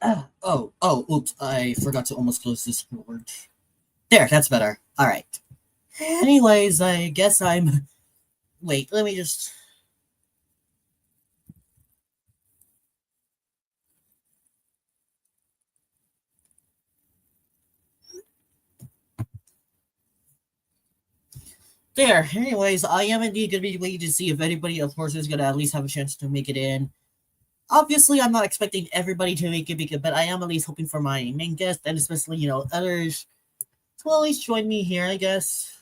Oops, I forgot to almost close this board. There, that's better. All right. Anyways, I guess I'm. Wait, let me just. There. Anyways, I am indeed going to be waiting to see if anybody, of course, is going to at least have a chance to make it in. Obviously, I'm not expecting everybody to make it, but I am at least hoping for my main guest and especially, others to at least join me here, I guess.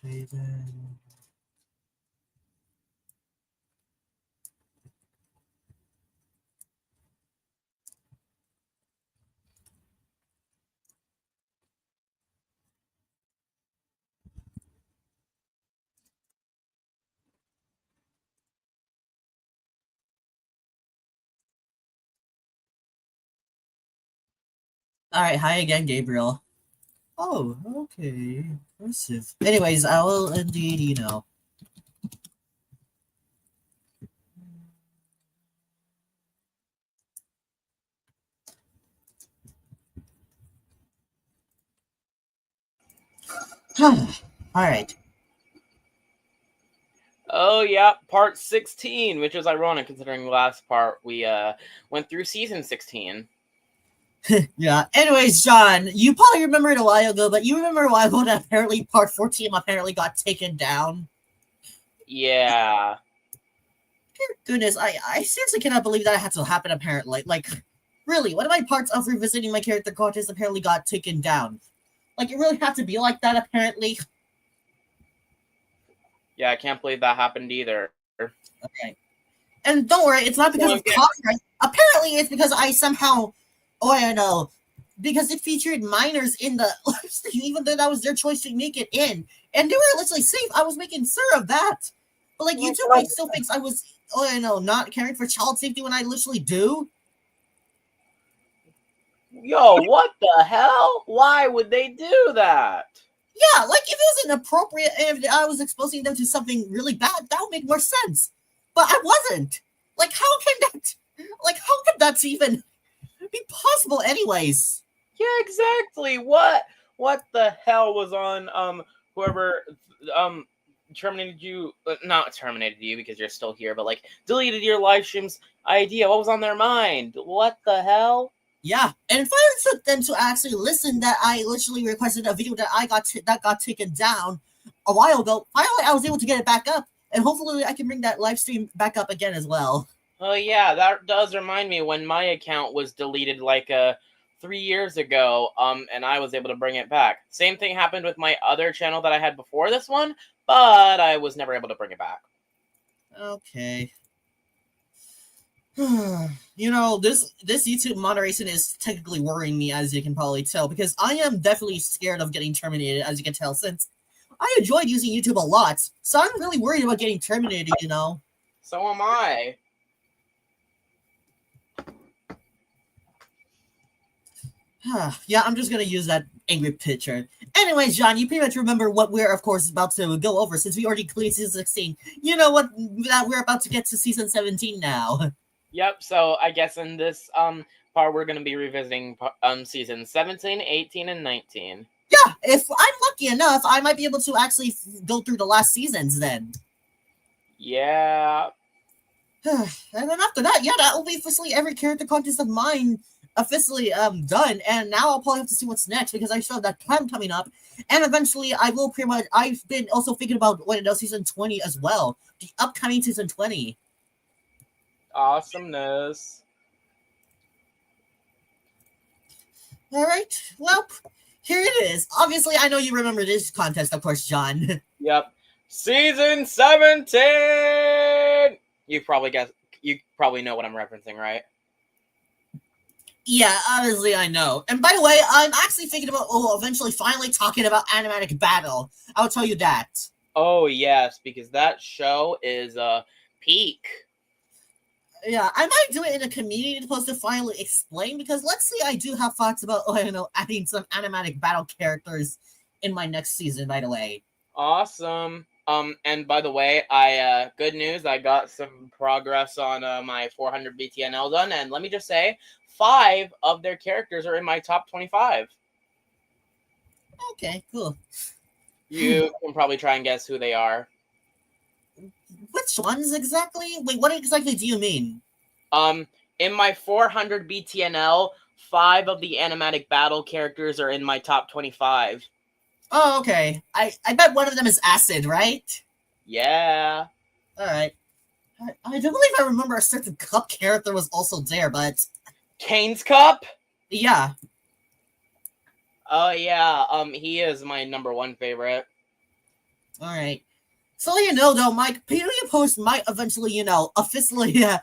Okay, then. All right, hi again, Gabriel. Oh, okay. Impressive. Anyways, I will indeed, All right. Oh yeah, part 16, which is ironic considering the last part we went through season 16. Yeah. Anyways, John, you probably remember it a while ago, but you remember a while ago that apparently part 14 apparently got taken down? Yeah. Dear goodness, I seriously cannot believe that had to happen apparently. Like, really, one of my parts of revisiting my character contest apparently got taken down. Like, it really had to be like that apparently. Yeah, I can't believe that happened either. Okay. And don't worry, it's not because of copyright. Apparently, it's because I somehow, I know, because it featured minors in the live stream, even though that was their choice to make it in, and they were literally safe. I was making sure of that, but like YouTube, like still thinks I was, not caring for child safety when I literally do. Yo, what the hell? Why would they do that? Yeah, like if it was inappropriate, if I was exposing them to something really bad, that would make more sense. But I wasn't. Like, how can that? Like, how could that even be possible, anyways? Yeah, exactly. What the hell was on whoever terminated you? Not terminated you because you're still here, but like deleted your live stream's idea. What was on their mind? What the hell? Yeah, and if I took them to actually listen, that I literally requested a video that that got taken down a while ago. Finally, I was able to get it back up, and hopefully, I can bring that live stream back up again as well. Oh yeah, that does remind me when my account was deleted like 3 years ago. And I was able to bring it back. Same thing happened with my other channel that I had before this one, but I was never able to bring it back. Okay. This YouTube moderation is technically worrying me, as you can probably tell, because I am definitely scared of getting terminated, as you can tell, since I enjoyed using YouTube a lot. So I'm really worried about getting terminated, So am I. Yeah, I'm just gonna use that angry picture. Anyways, John, you pretty much remember what we're, of course, about to go over, since we already completed season 16. You know what, that we're about to get to season 17 now. Yep, so I guess in this part we're going to be revisiting season 17, 18, and 19. Yeah, if I'm lucky enough, I might be able to actually go through the last seasons then. Yeah. And then after that, yeah, that will be officially every character contest of mine officially done. And now I'll probably have to see what's next, because I still have that time coming up. And eventually I will pretty much, I've been also thinking about what else season 20 as well. The upcoming season 20. Awesomeness. All right. Well, here it is. Obviously, I know you remember this contest, of course, John. Yep. Season 17. You probably know what I'm referencing, right? Yeah, obviously I know. And by the way, I'm actually thinking about eventually finally talking about Animatic Battle. I'll tell you that. Oh yes, because that show is peak. Yeah, I might do it in a community post to finally explain, because let's see, I do have thoughts about adding some Animatic Battle characters in my next season, by the way. Awesome. And by the way, I good news, I got some progress on my 400 BTNL done, and let me just say, 5 of their characters are in my top 25. Okay, cool. You can probably try and guess who they are. Which ones exactly? Wait, what exactly do you mean? In my 400 BTNL, 5 of the animatic battle characters are in my top 25. Oh, okay. I bet one of them is Acid, right? Yeah. Alright. I don't believe I remember a certain Cup character was also there, but Kane's Cup? yeah. Oh yeah, he is my number 1 favorite. Alright. So though, my Patreon post might eventually, officially, yeah,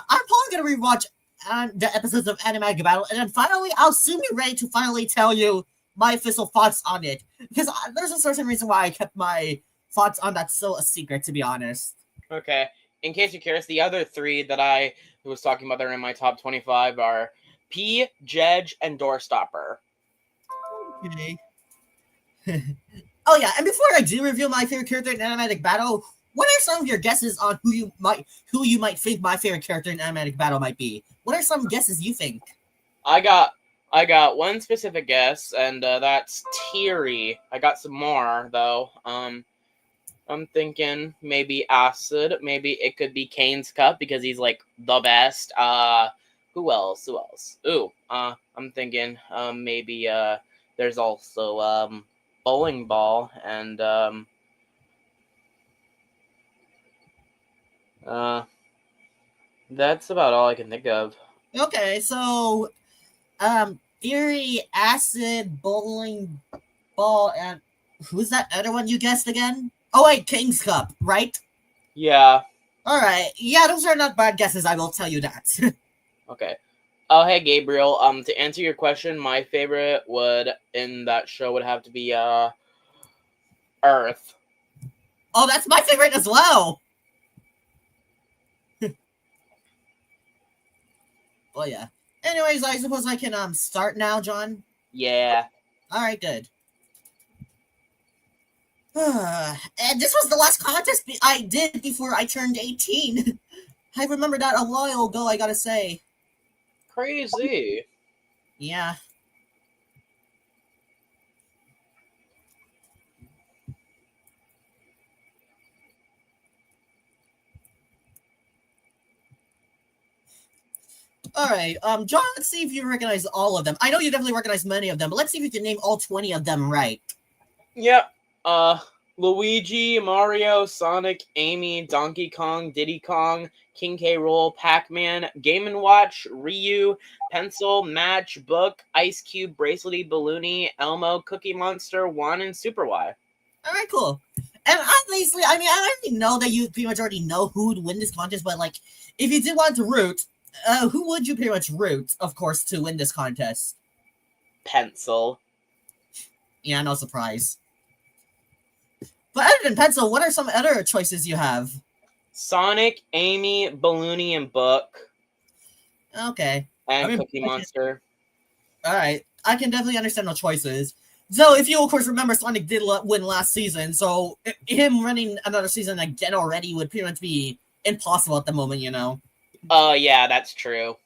I'm probably gonna rewatch the episodes of Animatic Battle, and then finally, I'll soon be ready to finally tell you my official thoughts on it, because there's a certain reason why I kept my thoughts on that so a secret, to be honest. Okay. In case you're curious, the other 3 that I was talking about that are in my top 25 are P, Jedge, and Doorstopper. Okay. Oh yeah, and before I do reveal my favorite character in Animatic Battle, what are some of your guesses on who you might think my favorite character in Animatic Battle might be? What are some guesses you think? I got one specific guess, and that's Teary. I got some more though. I'm thinking maybe Acid. Maybe it could be Kane's Cup because he's like the best. Who else? Ooh, I'm thinking maybe there's also Bowling Ball and that's about all I can think of. Okay, so Theory, Acid, Bowling Ball, and who's that other one you guessed again? Oh wait, King's Cup, right? Yeah. Alright. Yeah, those are not bad guesses, I will tell you that. Okay. Oh, hey Gabriel. To answer your question, my favorite in that show would have to be Earth. Oh, that's my favorite as well. Oh yeah. Anyways, I suppose I can start now, John. Yeah. All right, good. And this was the last contest I did before I turned 18. I remember that a while ago, I gotta say. Crazy. Yeah. All right, John, let's see if you recognize all of them. I know you definitely recognize many of them, but let's see if you can name all 20 of them right. Yep. Luigi, Mario, Sonic, Amy, Donkey Kong, Diddy Kong, King K. Rool, Pac-Man, Game & Watch, Ryu, Pencil, Match, Book, Ice Cube, Bracelety, Balloony, Elmo, Cookie Monster, Juan, and Super Y. All right, cool. And obviously, I mean, I already know that you pretty much already know who would win this contest, but like, if you did want to root, who would you pretty much root, of course, to win this contest? Pencil. Yeah, no surprise. But other than Pencil, what are some other choices you have? Sonic, Amy, Balloony, and Book. Okay. And Cookie Monster. Alright. I can definitely understand the choices. So, if you, of course, remember, Sonic did win last season, so him running another season again already would pretty much be impossible at the moment, you know? Yeah, that's true.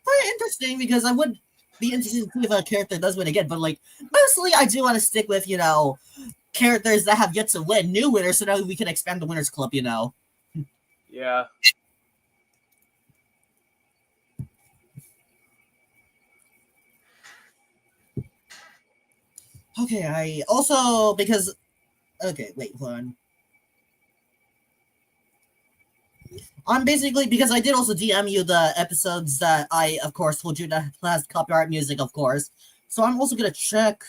Very interesting, because I would be interested to see if a character does win again, but, like, mostly I do want to stick with, characters that have yet to win, new winners, so that we can expand the winners club, Yeah. Okay, I also, because, okay, wait, hold on. Basically, because I did also DM you the episodes that I, of course, told you that has copyright music, of course. So I'm also gonna check.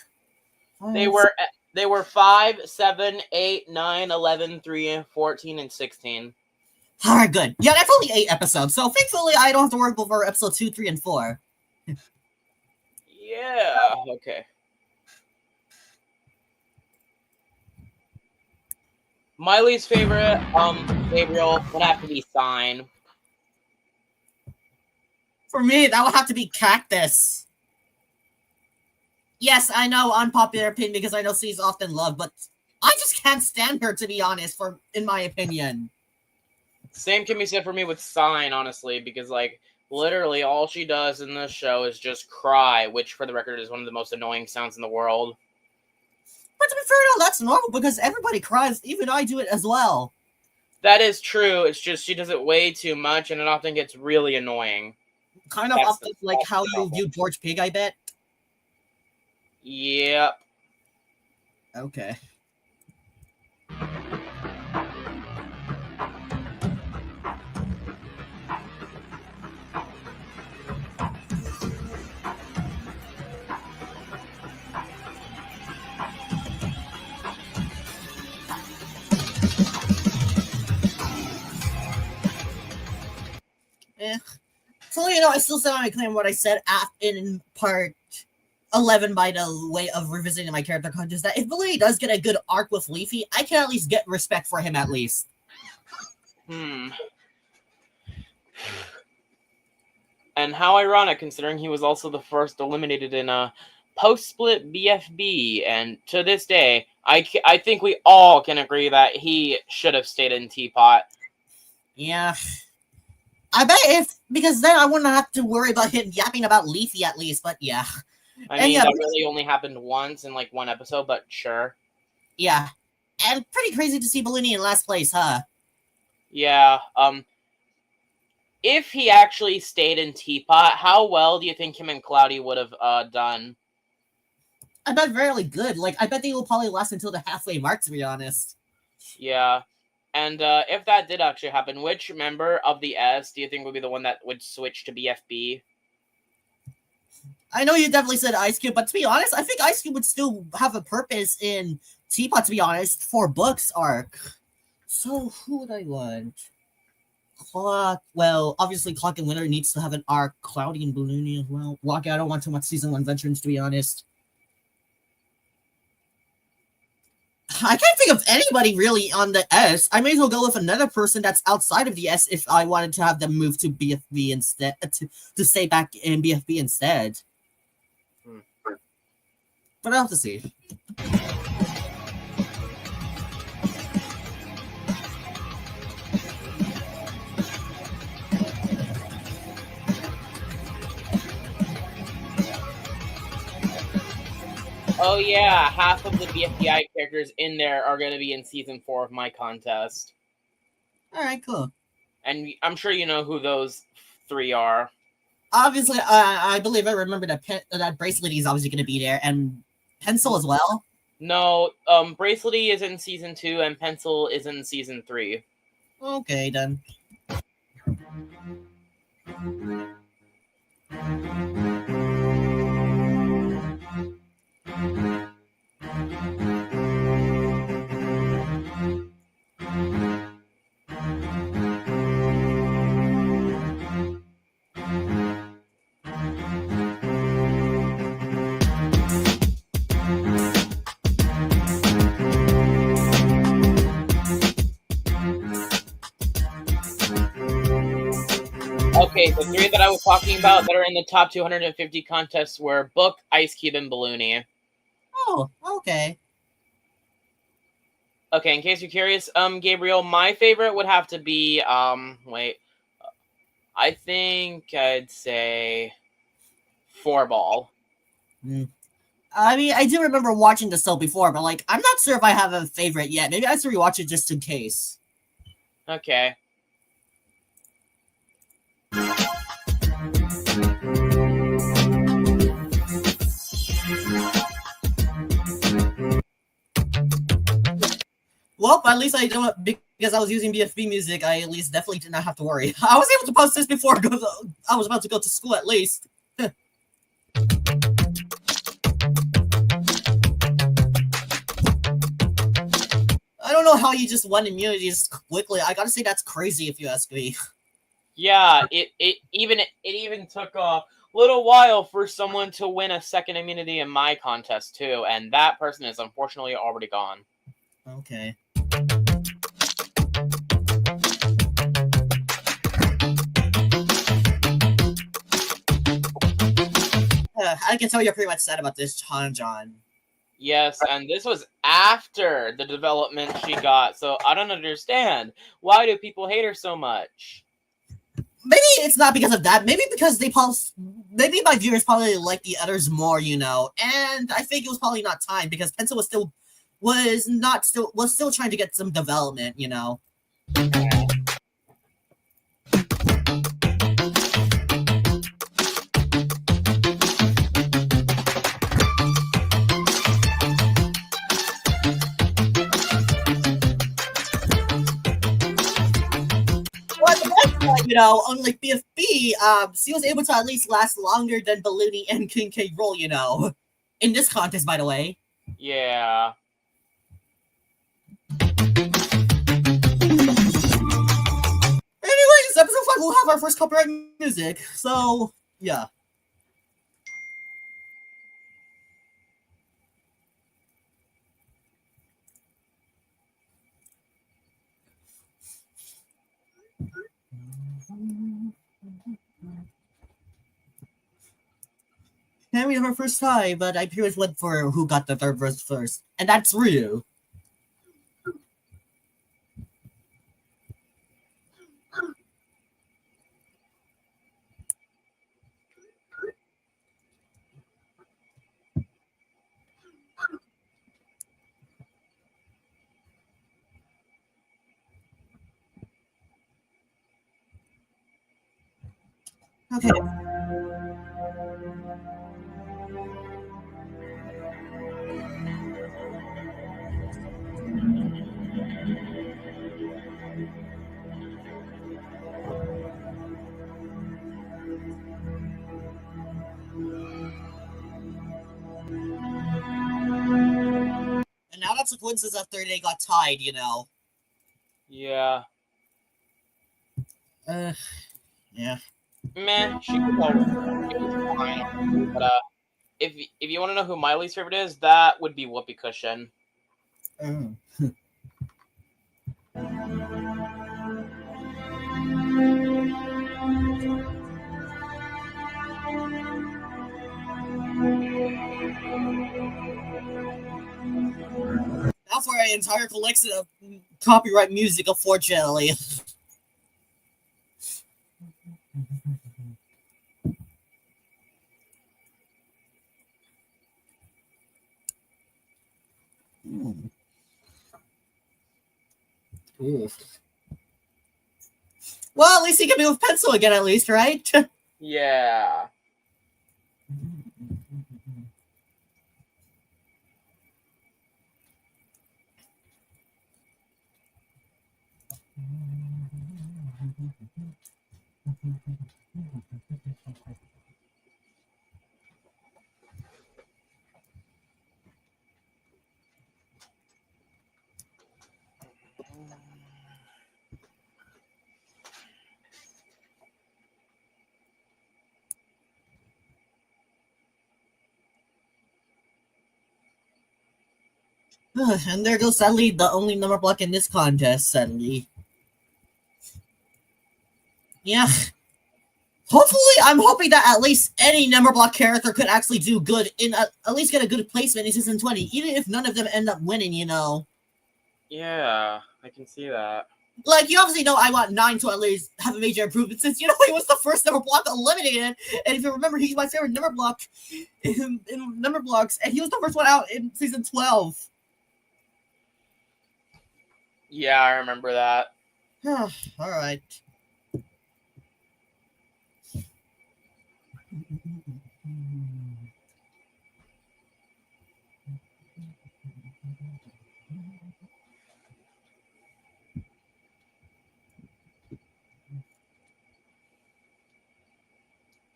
They were They were 5, 7, 8, 9, 11, 3, 14, and 16. All right, good. Yeah, that's only 8 episodes, so thankfully I don't have to worry for episode 2, 3, and 4. Yeah. Okay. My least favorite, Gabriel, would have to be Sign. For me, that would have to be Cactus. Yes, I know, unpopular opinion because I know she's often loved, but I just can't stand her, to be honest, in my opinion. Same can be said for me with Sign, honestly, because, like, literally all she does in this show is just cry, which, for the record, is one of the most annoying sounds in the world. But to be fair, no, that's normal because everybody cries. Even I do it as well. That is true. It's just she does it way too much, and it often gets really annoying. Kind of often like how you view George Pig, I bet. Yep. Okay. So, I still stand on my claim what I said in part 11 by the way of revisiting my character content, that if Balloony does get a good arc with Leafy, I can at least get respect for him at least. And how ironic, considering he was also the first eliminated in a post-split BFB, and to this day, I think we all can agree that he should have stayed in Teapot. Yeah. I bet because then I wouldn't have to worry about him yapping about Leafy at least, but yeah. I mean, that really only happened once in, like, one episode, but sure. Yeah. And pretty crazy to see Balloony in last place, huh? Yeah, if he actually stayed in Teapot, how well do you think him and Cloudy would have done? I bet very good. Like, I bet they will probably last until the halfway mark, to be honest. Yeah. And if that did actually happen, which member of the S do you think would be the one that would switch to BFB? I know you definitely said Ice Cube, but to be honest, I think Ice Cube would still have a purpose in Teapot, to be honest, for Book's arc. So, who would I want? Clock. Well, obviously, Clock and Winter needs to have an arc. Cloudy and Balloony as well. Rocky, I don't want too much Season 1 veterans, to be honest. I can't think of anybody really on the S. I may as well go with another person that's outside of the S if I wanted to have them move to BFB instead, to stay back in BFB instead. But I'll have to see. Oh yeah, half of the BFBI characters in there are going to be in Season 4 of my contest. Alright, cool. And I'm sure you know who those 3 are. Obviously, I believe I remember that Bracelety is obviously going to be there, and Pencil as well? No, Bracelety is in Season 2, and Pencil is in Season 3. Okay, then. Okay, the 3 that I was talking about that are in the top 250 contests were Book, Ice Cube, and Balloony. Oh, okay. Okay, in case you're curious, Gabriel, my favorite would have to be, wait. I think I'd say 4-Ball. I mean, I do remember watching the show before, but, like, I'm not sure if I have a favorite yet. Maybe I have to rewatch it just in case. Okay. Well, at least I don't, because I was using BFB music, I at least definitely did not have to worry. I was able to post this before I was about to go to school at least. don't know how you just won immunity just quickly. I gotta say that's crazy if you ask me. Yeah, it even took a little while for someone to win a second immunity in my contest too, and that person is unfortunately already gone. Okay. I can tell you're pretty much sad about this, John. Yes, and this was after the development she got, so I don't understand. Why do people hate her so much? Maybe it's not because of that. Maybe because maybe my viewers probably like the others more, And I think it was probably not time because Pencil was still trying to get some development, Unlike BFB, she was able to at least last longer than Balloonie and King K. Rool, in this contest, by the way. Yeah. Anyways, episode 5 we'll have our first copyright music, so yeah. And we have our first tie, but I pretty much went for who got the third verse first, and that's Ryu. Okay. And now that's a coincidence after they got tied, Yeah. Yeah. Man, she was fine. But if you want to know who my least favorite is, that would be Whoopee Cushion. Now for an entire collection of copyright music, unfortunately. Well, at least he can be with Pencil again, at least, right? Yeah. And there goes, sadly, the only number block in this contest, sadly. Yeah. Hopefully, I'm hoping that at least any number block character could actually do good at least get a good placement in season 20, even if none of them end up winning, Yeah, I can see that. Like, you obviously know I want 9 to at least have a major improvement since, he was the first number block eliminated. And if you remember, he's my favorite number block in number blocks, and he was the first one out in season 12. Yeah, I remember that. All right.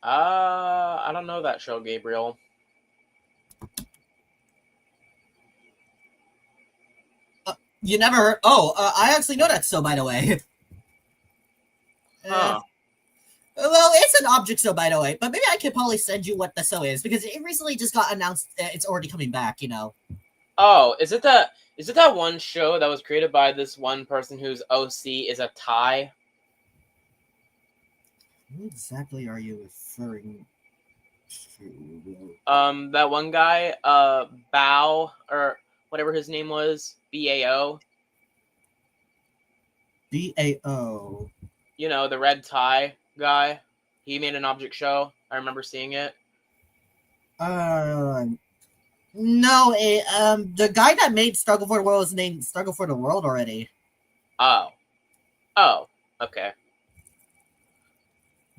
I don't know that show, Gabriel. You never heard? Oh, I actually know that. So, by the way, Huh. well, it's an object. So, by the way, but maybe I could probably send you what the so is because it recently just got announced. It's already coming back. You know. Oh, is it that one show that was created by this one person whose OC is a Thai? Who exactly are you referring to? That one guy, Bao or whatever his name was, BAO. BAO. You know, the red tie guy. He made an object show. I remember seeing it. No, the guy that made Struggle for the World is named Struggle for the World already. Oh, okay.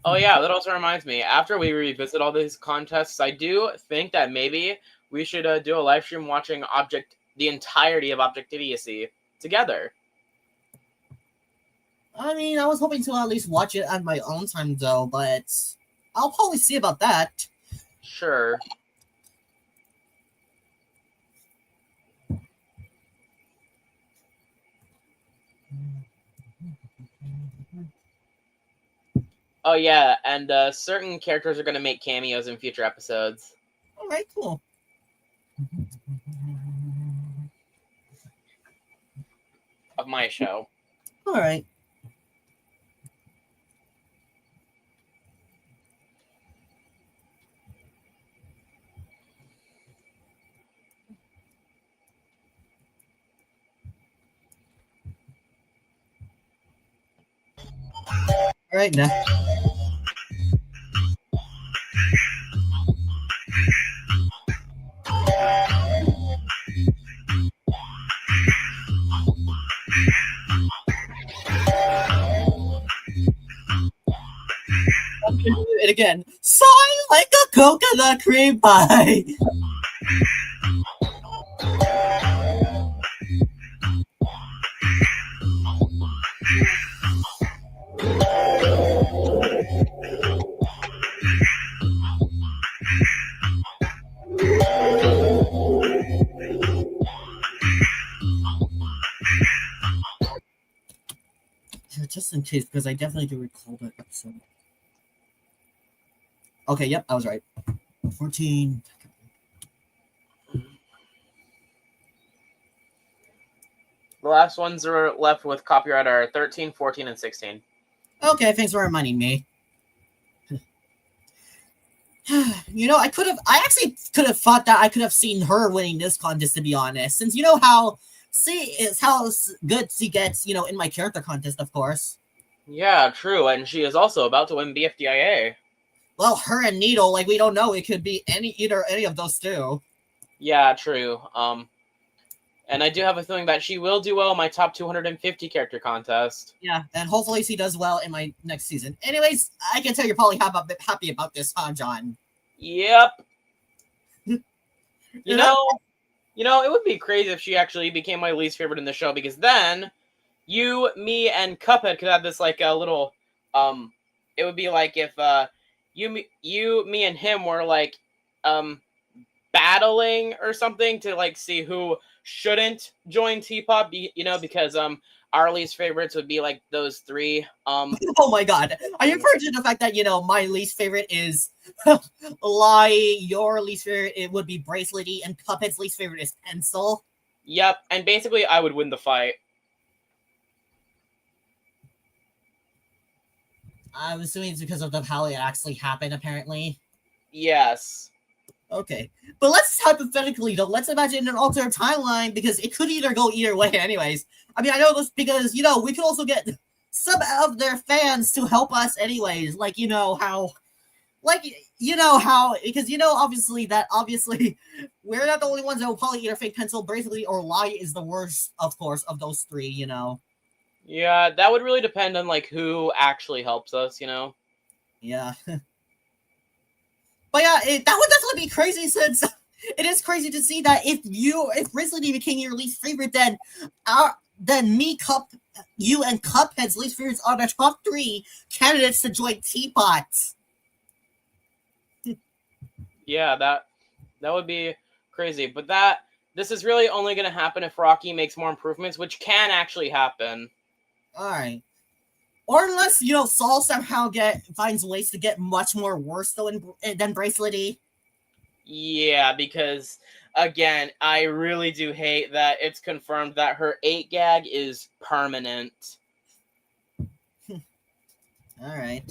Oh yeah, that also reminds me. After we revisit all these contests, I do think that maybe we should do a live stream watching the entirety of Object Idiocy together. I mean, I was hoping to at least watch it at my own time, though, but I'll probably see about that. Sure. Oh yeah, and certain characters are going to make cameos in future episodes. All right, cool. Of my show. All right. All right, now. I'm gonna do it again. Soy like a coconut cream pie. Just in case, because I definitely do recall that episode. Okay, yep, I was right. 14. The last ones are left with copyright are 13, 14, and 16. Okay, thanks for reminding me. I actually could have thought that I could have seen her winning this contest, to be honest, since you know how good she gets, in my character contest, of course. Yeah, true, and she is also about to win BFDIA. Well, her and Needle, we don't know. It could be any of those two. Yeah, true. And I do have a feeling that she will do well in my top 250 character contest. Yeah, and hopefully she does well in my next season. Anyways, I can tell you're probably happy about this, huh, John? Yep. You know, it would be crazy if she actually became my least favorite in the show, because then you, me, and Cuphead could have this a little it would be like if you, me, and him were battling or something to see who shouldn't join T-pop, because our least favorites would be those three. Oh my god. Are you referring to the fact that, my least favorite is Lie, your least favorite it would be Bracelety, and Cuphead's least favorite is Pencil? Yep, and basically I would win the fight. I'm assuming it's because of how it actually happened, apparently. Yes. Okay. But let's imagine an alternate timeline, because it could either go either way anyways. I mean, I know this because, we could also get some of their fans to help us anyways. Because obviously we're not the only ones that will probably either fake Pencil, Bracelety, or Lie is the worst, of course, of those three, Yeah, that would really depend on who actually helps us, Yeah. But yeah, that would definitely be crazy, since it is crazy to see that if Bracelety became your least favorite, then you and Cuphead's least favorites are the top 3 candidates to join Teapot. Yeah, that would be crazy. But that This is really only going to happen if Rocky makes more improvements, which can actually happen. All right. Or unless, Saul somehow finds ways to get much more worse than Bracelety. Yeah, because again, I really do hate that it's confirmed that her 8 gag is permanent. All right.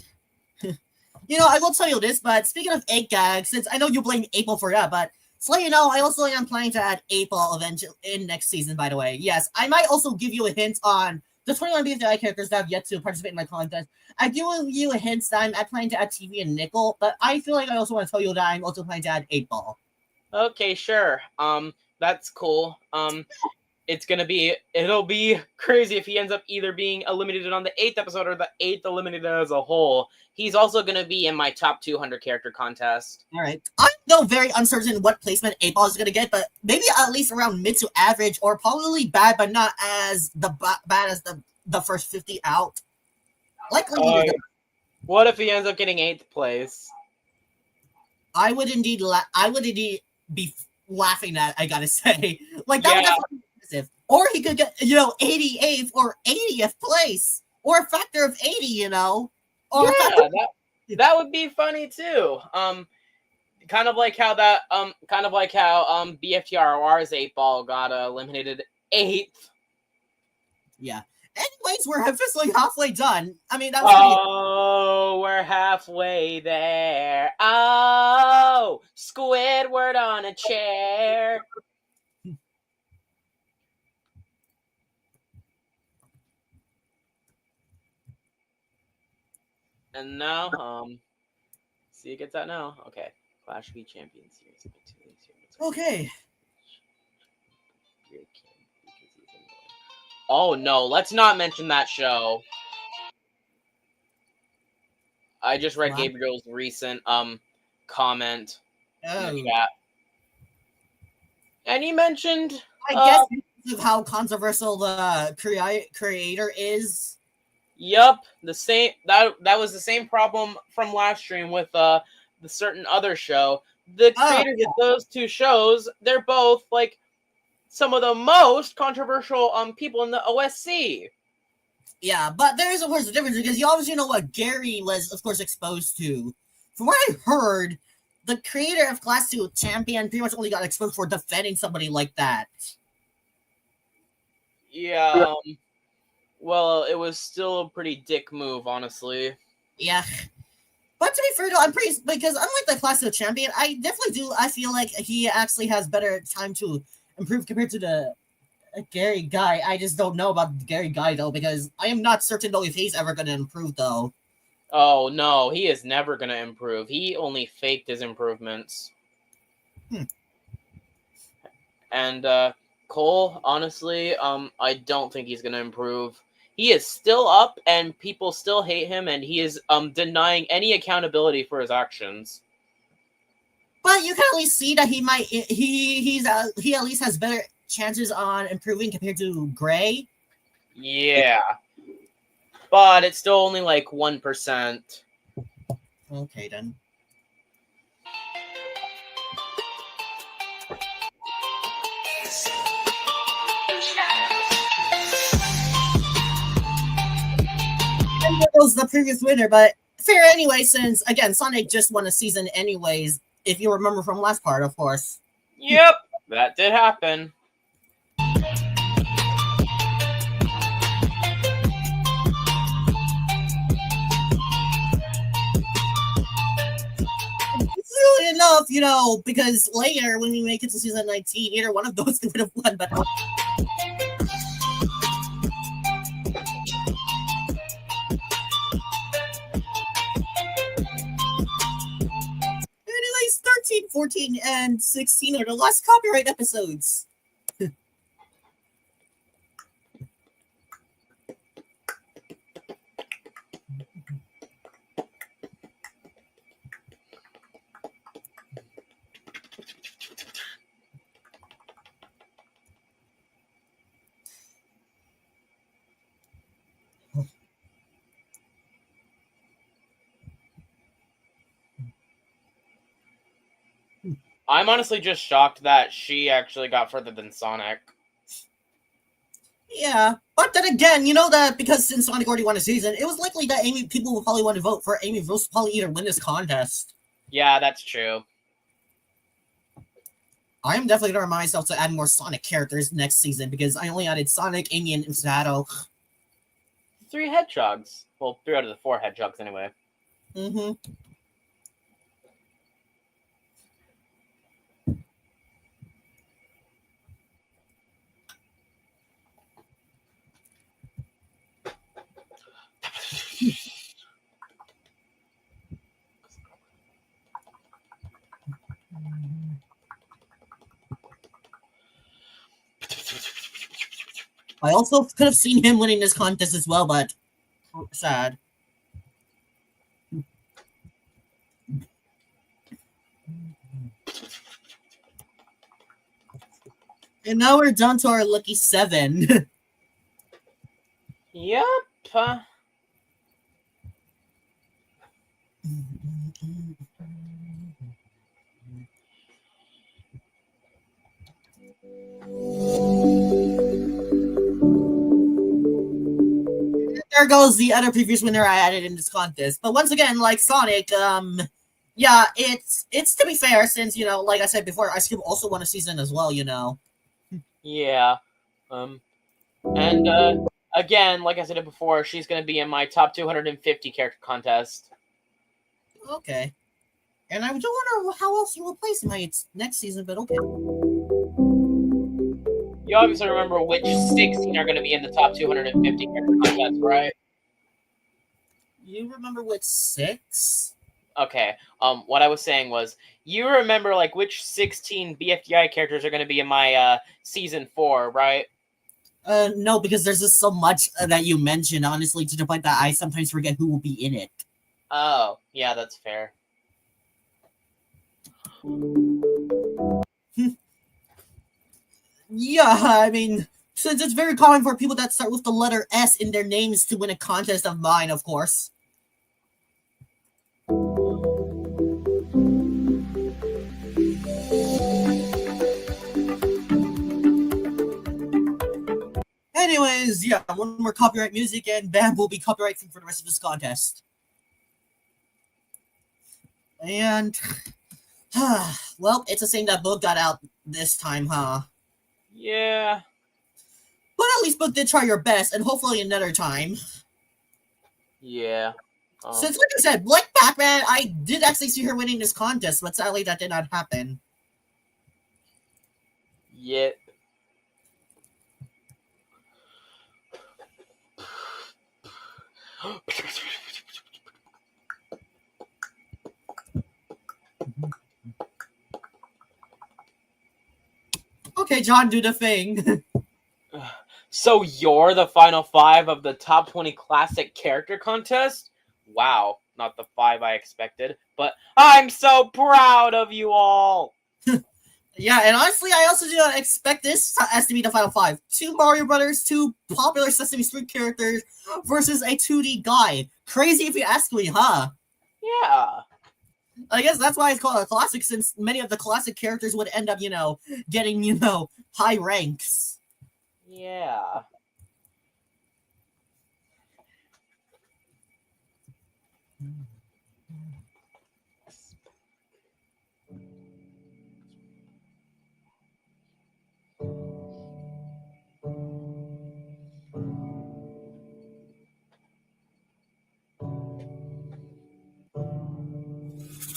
I will tell you this, but speaking of 8 gags, since I know you blame April for that, but so let you know, I also am planning to add April eventually in next season, by the way. Yes, I might also give you a hint on the 21 BFI characters that have yet to participate in my contest. I give you a hint that I'm planning to add TV and Nickel, but I feel like I also want to tell you that I'm also planning to add 8 Ball. Okay, sure. That's cool. It'll be crazy if he ends up either being eliminated on the 8th episode or the 8th eliminated as a whole. He's also going to be in my top 200 character contest. All right. I'm though very uncertain what placement 8 Ball is going to get, but maybe at least around mid to average, or probably bad, but not as bad as the first 50 out. Likely. What if he ends up getting 8th place? I would indeed be laughing at. I gotta say, like that would definitely be impressive. Or he could get 88th or 80th place, or a factor of 80. Or that would be funny too. Kind of like how BFTRR's 8 Ball got eliminated 8th. Yeah. Anyways, we're officially halfway done. I mean, that was we're halfway there. Oh, Squidward on a chair. And now, see, it gets that now. Okay, Clash v Champions Series. Okay. Oh no, let's not mention that show. I just read Gabriel's recent comment in the chat. And he mentioned I guess because of how controversial the creator is. Yup, the same that was the same problem from last stream with the certain other show. The creators of those two shows, they're both like some of the most controversial people in the OSC. Yeah, but there is of course a difference because you obviously know what Gary was, of course, exposed to. From what I heard, the creator of Class 2 Champion pretty much only got exposed for defending somebody like that. Yeah. Well, it was still a pretty dick move, honestly. Yeah. But to be fair, though, I'm pretty, because unlike the Class 2 Champion, I definitely do, I feel like he actually has better time to improve compared to the Gary guy. I just don't know about the Gary guy, though, because I am not certain, though, if he's ever going to improve, though. Oh, no, he is never going to improve. He only faked his improvements. And, Cole, honestly, I don't think he's going to improve. He is still up, and people still hate him, and he is denying any accountability for his actions. But you can at least see that he at least has better chances on improving compared to Gray. Yeah, but it's still only like 1%. Okay, then. And there goes the previous winner, but fair anyway, since again Sonic just won a season anyways, if you remember from last part, of course. Yep, that did happen. Really enough, because later when we make it to season 19, either one of those would have won, but anyways, 13, 14, and 16 are the last copyright episodes. I'm honestly just shocked that she actually got further than Sonic. Yeah, but then again, you know that because since Sonic already won a season, it was likely that people would probably want to vote for Amy Rose to probably either win this contest. Yeah, that's true. I am definitely going to remind myself to add more Sonic characters next season because I only added Sonic, Amy, and Shadow. 3 hedgehogs. Well, 3 out of the 4 hedgehogs anyway. Mm-hmm. I also could have seen him winning this contest as well, but sad. And now we're down to our lucky 7. Yep. There goes the other previous winner I added in this contest. But once again, like Sonic, yeah, it's to be fair, since, you know, like I said before, Ice Cube also won a season as well, you know. Yeah. And again, like I said before, she's gonna be in my top 250 character contest. Okay. And I do wonder how else you will place my next season, but okay. You obviously remember which 16 are going to be in the top 250 character contest, right? You remember which 6? Okay. What I was saying was, you remember like which 16 BFDI characters are going to be in my season 4, right? No, because there's just so much that you mentioned, honestly, to the point that I sometimes forget who will be in it. Oh, yeah, that's fair. Yeah, I mean, since it's very common for people that start with the letter S in their names to win a contest of mine, of course. Anyways, yeah, one more copyright music and bam, will be copyright free for the rest of this contest. And, well, it's a shame that Book got out this time, huh? Yeah. But at least Book did try your best, and hopefully another time. Yeah. Since, like I said, Black Pac-Man, I did actually see her winning this contest, but sadly that did not happen. Yep. Okay, John, do the thing. So you're the final 5 of the top 20 classic character contest? Wow, not the 5 I expected, but I'm so proud of you all. Yeah, and honestly, I also do not expect this as to be the final 5. 2 Mario Brothers, 2 popular Sesame Street characters versus a 2D guy. Crazy if you ask me, huh? Yeah. I guess that's why it's called a classic, since many of the classic characters would end up, getting, high ranks. Yeah.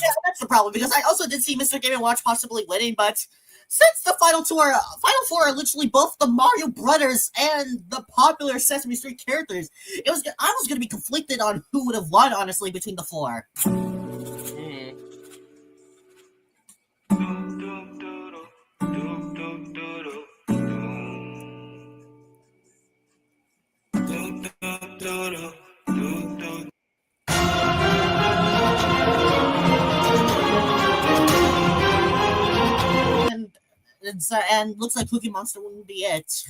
Yeah, that's the problem, because I also did see Mr. Game & Watch possibly winning, but since the final 4 are literally both the Mario Brothers and the popular Sesame Street characters, I was going to be conflicted on who would have won, honestly, between the 4. And looks like Cookie Monster wouldn't be it.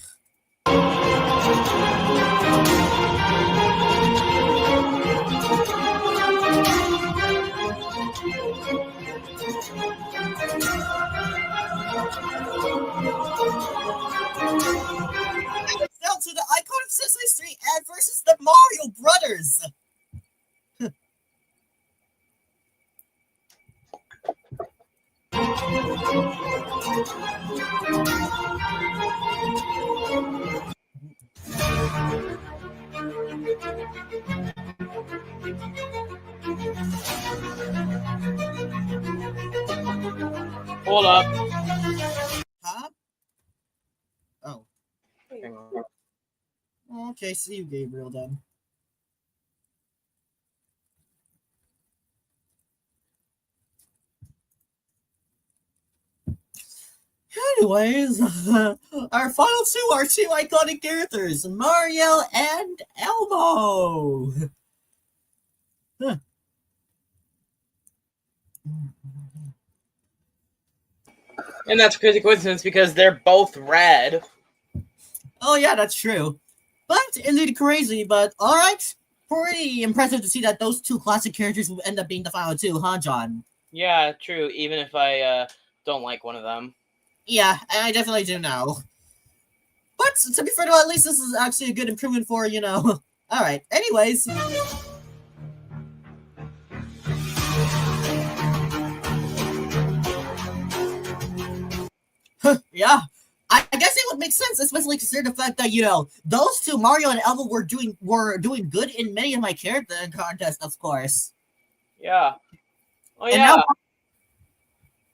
Hold up. Huh? Oh. Hang on. Okay, see you, Gabriel, then. Anyways, our final two are two iconic characters, Mario and Elmo. Huh. And that's a crazy coincidence because they're both red. Oh yeah, that's true. But indeed crazy, but alright. Pretty impressive to see that those two classic characters will end up being the final two, huh, John? Yeah, true. Even if I don't like one of them. Yeah, I definitely do know. But to be fair, though, at least this is actually a good improvement for, Alright, anyways. Yeah, I guess it would make sense, especially considering the fact that those two, Mario and Elmo, were doing good in many of my character contests, of course. Yeah. Oh And yeah. now,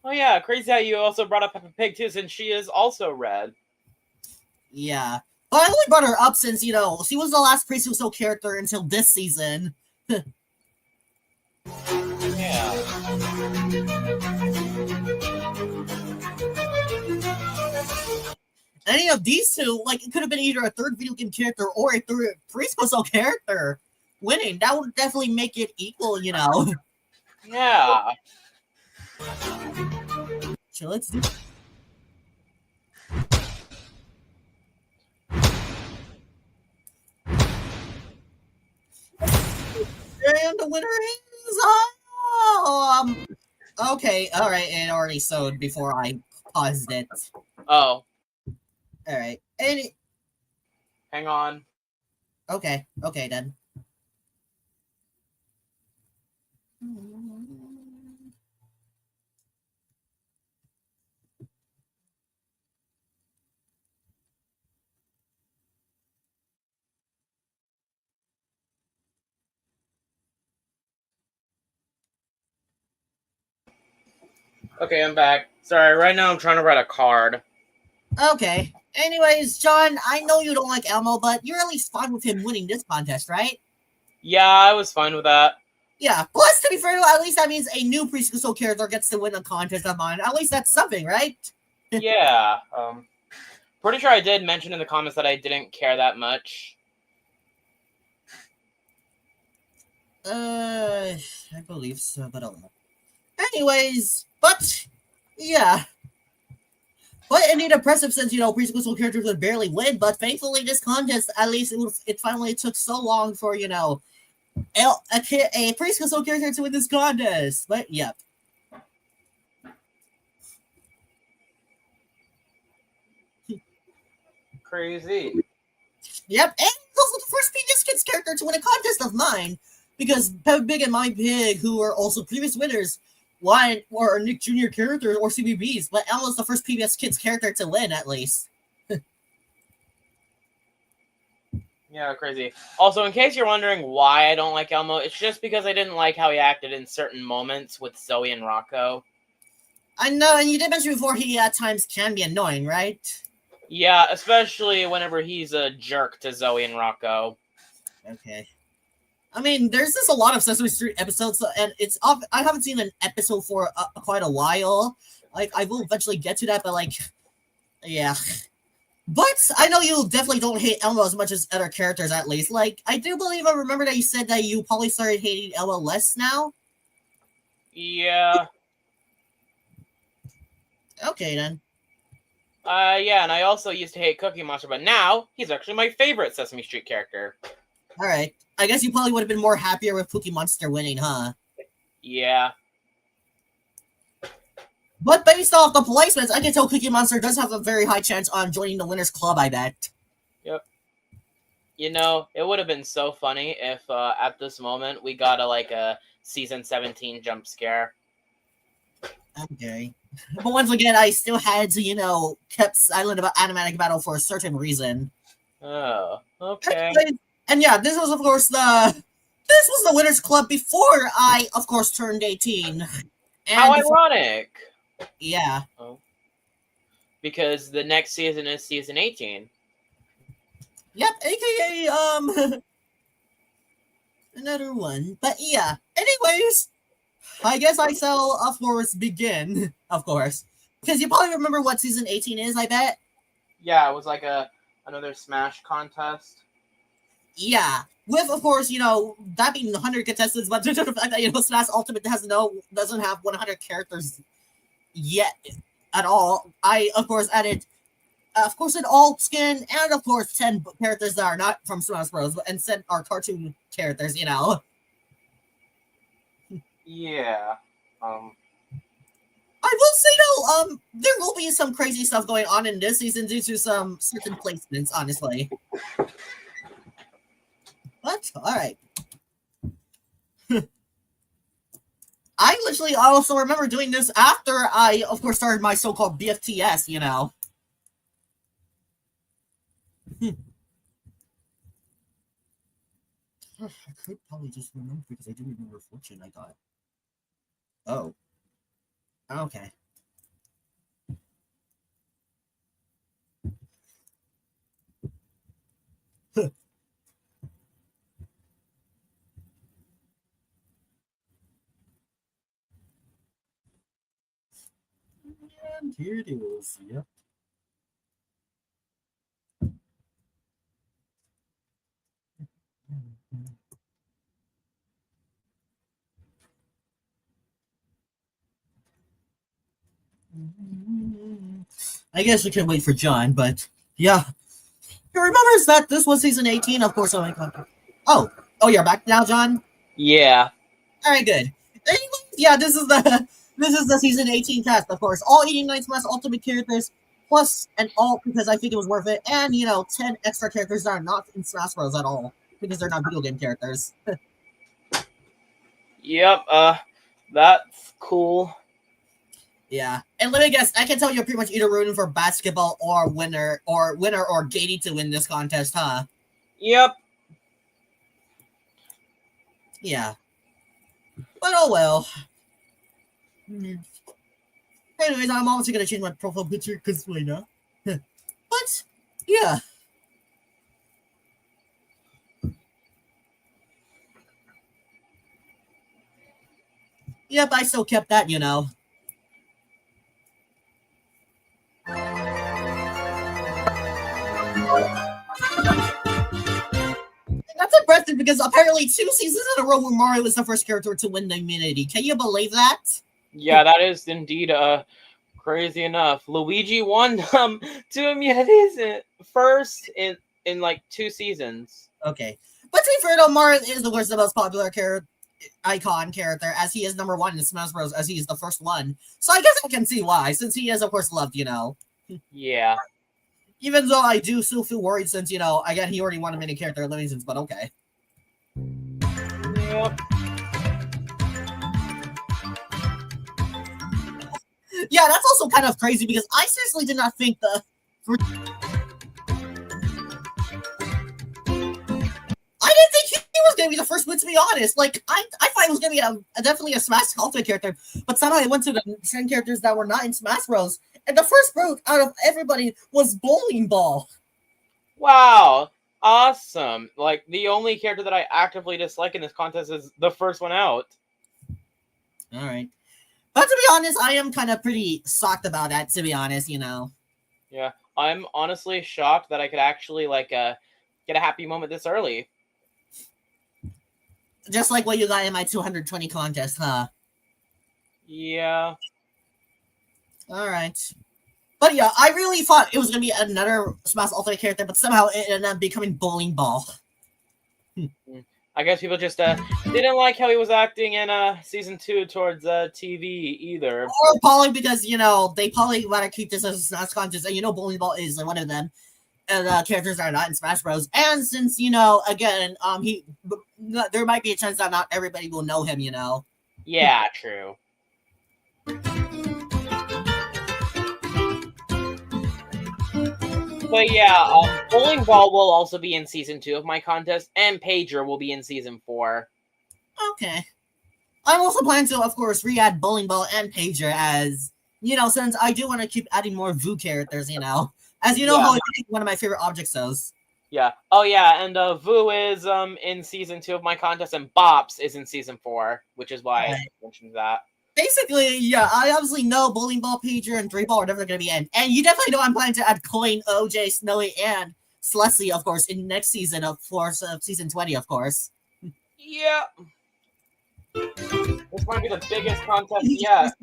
Oh yeah. Crazy how you also brought up Peppa Pig too, since she is also red. yeah, but I only brought her up since she was the last Preschool character until this season. Yeah. Any of these two, like, it could have been either a third video game character or a third Preschool character winning. That would definitely make it equal, Yeah. So let's do. And the winner is okay, all right, it already sewed before I paused it. Oh. All right, and Hang on. okay then. Okay, I'm back. Sorry, right now I'm trying to write a card. Okay. Anyways, John, I know you don't like Elmo, but you're at least fine with him winning this contest, right? Yeah, I was fine with that. Yeah. Plus, to be fair, at least that means a new Preschool character gets to win a contest of mine. At least that's something, right? Yeah. Pretty sure I did mention in the comments that I didn't care that much. I believe so, but I don't know. Anyways, but yeah. But indeed impressive since, preschool characters would barely win, but thankfully this contest, at least it finally took so long for, a preschool character to win this contest. But, yeah. Crazy. Yep, and also the first PBS Kids character to win a contest of mine, because Peppa Pig and My Pig, who were also previous winners, won or Nick Jr. characters or CBBs, but Elmo's the first PBS Kids character to win, at least. Yeah, crazy. Also, in case you're wondering why I don't like Elmo, it's just because I didn't like how he acted in certain moments with Zoe and Rocco. I know, and you did mention before he at times can be annoying, right? Yeah, especially whenever he's a jerk to Zoe and Rocco. Okay. I mean, there's just a lot of Sesame Street episodes, and I haven't seen an episode for quite a while. Like, I will eventually get to that, but yeah. But I know you definitely don't hate Elmo as much as other characters, at least. Like, I do believe I remember that you said that you probably started hating Elmo less now. Yeah. Okay, then. Yeah, and I also used to hate Cookie Monster, but now he's actually my favorite Sesame Street character. All right. I guess you probably would have been more happier with Cookie Monster winning, huh? Yeah. But based off the placements, I can tell Cookie Monster does have a very high chance on joining the Winners Club, I bet. Yep. It would have been so funny if at this moment we got a season 17 jump scare. Okay. But once again, I still had to, kept silent about Animatic Battle for a certain reason. Oh, okay. And yeah, this was, of course, this was the Winners Club before I, of course, turned 18. And How ironic. Yeah. Oh. Because the next season is season 18. Yep, aka, another one. But yeah, anyways, I guess I shall, of course, begin, of course. Because you probably remember what season 18 is, I bet. Yeah, it was like another Smash contest. Yeah. With, of course, that being 100 contestants, but due to the fact that, Smash Ultimate doesn't have 100 characters yet at all, I, of course, added, an alt skin, and, of course, 10 characters that are not from Smash Bros. And said are cartoon characters, Yeah. I will say though, there will be some crazy stuff going on in this season due to some certain placements, honestly. But alright. I literally also remember doing this after I, of course, started my so-called BFTS, I could probably just remember because I do remember Fortune I got. Oh. Okay. And here it is. Yep. I guess we can wait for John, but yeah. He remembers that this was season 18, of course. Oh, you're back now, John? Yeah. Alright, good. Anyway, yeah, this is the season 18 cast, of course. All 89 Smash Ultimate characters, plus an alt because I think it was worth it, and 10 extra characters that are not in Smash Bros at all, because they're not video game characters. Yep, that's cool. Yeah. And let me guess, I can tell you're pretty much either rooting for basketball or winner or Gady to win this contest, huh? Yep. Yeah. But oh well. Anyways, I'm obviously gonna change my profile picture because why not? But yeah. Yep, I still kept that, That's impressive because apparently 2 seasons in a row where Mario was the first character to win the immunity. Can you believe that? Yeah, that is indeed crazy enough. Luigi won 2 immunities first in like 2 seasons. Okay. But to be fair though, Mario is the worst, the most popular icon character, as he is number 1 in Smash Bros. As he is the first one. So I guess I can see why, since he is of course loved, Yeah. Even though I do still feel worried since, again, he already won a mini character eliminations, but okay. Yep. Yeah, that's also kind of crazy because I seriously did not think I didn't think he was going to be the first one, to be honest. Like, I thought he was going to be definitely a Smash Ultimate character, but somehow I went to the 10 characters that were not in Smash Bros. And the first vote out of everybody was Bowling Ball. Wow. Awesome. Like, the only character that I actively dislike in this contest is the first one out. All right. But to be honest, I am kind of pretty shocked about that, to be honest, Yeah. I'm honestly shocked that I could actually, like, get a happy moment this early. Just like what you got in my 220 contest, huh? Yeah. All right. But yeah, I really thought it was going to be another Smash Ultimate character, but somehow it ended up becoming Bowling Ball. I guess people just didn't like how he was acting in season 2 towards TV either. Or probably because, they probably want to keep this as a Smash contest, and Bowling Ball is one of them. And characters that are not in Smash Bros. And since, again, there might be a chance that not everybody will know him, Yeah, true. But yeah, bowling ball will also be in season 2 of my contest, and pager will be in season 4. Okay. I'm also planning to, of course, re-add bowling ball and pager as, since I do want to keep adding more VOO characters, As you know how it's one of my favorite objects is. Yeah. Oh yeah, and VOO is in season 2 of my contest, and Bops is in season 4, which is why I mentioned that. Basically, yeah, I obviously know bowling ball, pager, and 3-ball are definitely going to be in. And you definitely know I'm planning to add Coin, OJ, Snowy, and Celestia, of course, in next season, of course, of season 20, of course. Yeah. This might be the biggest contest yet.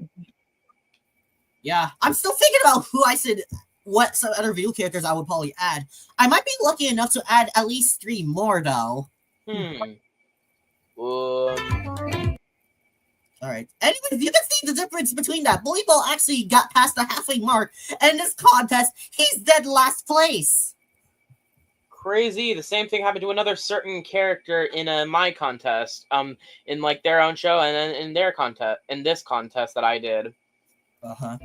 Yeah, I'm still thinking about what some other VOO characters I would probably add. I might be lucky enough to add at least 3 more, though. Alright. Anyways, you can see the difference between that. Bully Ball actually got past the halfway mark, and in this contest, he's dead last place. Crazy. The same thing happened to another certain character in my contest, in like their own show, and then in their contest, in this contest that I did. Uh-huh.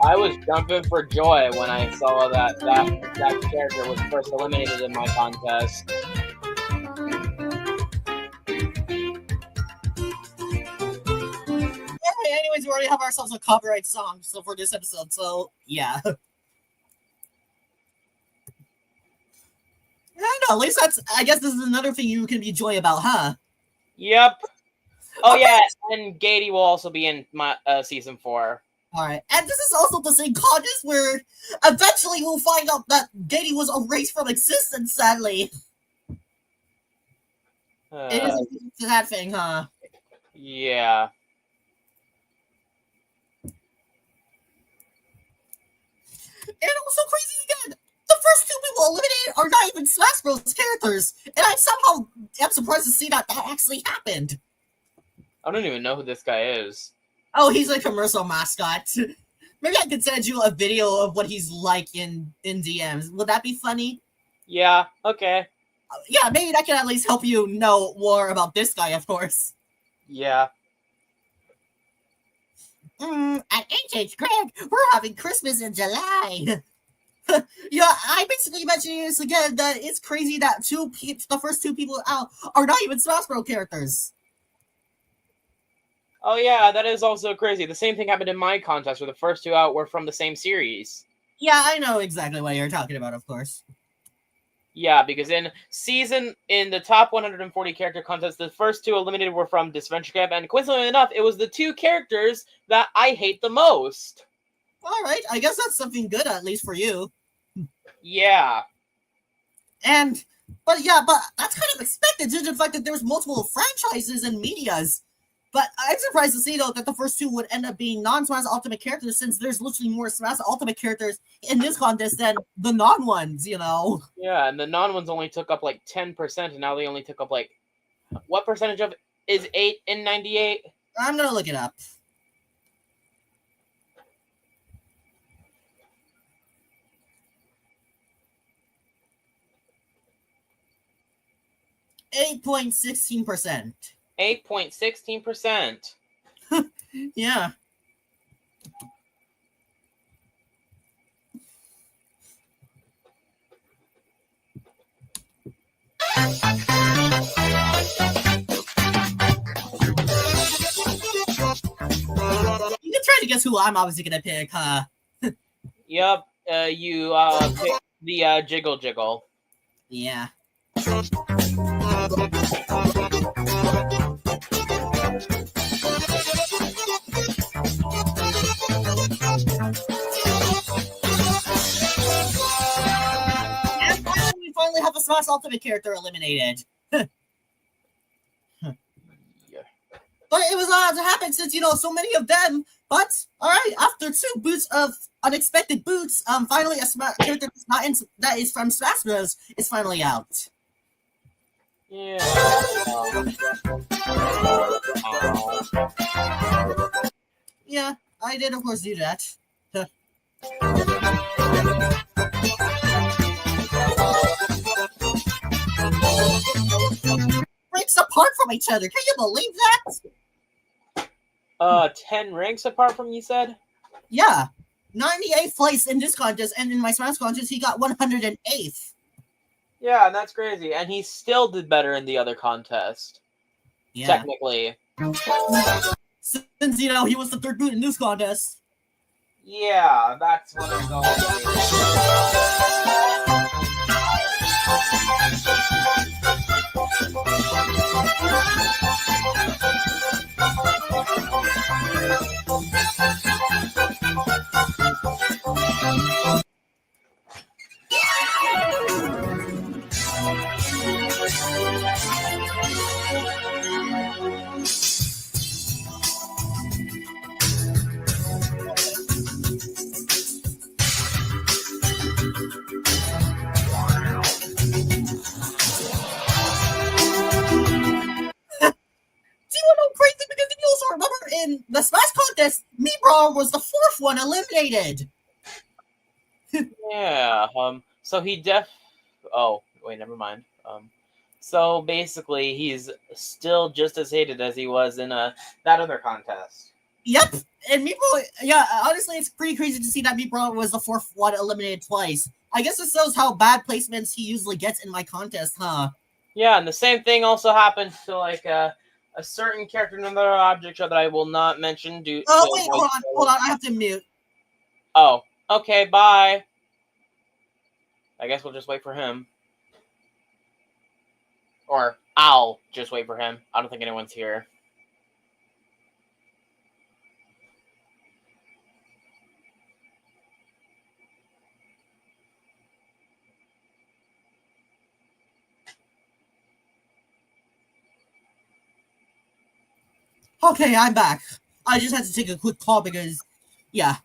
I was jumping for joy when I saw that character was first eliminated in my contest. Anyways, we already have ourselves a copyright song for this episode, so yeah. I know, at least I guess this is another thing you can be joy about, huh? Yep. Oh yeah, and Gady will also be in my season 4. Alright, and this is also the same contest where eventually we'll find out that Gady was erased from existence, sadly. It is a sad thing, huh? Yeah. And also crazy again, the first 2 people eliminated are not even Smash Bros. Characters, and I somehow am surprised to see that actually happened. I don't even know who this guy is. Oh, he's a commercial mascot. Maybe I could send you a video of what he's like in DMs. Would that be funny? Yeah, okay. Yeah, maybe that can at least help you know more about this guy, of course. Yeah. At HH Greg, we're having Christmas in July. Yeah, I basically mentioned this again, that it's crazy that the first 2 people out are not even Smash Bros. Characters. Oh yeah, that is also crazy. The same thing happened in my contest where the first 2 out were from the same series. Yeah, I know exactly what you're talking about, of course. Yeah, because in the top 140 character contest, the first 2 eliminated were from Disventure Camp, and coincidentally enough, it was the 2 characters that I hate the most. Alright, I guess that's something good, at least for you. Yeah. But that's kind of expected due to the fact that there's multiple franchises and medias. But I'm surprised to see, though, that the first 2 would end up being non-Smash Ultimate characters, since there's literally more Smash Ultimate characters in this contest than the non-ones, Yeah, and the non-ones only took up like 10%, and now they only took up like... What percentage of is 8 in 98? I'm gonna look it up. %8.16%. 8.16%. Yeah. You can try to guess who I'm obviously gonna pick, huh? Yep. You picked the Jiggle Jiggle. Yeah. And we finally have a Smash Ultimate character eliminated. But it was not to happen since, so many of them. But, alright, after 2 boots of unexpected boots, finally a character that is from Smash Bros. Is finally out. Yeah. Yeah, I did, of course, do that. Breaks apart from each other. Can you believe that? 10 ranks apart from you said? Yeah. 98th place in this contest, and in my Smash contest, he got 108th. Yeah, and that's crazy. And he still did better in the other contest. Yeah. Technically. Since, he was the third boot in this contest. Yeah, that's what I'm going Crazy because if you also remember in the Smash contest, Meebron was the fourth one eliminated. Yeah, so he oh, wait, never mind. So basically he's still just as hated as he was in that other contest. Yep, and Meebron, yeah, honestly, it's pretty crazy to see that Meebron was the fourth one eliminated twice. I guess it shows how bad placements he usually gets in my contest, huh? Yeah, and the same thing also happened to like a certain character in another object show that I will not mention. Wait, hold on, I have to mute. Oh, okay, bye. I guess we'll just wait for him. Or I'll just wait for him. I don't think anyone's here. Okay, I'm back. I just had to take a quick call because, yeah.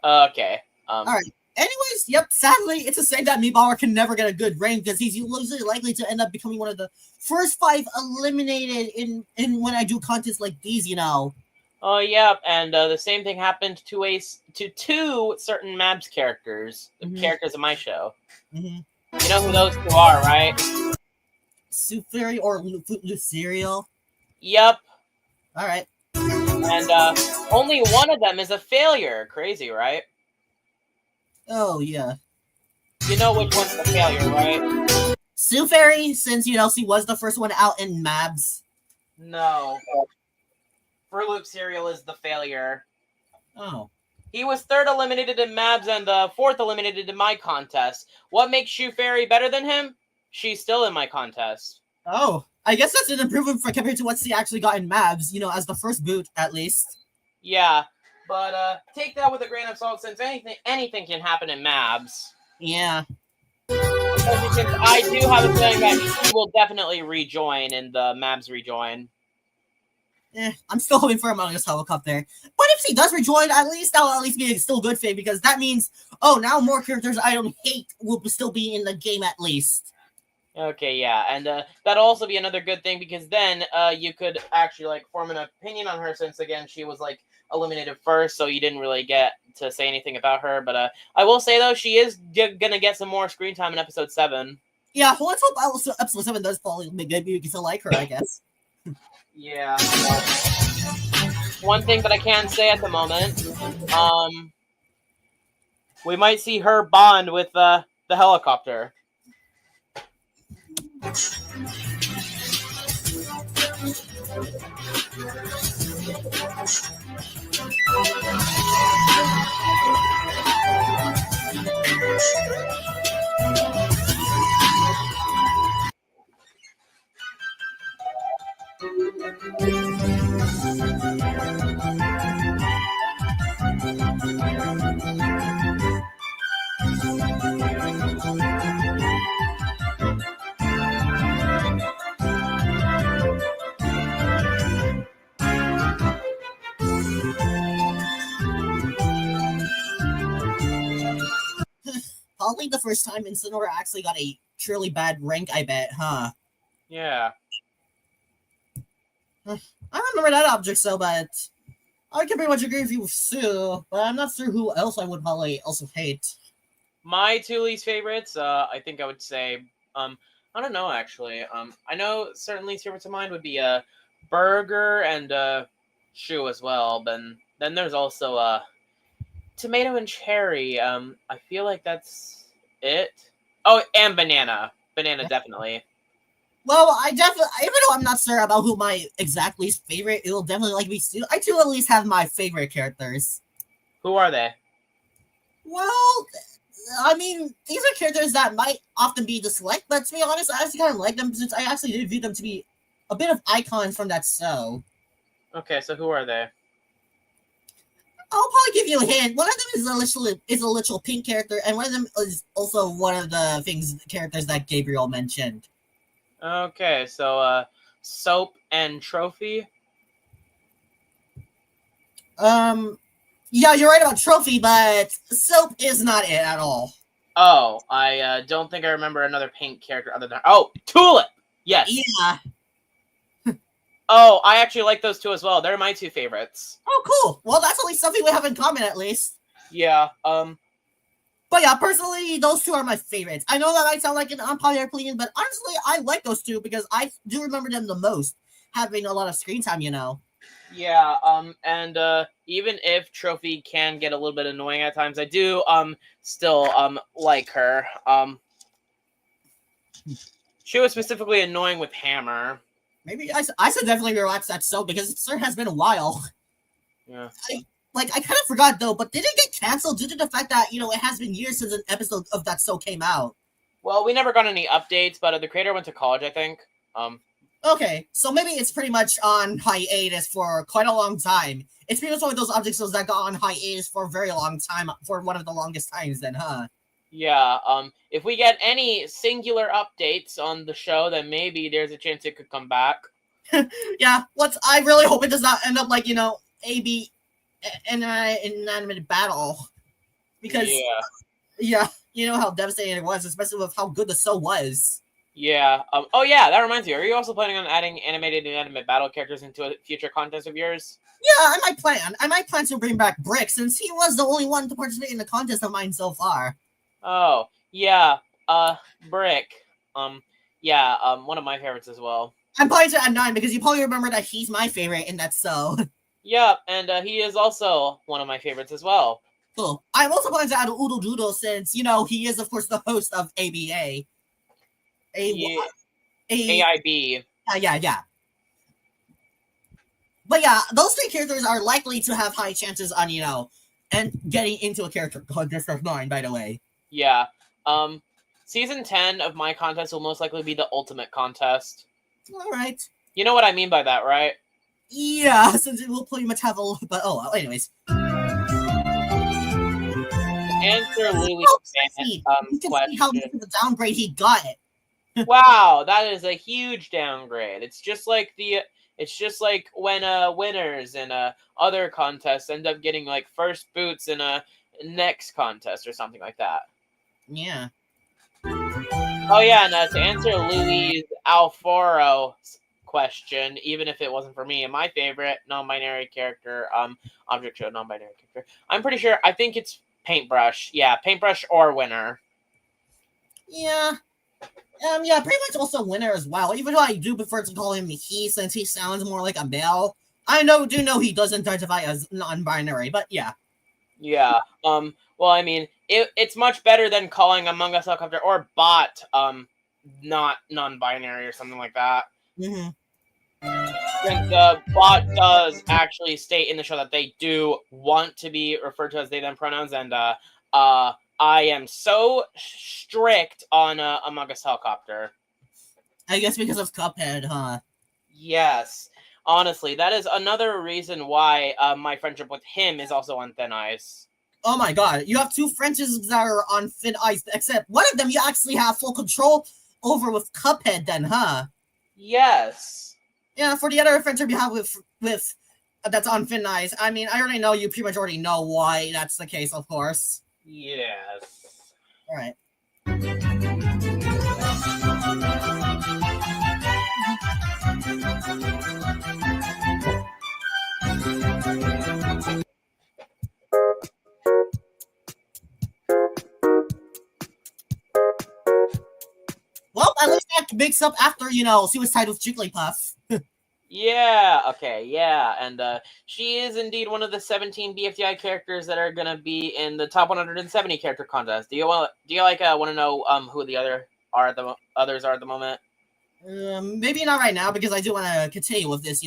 Okay. All right. Anyways, yep, sadly, it's a shame that Meebauer can never get a good rank because he's usually likely to end up becoming one of the first 5 eliminated in when I do contests like these, Oh, yeah, and the same thing happened to two certain Mabs characters, the characters of my show. Mm-hmm. You know who those two are, right? Suferi or Lucerial? Yep. All right. And only one of them is a failure. Crazy, right? Oh, yeah. You know which one's the failure, right? Suferi, since, she was the first one out in Mabs. No. Fruit Cereal is the failure. Oh. He was third eliminated in Mabs and fourth eliminated in my contest. What makes Shoe Fairy better than him? She's still in my contest. Oh, I guess that's an improvement compared to what she actually got in Mabs, as the first boot, at least. Yeah, but take that with a grain of salt since anything can happen in Mabs. Yeah. Since I do have a feeling that he will definitely rejoin in the Mabs rejoin. I'm still hoping for Among Us Helicopter. But if he does rejoin, at least that'll at least be a still good thing because that means, now more characters I don't hate will still be in the game at least. Okay, yeah, and that'll also be another good thing because then you could actually form an opinion on her since again she was eliminated first, so you didn't really get to say anything about her. But I will say though she is gonna get some more screen time in episode 7. Yeah, well, let's hope episode 7 does probably maybe we can still like her, I guess. Yeah. One thing that I can say at the moment, we might see her bond with the helicopter. Probably the first time Incineroar actually got a truly bad rank, I bet, huh? Yeah. I remember that object so, but I can pretty much agree with you with Sue, but I'm not sure who else I would probably also hate. My 2 least favorites, I think I would say, I don't know actually. I know certain least favorites of mine would be Burger and Shoe as well. Then there's also Tomato and Cherry. I feel like that's it. Oh, and Banana. Banana definitely. Well, I definitely, even though I'm not sure about who my exact least favorite, it will definitely like be Stu. I do at least have my favorite characters. Who are they? Well, I mean, these are characters that might often be disliked, but to be honest, I actually kind of like them since I actually did view them to be a bit of icons from that show. Okay, so who are they? I'll probably give you a hint. One of them is a literal pink character, and one of them is also one of the characters that Gabriel mentioned. Okay, so Soap and Trophy. Yeah, you're right about Trophy, but Soap is not it at all. Oh, I don't think I remember another pink character other than Tulip. Yes. Yeah. Oh, I actually like those two as well. They're my two favorites. Oh, cool. Well, that's at least something we have in common, at least. Yeah. But yeah, personally, those two are my favorites. I know that might sound like an unpopular opinion, but honestly, I like those two because I do remember them the most, having a lot of screen time, you know. Yeah. And even if Trophy can get a little bit annoying at times, I do still like her. She was specifically annoying with Hammer. Maybe I should definitely rewatch that show because it sure has been a while. Yeah. I kind of forgot though, but did it get canceled due to the fact that, it has been years since an episode of that show came out? Well, we never got any updates, but the creator went to college, I think. Okay, so maybe it's pretty much on hiatus for quite a long time. It's pretty much one of those object shows that got on hiatus for a very long time, for one of the longest times then, huh? Yeah, if we get any singular updates on the show, then maybe there's a chance it could come back. Yeah, I really hope it does not end up like, AB inanimate battle. Because, yeah, you know how devastating it was, especially with how good the show was. Yeah. Oh, yeah, that reminds me. Are you also planning on adding animated and inanimate battle characters into a future contest of yours? Yeah, I might plan to bring back Brick, since he was the only one to participate in the contest of mine so far. Oh, yeah. Brick. Yeah, one of my favorites as well. I'm probably to add 9 because you probably remember that he's my favorite in that show. Yeah, and he is also one of my favorites as well. Cool. I'm also planning to add Oodle Doodle since, he is, of course, the host of ABA. AIB. Yeah. But yeah, those 3 characters are likely to have high chances on, and getting into a character contest of mine, by the way. Yeah. Season 10 of my contest will most likely be the ultimate contest. All right. You know what I mean by that, right? Yeah, since it will pretty much have but anyways. Answer Louis' question. See how much of the downgrade he got. Wow, that is a huge downgrade. It's just like when winners in other contests end up getting like first boots in a next contest or something like that. Yeah. Oh yeah, and to answer Louis' Alfaro question, even if it wasn't for me, and my favorite non-binary character, object show non-binary character, I'm pretty sure, I think it's Paintbrush. Yeah, Paintbrush or Winner. Yeah. Yeah, pretty much also Winner as well, even though I do prefer to call him he since he sounds more like a male. I do know he does identify as non-binary, but yeah. Yeah. Well, I mean, it's much better than calling Among Us Helicopter or Bot not non-binary or something like that. Mm-hmm. Since Bot does actually state in the show that they do want to be referred to as they them pronouns, and I am so strict on Among Us Helicopter. I guess because of Cuphead, huh? Yes. Honestly, that is another reason why my friendship with him is also on thin ice. Oh my god, you have 2 friendships that are on thin ice, except one of them you actually have full control over with Cuphead then, huh? Yes. Yeah, for the other friendship you have with that's on thin ice, I mean, I already know you pretty much already know why that's the case, of course. Yes. Alright. Well, at least that makes up after, she was tied with Jigglypuff. Yeah, okay, yeah, and she is indeed one of the 17 BFDI characters that are gonna be in the top 170 character contest. Do you want to know who the others are at the moment? Maybe not right now because I do want to continue with this.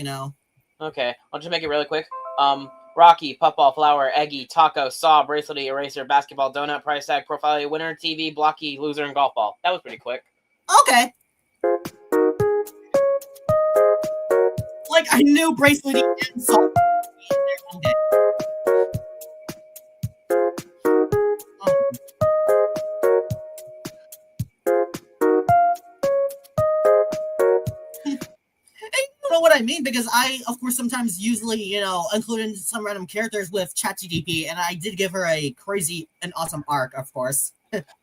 Okay, I'll just make it really quick. Rocky, Puffball, Flower, Eggy, Taco, Saw, Bracelety, Eraser, Basketball, Donut, Price Tag, Profile, Winner, TV, Blocky, Loser, and Golf Ball. That was pretty quick. Okay. Like I knew Bracelety and Saw. You know what I mean? Because I, of course, sometimes usually, include in some random characters with ChatGPT, and I did give her a crazy and awesome arc, of course. I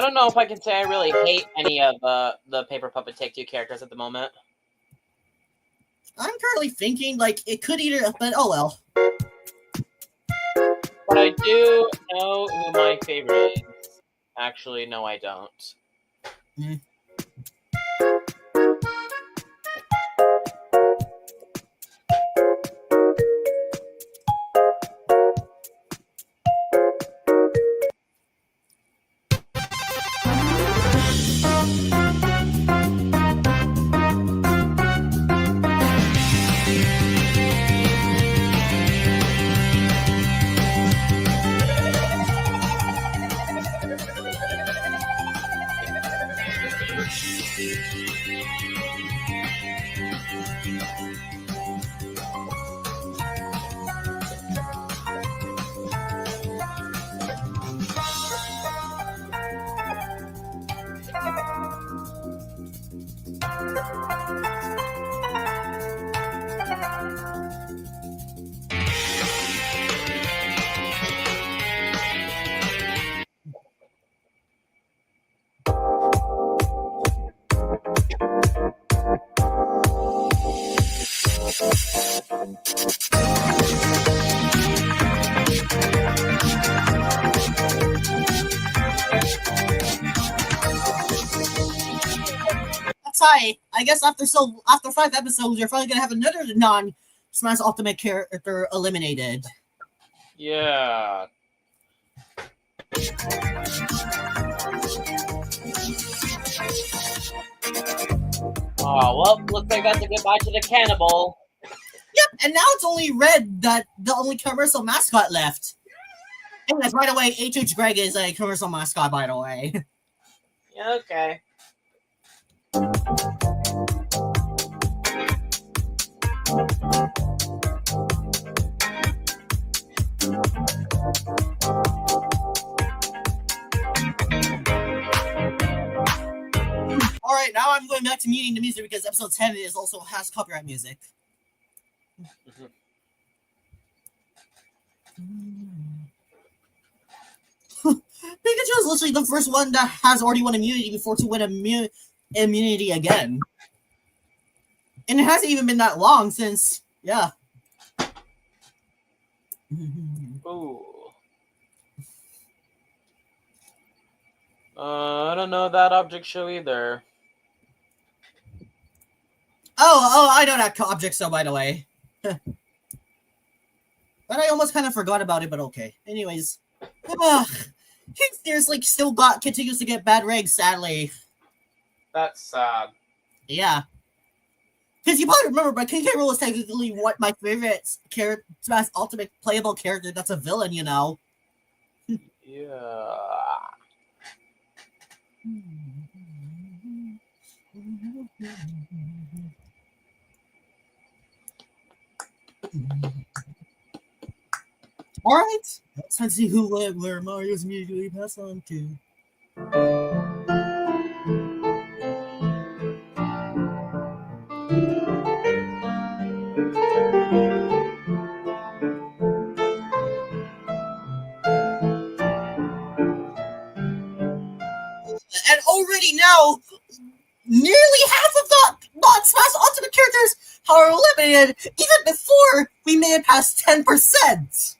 don't know if I can say I really hate any of the Paper Puppet Take-Two characters at the moment. I'm currently thinking, like, it could either, but oh well. But I do know who my favorite is. Actually, no, I don't. I guess after 5 episodes, you're finally gonna have another non-Smash Ultimate character eliminated. Yeah. Oh, well, looks like that's a goodbye to the cannibal. Yep, and now it's only Red that the only commercial mascot left. And yes, by the way, H.H. Greg is a commercial mascot, by the way. Yeah, okay. Alright, now I'm going back to muting the music because episode 10 also has copyright music. Pikachu is literally the first one that has already won immunity before to win immunity again. And it hasn't even been that long since, yeah. Ooh. I don't know that object show either. Oh, I know that object show, by the way. But I almost kind of forgot about it, but okay. Anyways. He seriously still continues to get bad regs, sadly. That's sad. Yeah. Because you probably remember, but King K. Rool is technically what my favorite Smash Ultimate playable character that's a villain, Yeah. Alright. Let's time to see where Mario's immediately passed on to. And already now, nearly half of the non-Smash Ultimate characters are eliminated, even before we made it past 10%.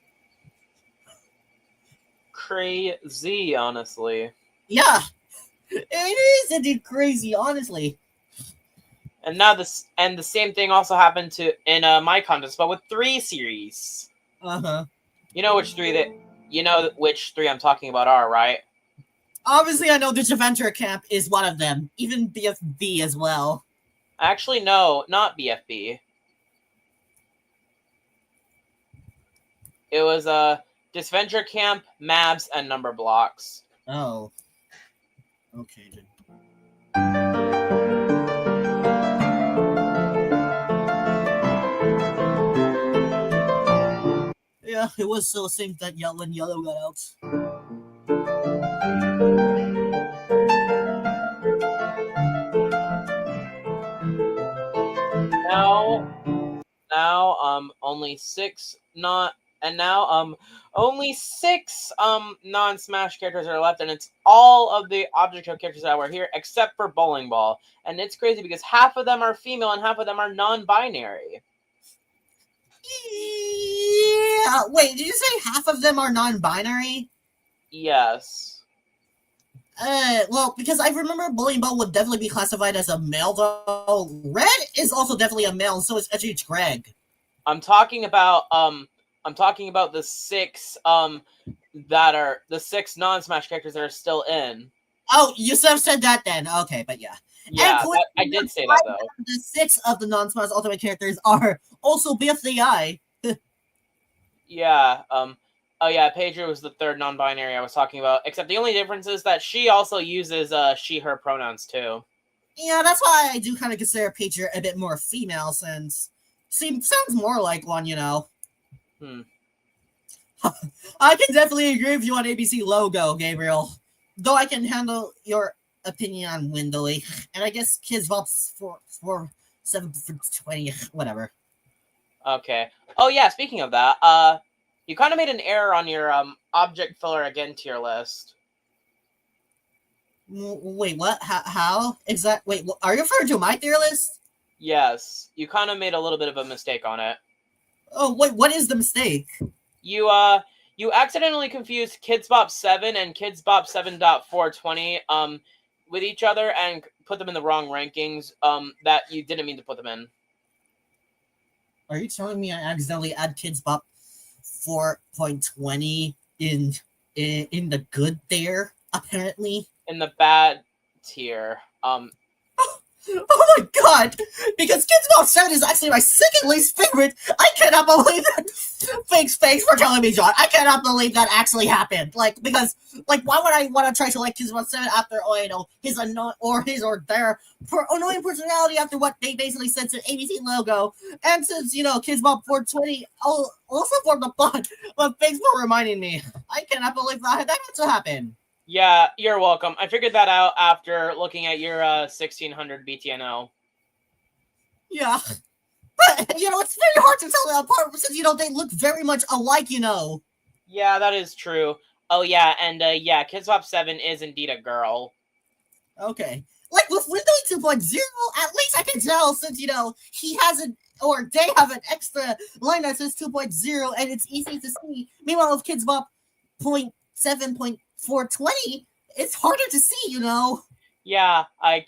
Crazy, honestly. Yeah. It is indeed crazy, honestly. And now the same thing also happened in my contest, but with 3 series. You know which 3 I'm talking about are, right? Obviously, I know the Adventure Camp is one of them. Even BFB as well. Actually, no, not BFB. It was Disventure Camp, Mabs, and Number Blocks. Oh. Okay, then. Yeah, it was so same that when Yellow got out. Now only 6 not and now only 6 non-Smash characters are left, and it's all of the Object Show characters that were here except for Bowling Ball. And it's crazy because half of them are female and half of them are non-binary. Yeah. Wait, did you say half of them are non-binary? Yes. Well, because I remember Bowling Ball would definitely be classified as a male, though. Red is also definitely a male, and so is HH Greg. I'm talking about the 6 that are the 6 non-Smash characters that are still in. Oh, you said that then. Okay, but yeah. Yeah, I did say that though. The 6 of the non-Smash Ultimate characters are also BFDI. Yeah. Oh yeah, Pedro was the 3rd non-binary I was talking about. Except the only difference is that she also uses she/her pronouns too. Yeah, that's why I do kind of consider Pedro a bit more female, since sounds more like one, you know. I can definitely agree with you on ABC logo, Gabriel. Though I can handle your opinion on Windowy, and I guess Kids Bop's for 7 for 20, whatever. Okay. Oh yeah, speaking of that, you kind of made an error on your object filler again tier list. Wait, what? How? Wait, are you referring to my tier list? Yes, you kind of made a little bit of a mistake on it. Oh, wait, what is the mistake? You accidentally confused Kids Bop 7 and Kids Bop 7.420 with each other and put them in the wrong rankings that you didn't mean to put them in. Are you telling me I accidentally add Kids Bop 4.20 in the good there, apparently? In the bad tier. Oh my god! Because Kids Bop 7 is actually my second least favorite. I cannot believe that. Thanks for telling me, John. I cannot believe that actually happened. Because why would I want to try to like Kids Bop 7 after, his their annoying personality after what they basically said to ABC logo? And since, Kids Bop 420 also formed a bond. But thanks for reminding me. I cannot believe that had to happen. Yeah, you're welcome. I figured that out after looking at your 1600 BTNO. Yeah. But, it's very hard to tell them apart since, they look very much alike, Yeah, that is true. Oh, yeah, and, Kids Bop 7 is indeed a girl. Okay. With Windows 2.0, at least I can tell since, he has they have an extra line that says 2.0, and it's easy to see. Meanwhile, with Kids Bop 0.7.420, it's harder to see, Yeah, I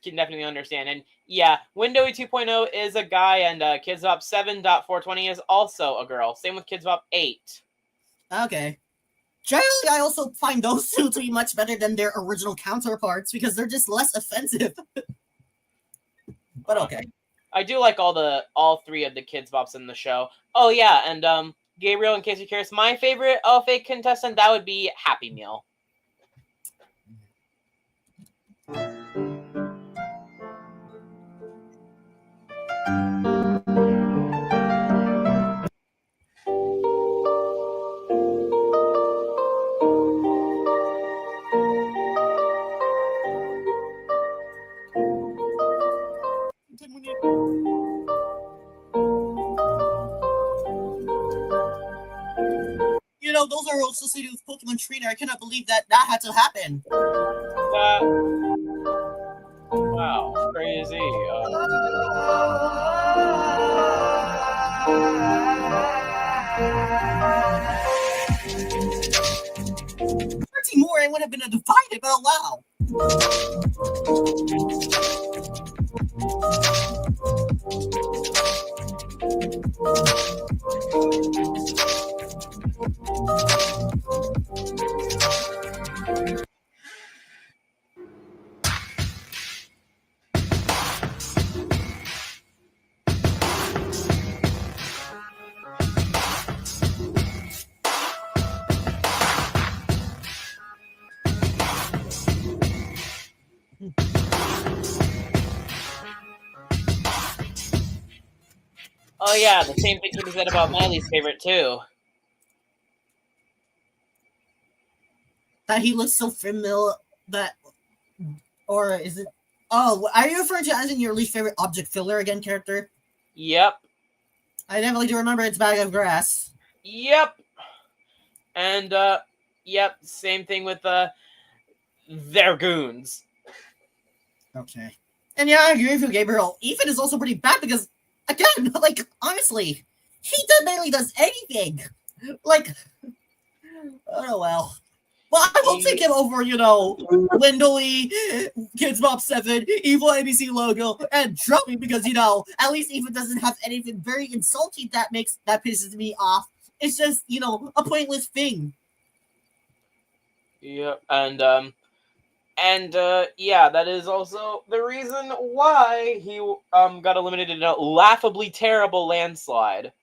can definitely understand. And yeah, Windowy 2.0 is a guy, and Kids Bop 7.420 is also a girl. Same with Kids Bop 8. Okay. Generally, I also find those two to be much better than their original counterparts because they're just less offensive. But okay. I do like all 3 of the Kids Bops in the show. Oh yeah, and Gabriel, in case you're curious, my favorite fake contestant, that would be Happy Meal. Those are associated with Pokemon Trainer. I cannot believe that had to happen. Wow, crazy. More, it would have been a divided, but wow. Oh yeah, the same thing can be said about my least favorite too. That he looks so familiar. That, or is it? Oh, are you referring to as in your least favorite object filler again character? Yep. I definitely do remember it's Bag of Grass. Yep. And yep, same thing with their goons. Okay. And yeah, I agree with you, Gabriel. Ethan is also pretty bad because, again, like, honestly, he barely does anything. Like, oh well. Well, I will take him over, Windley, Kids Bop 7, Evil ABC logo, and Drumming because, at least Ethan doesn't have anything very insulting that pisses me off. It's just, a pointless thing. Yep, and yeah, that is also the reason why he got eliminated in a laughably terrible landslide.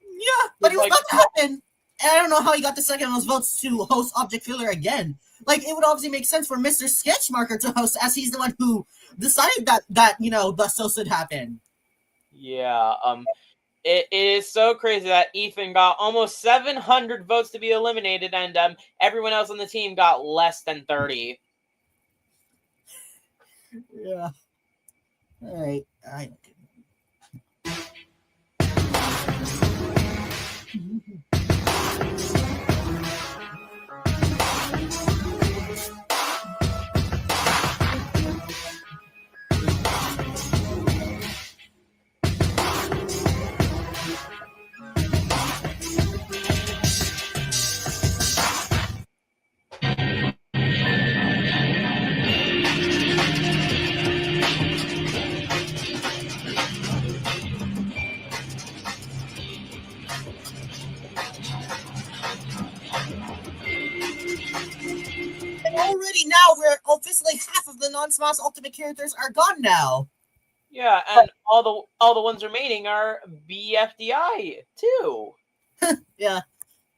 Yeah, but it was about to happen. And I don't know how he got the second most votes to host Object Filler again. Like, it would obviously make sense for Mr. Sketchmarker to host, as he's the one who decided that the so should happen. Yeah, it is so crazy that Ethan got almost 700 votes to be eliminated, and everyone else on the team got less than 30. Yeah. All right. Already now, we're officially half of the non-Smash Ultimate characters are gone now. Yeah, and all the ones remaining are BFDI too. Yeah,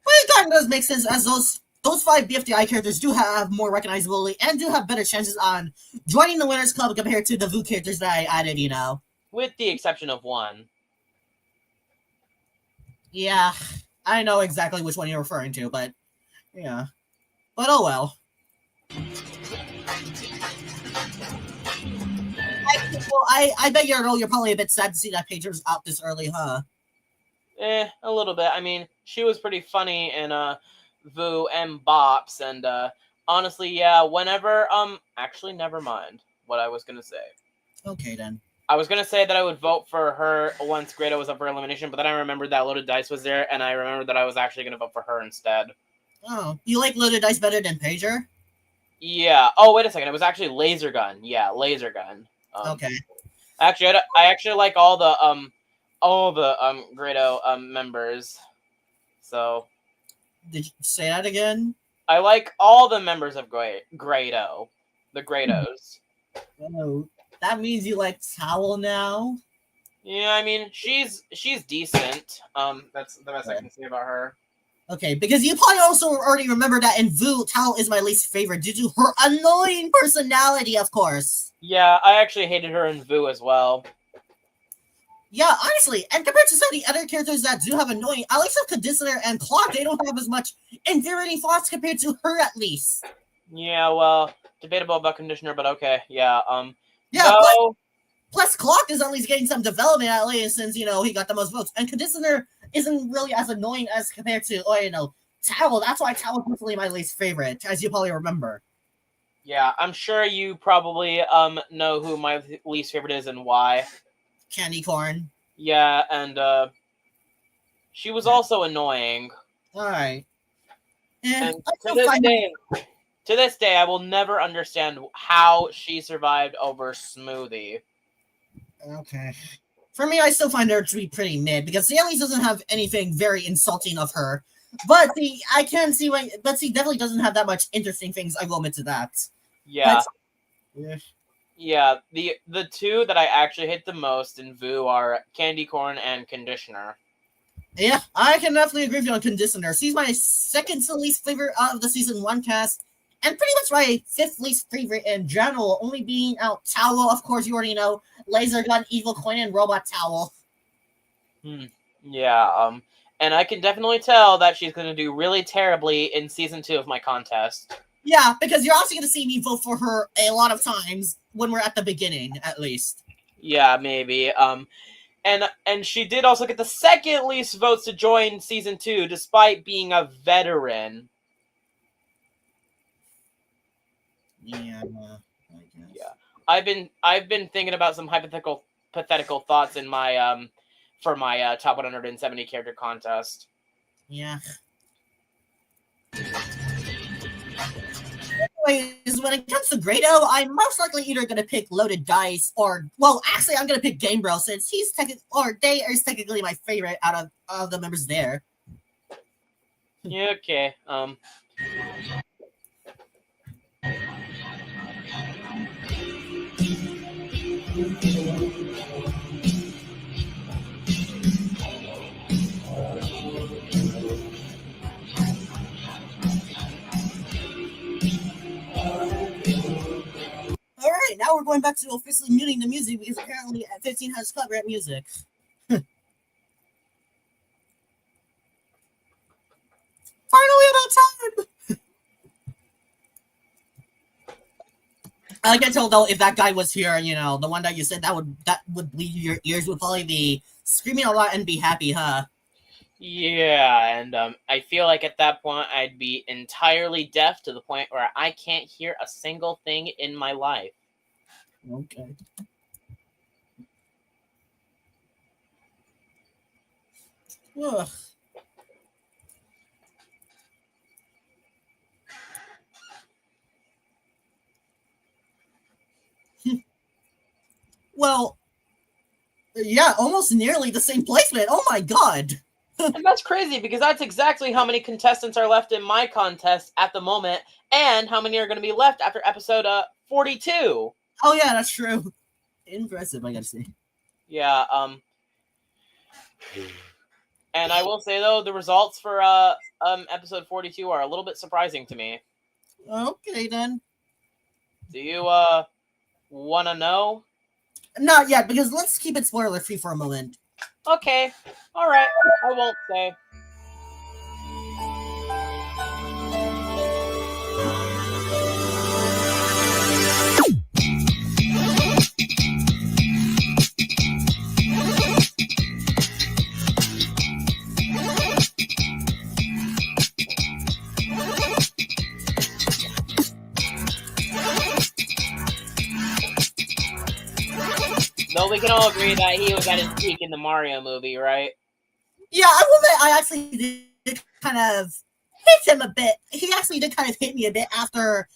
but it kind of does make sense as those 5 BFDI characters do have more recognizability and do have better chances on joining the Winners Club compared to the VOO characters that I added. With the exception of one. Yeah, I know exactly which one you're referring to, but yeah, but oh well. I bet you're probably a bit sad to see that Paige was out this early, huh? A little bit. I mean, she was pretty funny in VOO and Bops, and honestly, yeah, whenever actually never mind what I was gonna say. Okay then. I was gonna say that I would vote for her once Grado was up for elimination, but then I remembered that Loaded Dice was there, and I remembered that I was actually gonna vote for her instead. Oh, you like Loaded Dice better than Pager? Yeah. Oh, wait a second. It was actually Laser Gun. Yeah, Laser Gun. Okay. Actually, I actually like all the Grado members. So. Did you say that again? I like all the members of Grado. The Grados. Oh, that means you like Towel now? Yeah, I mean, she's decent. That's the best I can say about her. Okay, because you probably also already remember that in VOO, Towel is my least favorite due to her annoying personality, of course. Yeah, I actually hated her in VOO as well. Yeah, honestly, and compared to some of the other characters that do have annoying, I like some Conditioner and Clock, they don't have as much inferiority thoughts compared to her, at least. Yeah, well, debatable about Conditioner, but okay, yeah. Yeah, plus Clock is at least getting some development at least since, he got the most votes. And Conditioner isn't really as annoying as compared to, Towel. That's why Towel is personally my least favorite, as you probably remember. Yeah, I'm sure you probably know who my least favorite is and why. Candy Corn. Yeah, and she was also annoying. All right. And to this day, I will never understand how she survived over Smoothie. Okay. For me, I still find her to be pretty mid because she at least doesn't have anything very insulting of her. But I can see why. But she definitely doesn't have that much interesting things. I will admit to that. Yeah. But, yeah. The two that I actually hate the most in VOO are Candy Corn and Conditioner. Yeah, I can definitely agree with you on Conditioner. She's my second to least favorite out of the season 1 cast, and pretty much my fifth least favorite in general, only being out Towel. Of course, you already know Laser Gun, Evil Coin, and Robot Towel. Yeah, and I can definitely tell that she's going to do really terribly in season 2 of my contest. Yeah, because you're also going to see me vote for her a lot of times when we're at the beginning, at least. Yeah, maybe. And she did also get the second least votes to join season 2, despite being a veteran. Yeah, I guess. Yeah, I've been thinking about some pathetical thoughts in my for my top 170 character contest. Yeah. Anyways, when it comes to Grado, I'm most likely either going to pick Loaded Dice or, well, actually, I'm going to pick Game Bro since they are technically my favorite out of the members there. Yeah, okay. Alright, now we're going back to officially muting the music because apparently at 15 has copyright music. Finally about time! I can tell though if that guy was here, you know, the one that you said that would bleed your ears would probably be screaming a lot and be happy, huh? Yeah, and I feel like at that point I'd be entirely deaf to the point where I can't hear a single thing in my life. Okay. Ugh. Well, yeah, almost nearly the same placement. Oh my god. And that's crazy because that's exactly how many contestants are left in my contest at the moment, and how many are going to be left after episode 42. Oh yeah, that's true. Impressive, I gotta say. Yeah, and I will say though, the results for episode 42 are a little bit surprising to me. Okay then. Do you want to know? Not yet, because let's keep it spoiler free for a moment. Okay, all right, I won't say. No, we can all agree that he was at his peak in the Mario movie, right? Yeah, I will admit, I actually did kind of hit him a bit. He actually did kind of hit me a bit after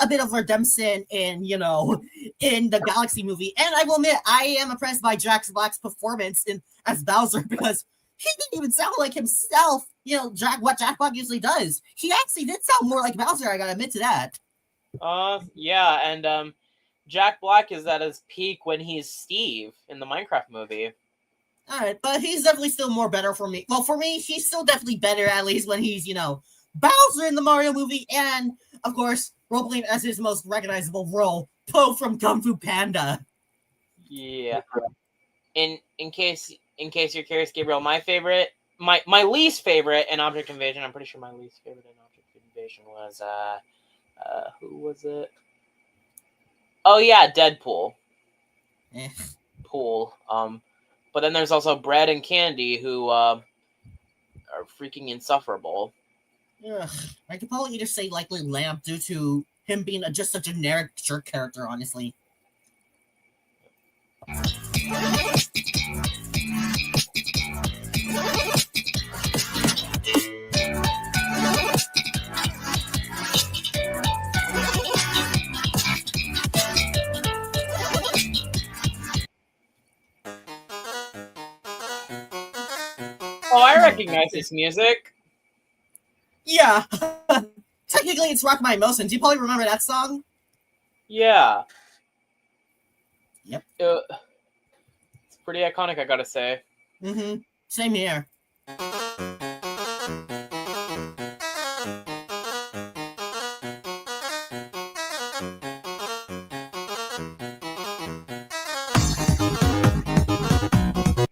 a bit of redemption in the Galaxy movie. And I will admit, I am impressed by Jack Black's performance as Bowser because he didn't even sound like himself. What Jack Black usually does. He actually did sound more like Bowser. I gotta admit to that. Yeah, and Jack Black is at his peak when he's Steve in the Minecraft movie. All right, but he's definitely still more better for me. Well, for me, he's still definitely better, at least when he's, Bowser in the Mario movie, and, of course, role-playing as his most recognizable role, Po from Kung Fu Panda. Yeah. In case you're curious, Gabriel, my least favorite in Object Invasion, I'm pretty sure my least favorite in Object Invasion was, who was it? Oh, yeah, Deadpool. Pool. But then there's also Bread and Candy, who are freaking insufferable. Ugh. I could probably either say likely Lamp due to him being just a generic jerk character, honestly. recognize this music. Yeah. Technically, it's Rock My Emotions. You probably remember that song? Yeah. Yep. It's pretty iconic, I gotta say. Mm-hmm. Same here.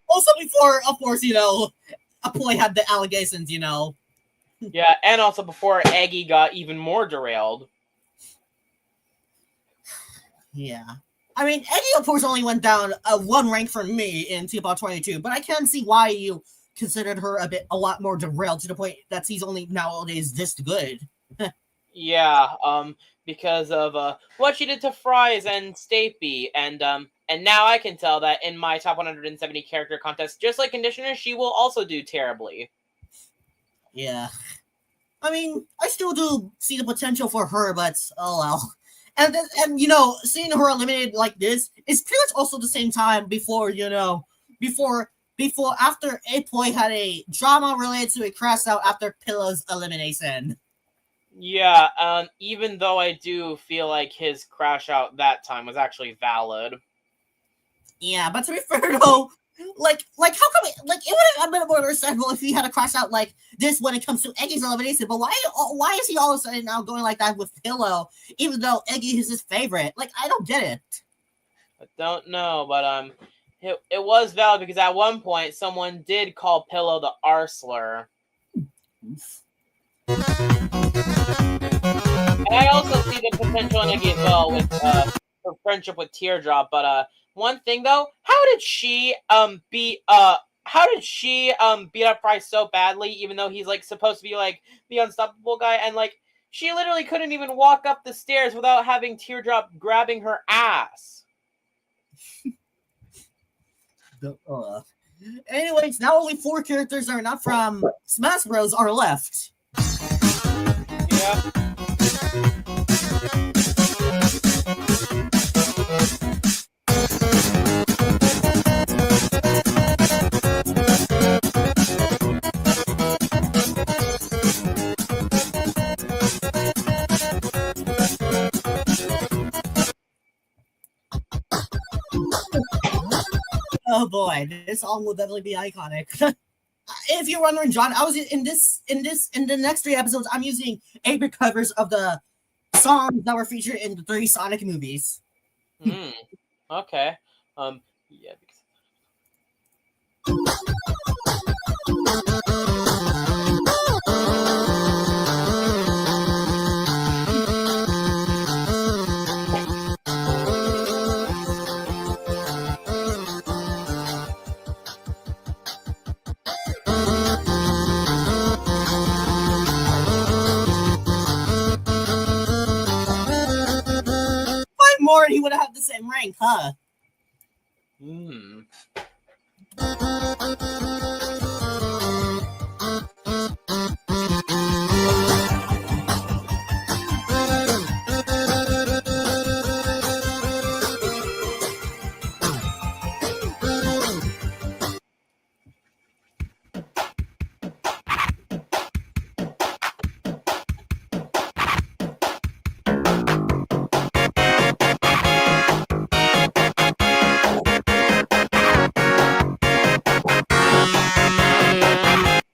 Also, before, of course, Apoy had the allegations, Yeah, and also before Eggy got even more derailed. Yeah. I mean, Eggy, of course, only went down one rank for me in T-Ball 22, but I can see why you considered her a lot more derailed to the point that she's only nowadays this good. Yeah, because of what she did to Fries and Stapy, and now I can tell that in my top 170 character contest, just like Conditioner, she will also do terribly. Yeah. I mean, I still do see the potential for her, but oh well. And seeing her eliminated like this is pretty much also the same time before after Apoy had a drama related to a crash out after Pillow's elimination. Yeah, even though I do feel like his crash out that time was actually valid. Yeah, but to be fair though, like how come it would have been more understandable if he had a crash out like this when it comes to Eggy's elimination, but why is he all of a sudden now going like that with Pillow, even though Eggy is his favorite? Like, I don't get it. I don't know, but it was valid because at one point someone did call Pillow the R slur. And I also see the potential in Eggy as well with her friendship with Teardrop, but one thing though, how did she beat up Fry so badly, even though he's like supposed to be like the unstoppable guy, and like she literally couldn't even walk up the stairs without having Teardrop grabbing her ass. Anyways, now only 4 characters are not from Smash Bros. Are left. Yeah. Oh boy, this song will definitely be iconic. If you're wondering, John, I was in the next 3 episodes, I'm using 8-bit covers of the songs that were featured in the 3 Sonic movies. Okay. Yeah. More, he would have had the same rank, huh?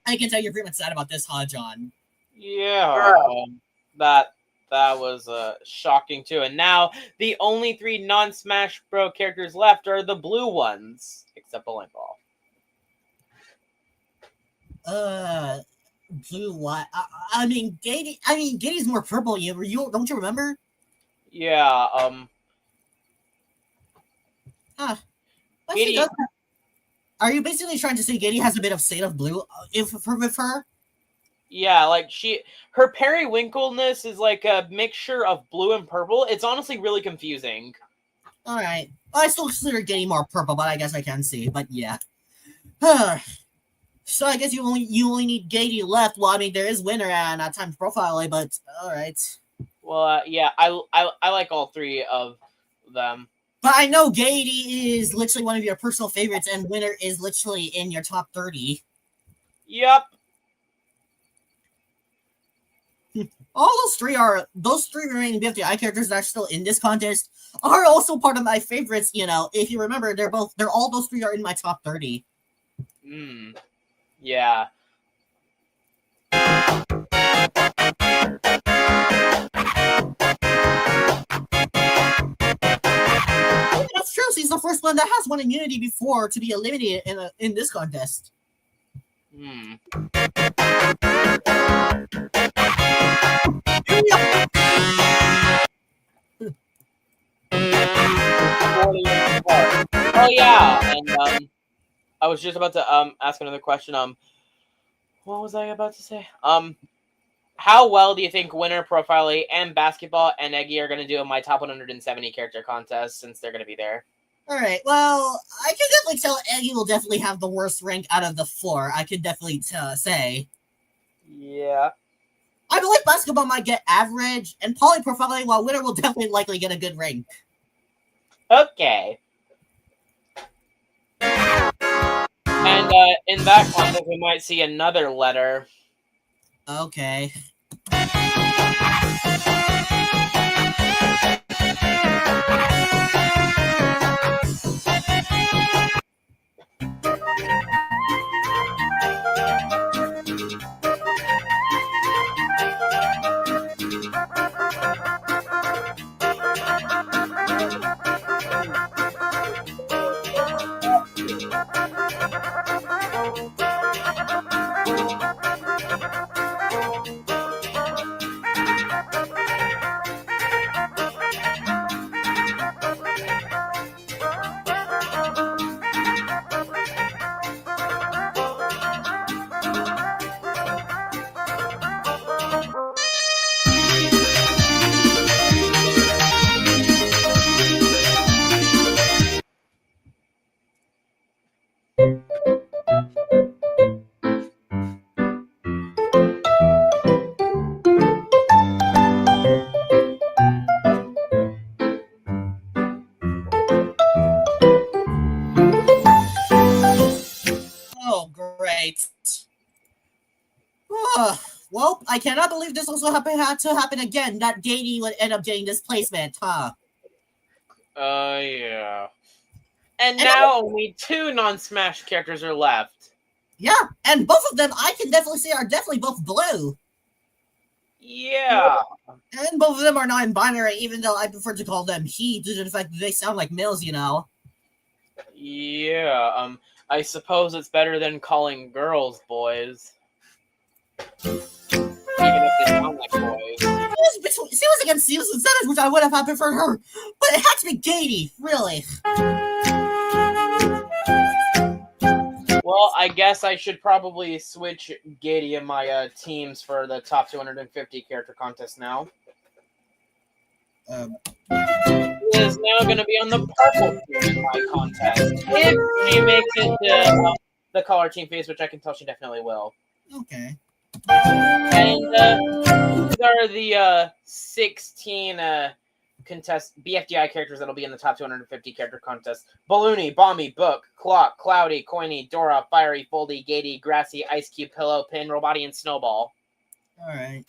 I can tell you're pretty much sad about this, huh, John? Yeah, that was shocking too. And now the only 3 non-Smash Bro characters left are the blue ones, except Bowling Ball. Blue what? I mean, Giddy's more purple. You don't you remember? Yeah. Giddy. Are you basically trying to say Giddy has a bit of shade of blue with her? Yeah, like her periwinkleness is like a mixture of blue and purple. It's honestly really confusing. All right. I still consider Giddy more purple, but I guess I can see. But yeah. So I guess you only need Giddy left. Well, I mean, there is Winner and Timed Profile, but all right. Well, yeah, I like all 3 of them. But I know Giddy is literally one of your personal favorites, and Winner is literally in your top 30. Yup. All those three remaining BFDI characters that are still in this contest are also part of my favorites. You know, if you remember, they're all those three are in my top 30. Yeah. That's true. He's the first one that has won immunity before to be eliminated in this contest. Oh yeah, and I was just about to ask another question. What was I about to say? How well do you think Winner, Profile 8, and Basketball and Eggy are going to do in my top 170 character contest since they're going to be there? All right. Well, I can definitely tell Eggy will definitely have the worst rank out of the four. I could definitely say. Yeah. I believe Basketball might get average, and Polyprofiling, while Winner will definitely likely get a good rank. Okay. And in that context, we might see another letter. Okay. Oh, great. Well, I cannot believe this also had to happen again. That Gady would end up getting this placement, huh? Yeah. And now only 2 non-Smash characters are left. Yeah, and both of them I can definitely say are definitely both blue. Yeah. And both of them are non-binary, even though I prefer to call them he due to the fact that they sound like males, you know. Yeah, I suppose it's better than calling girls boys. Even if they sound like boys. It was against Seals and Centers, which I would have preferred her, but it had to be Gady, really. Well, I guess I should probably switch Gady in my teams for the top 250 character contest now. He is now going to be on the purple team in my contest. If she makes it to the color team phase, which I can tell she definitely will. Okay. And these are the 16 BFDI characters that'll be in the top 250 character contest. Balloony, Bomby, Book, Clock, Cloudy, Coiny, Dora, Fiery, Foldy, Gady, Grassy, Ice Cube, Pillow, Pin, Roboti, and Snowball. All right.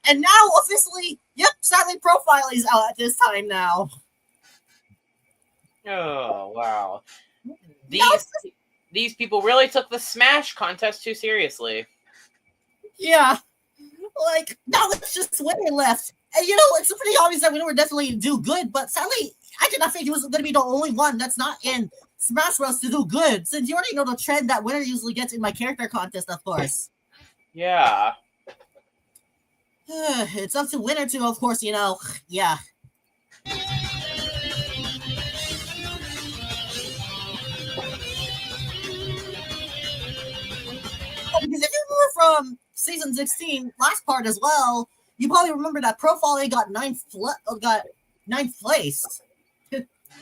And now, officially, yep, sadly, Profile is out at this time now. Oh, wow. No, These people really took the Smash contest too seriously. yeah. Like, now it's just Winner left. And it's pretty obvious that Winner would definitely do good, but sadly, I did not think he was going to be the only one that's not in Smash Bros. To do good, since you already know the trend that Winner usually gets in my character contest, of course. Yeah. It's up to Winner to, of course, yeah. Because if you remember from season 16, last part as well, you probably remember that Profile got ninth place.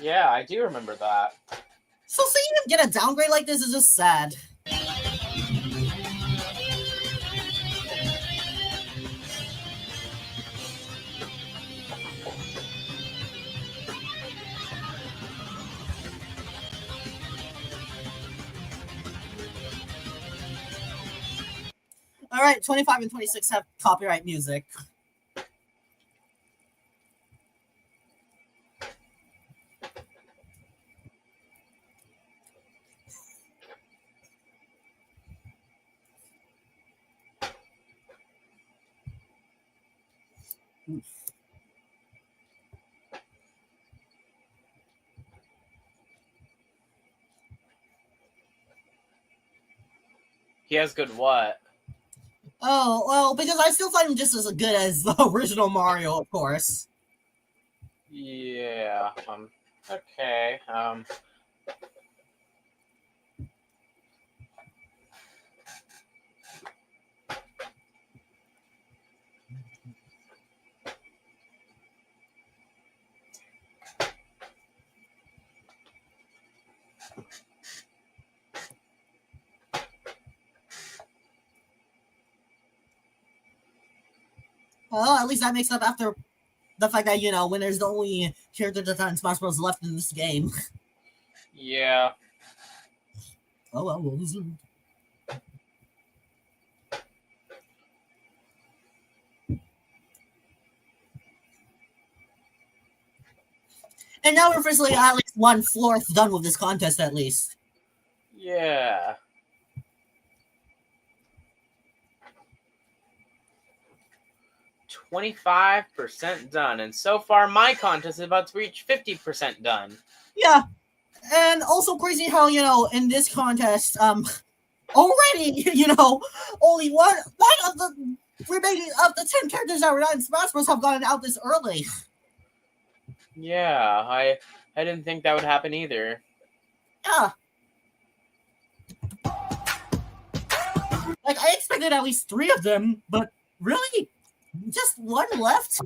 Yeah, I do remember that. So seeing him get a downgrade like this is just sad. All right, 25 and 26 have copyright music. He has good what? Oh, well, because I still find him just as good as the original Mario, of course. Yeah. Okay. Well, at least that makes up after the fact that, when there's the only character that's not in Smash Bros. Left in this game. Yeah. Oh, well, we'll see. And now we're officially at least 1/4 done with this contest, at least. Yeah. %25 done, and so far my contest is about to reach 50% done. Yeah, and also crazy how in this contest, already only one of the remaining of the 10 characters that were not in Smash Bros. Have gotten out this early. Yeah, I didn't think that would happen either. Yeah. Like, I expected at least 3 of them, but really? Just 1 left?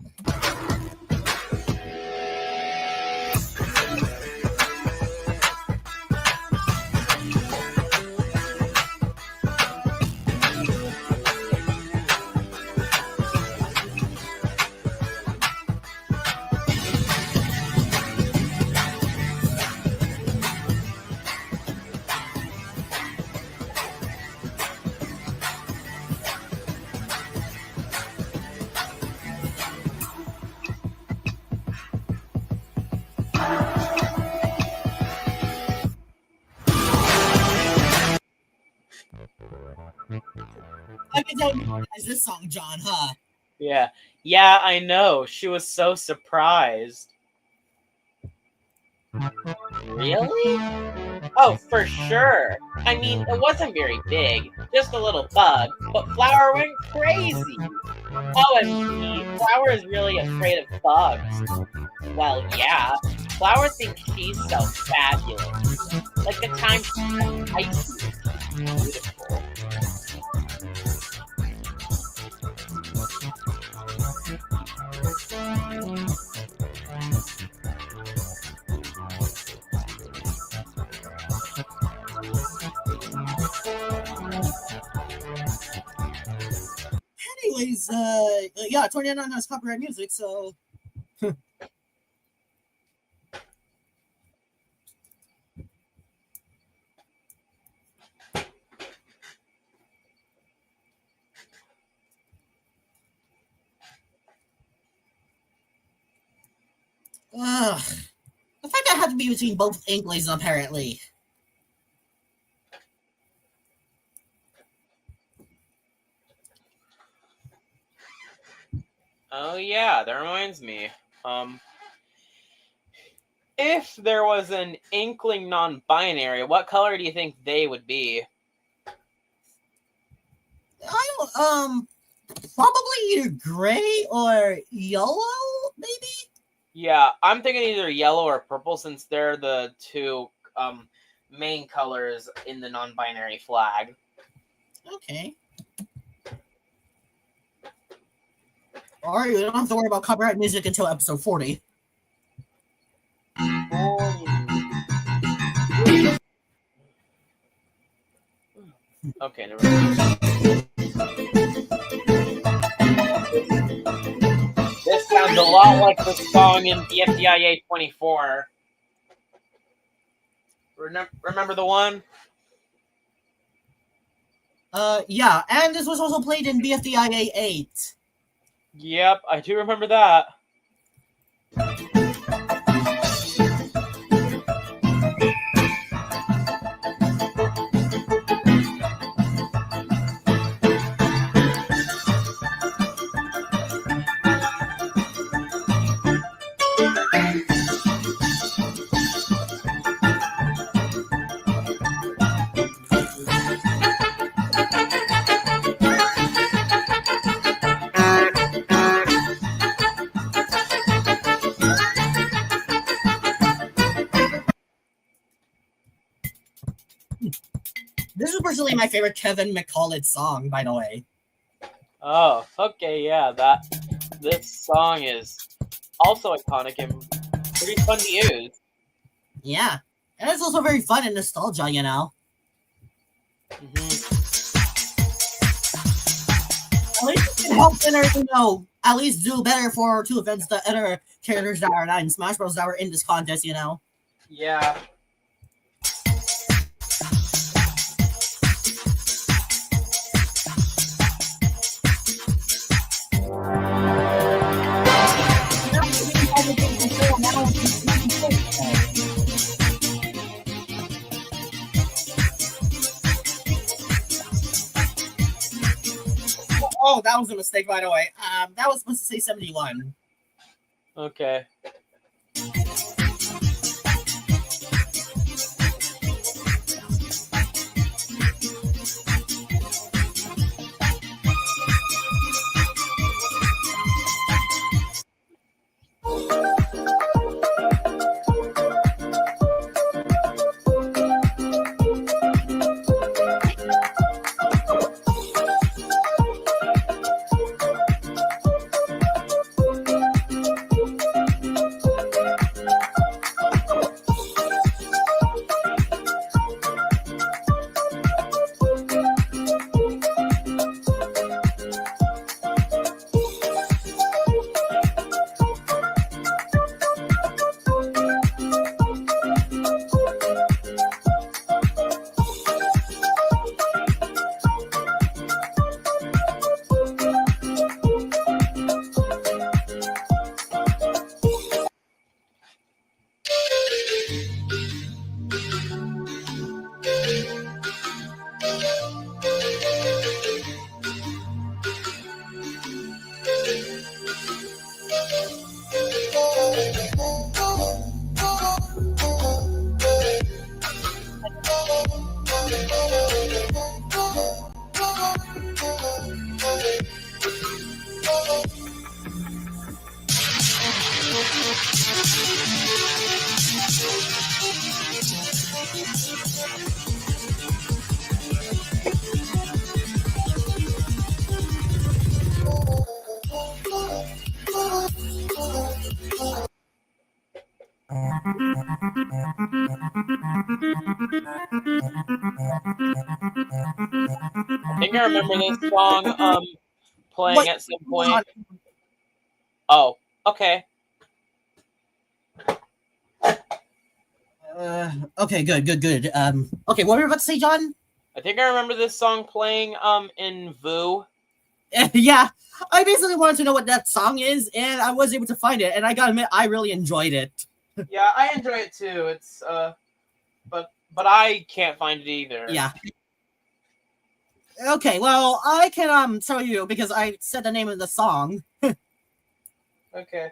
I can tell you guys this song, John, huh? Yeah. Yeah, I know. She was so surprised. Really? Oh, for sure. I mean, it wasn't very big. Just a little bug. But Flower went crazy. OMG, Flower is really afraid of bugs. Well, yeah. Flower thinks she's so fabulous. Like the time she ice beautiful. Anyways, yeah, 29 has copyright music, so. Ugh. The fact that I have to be between both Inklings, apparently. Oh yeah, that reminds me. If there was an Inkling non-binary, what color do you think they would be? Probably either gray or yellow, maybe? Yeah, I'm thinking either yellow or purple since they're the two main colors in the non-binary flag. Okay. Or you don't have to worry about copyright music until episode 40. Okay, never mind. This sounds a lot like the song in BFDIA 24. Remember the one? Yeah, and this was also played in BFDIA 8. Yep, I do remember that. This is personally my favorite Kevin McCullough song, by the way. Oh, okay, yeah, this song is also iconic and pretty fun to use. Yeah. And it's also very fun and nostalgia, you know? Mm-hmm. At least it can help Inner, at least do better for two events the other characters that are not in Smash Bros. That were in this contest, you know? Yeah. Oh, that was a mistake, by the way. That was supposed to say 71. Okay. I think I remember this song playing at some point. Oh, okay. Okay, good. Okay, what were you about to say, John? I think I remember this song playing in VOO. Yeah, I basically wanted to know what that song is, and I was able to find it. And I gotta admit, I really enjoyed it. Yeah, I enjoy it too. It's but I can't find it either. Yeah. Okay, well, I can tell you because I said the name of the song. Okay.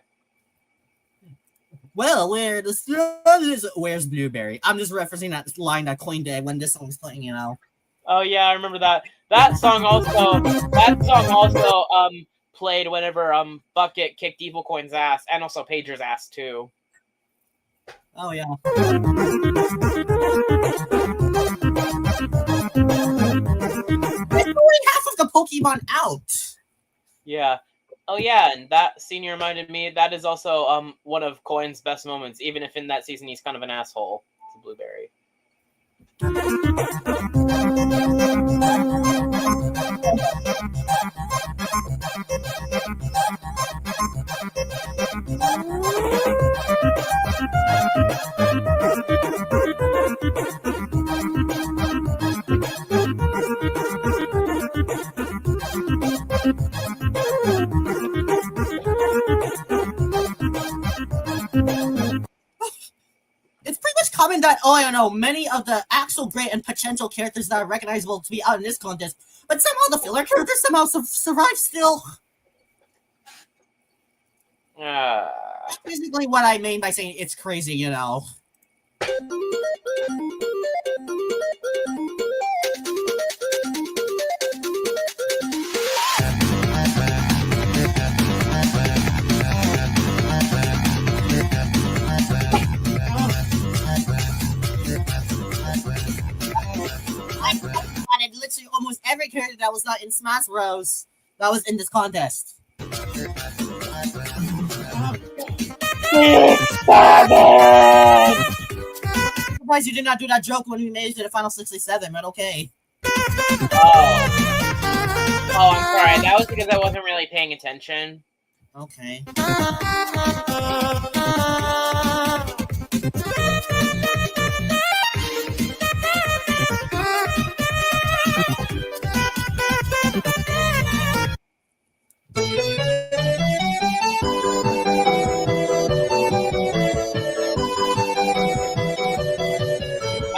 Well, where the sun is, where's Blueberry? I'm just referencing that line that Coin did when this song was playing, you know. Oh yeah, I remember that. That song also played whenever Bucket kicked Evil Coin's ass and also Pager's ass too. Oh yeah. It's only half of the Pokemon out. Yeah. Oh yeah, and that scene you reminded me, that is also one of Coin's best moments, even if in that season he's kind of an asshole to Blueberry. It's pretty much common that, I don't know, many of the actual great and potential characters that are recognizable to be out in this contest, but somehow the filler characters somehow survive still. That's basically what I mean by saying it's crazy, you know. I literally almost every character that was not in Smash Bros. That was in this contest. I'm surprised you did not do that joke when we made it to the final 67, but okay. Oh, I'm sorry. That was because I wasn't really paying attention. Okay.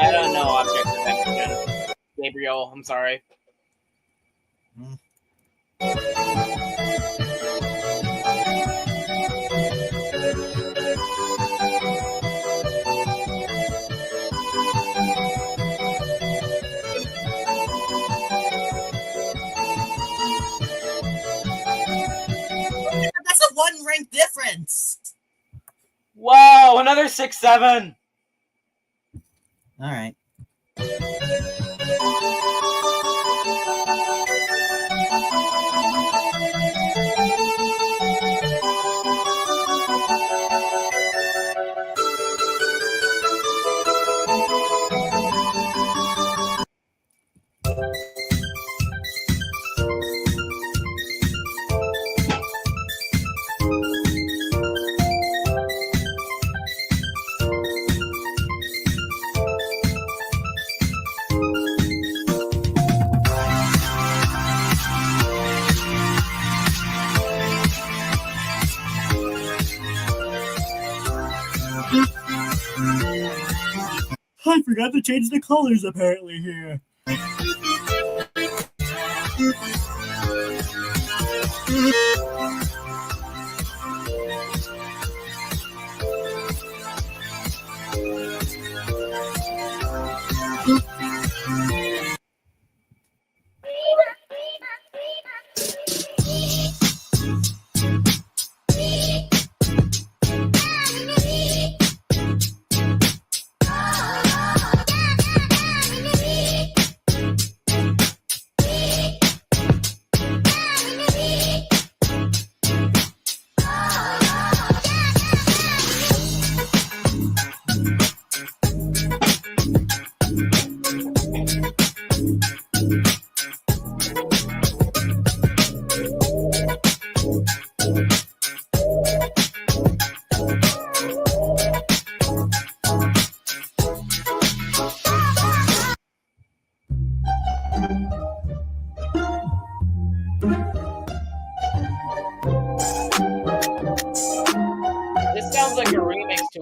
I don't know object detection. Gabriel, I'm sorry. That's a 1 rank difference. Whoa, another 6-7. All right. I forgot to change the colors apparently here.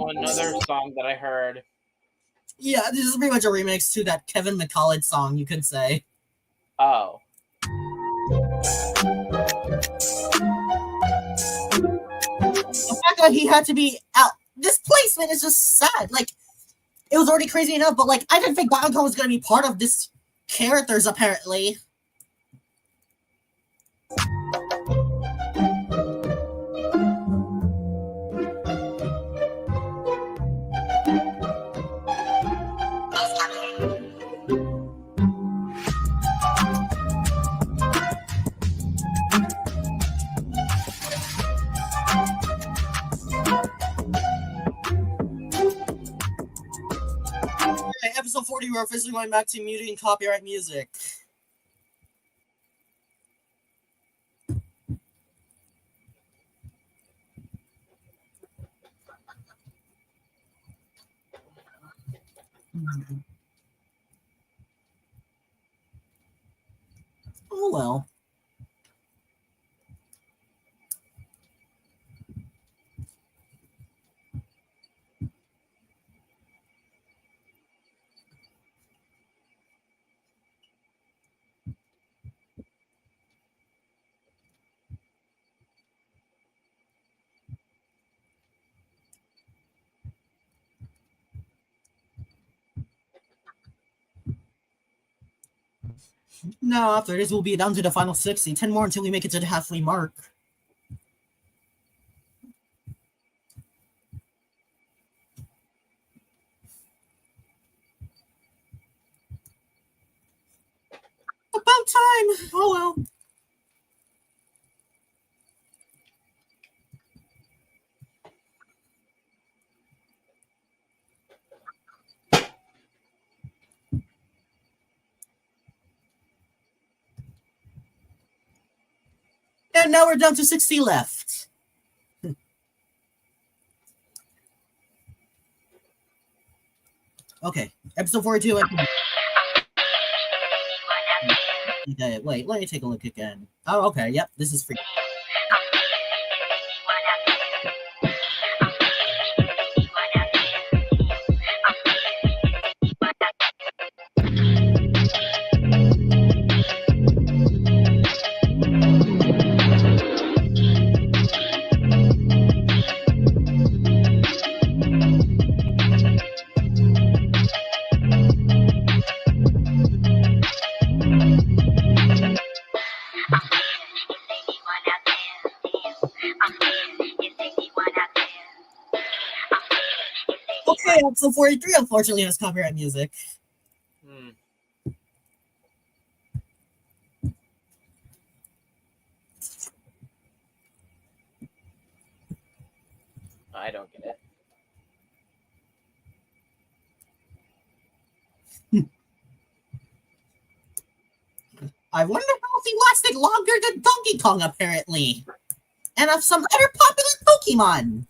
Oh, another song that I heard. Yeah, this is pretty much a remix to that Kevin McCullough song, you could say. Oh. The fact that he had to be out, this placement is just sad. Like, it was already crazy enough, but like, I didn't think Bakugo was going to be part of this characters, apparently. Okay, episode 40, we're officially going back to muting copyright music. Oh well. Now, after this, we'll be down to the final 60. 10 more until we make it to the halfway mark. About time. Oh well. And now we're down to 60 left. Okay, episode 42. Okay, wait, let me take a look again. Oh, okay, yep, this is free. Okay, episode 43 unfortunately has copyright music. I don't get it. I wonder how he lasted longer than Donkey Kong, apparently. And of some other popular Pokemon.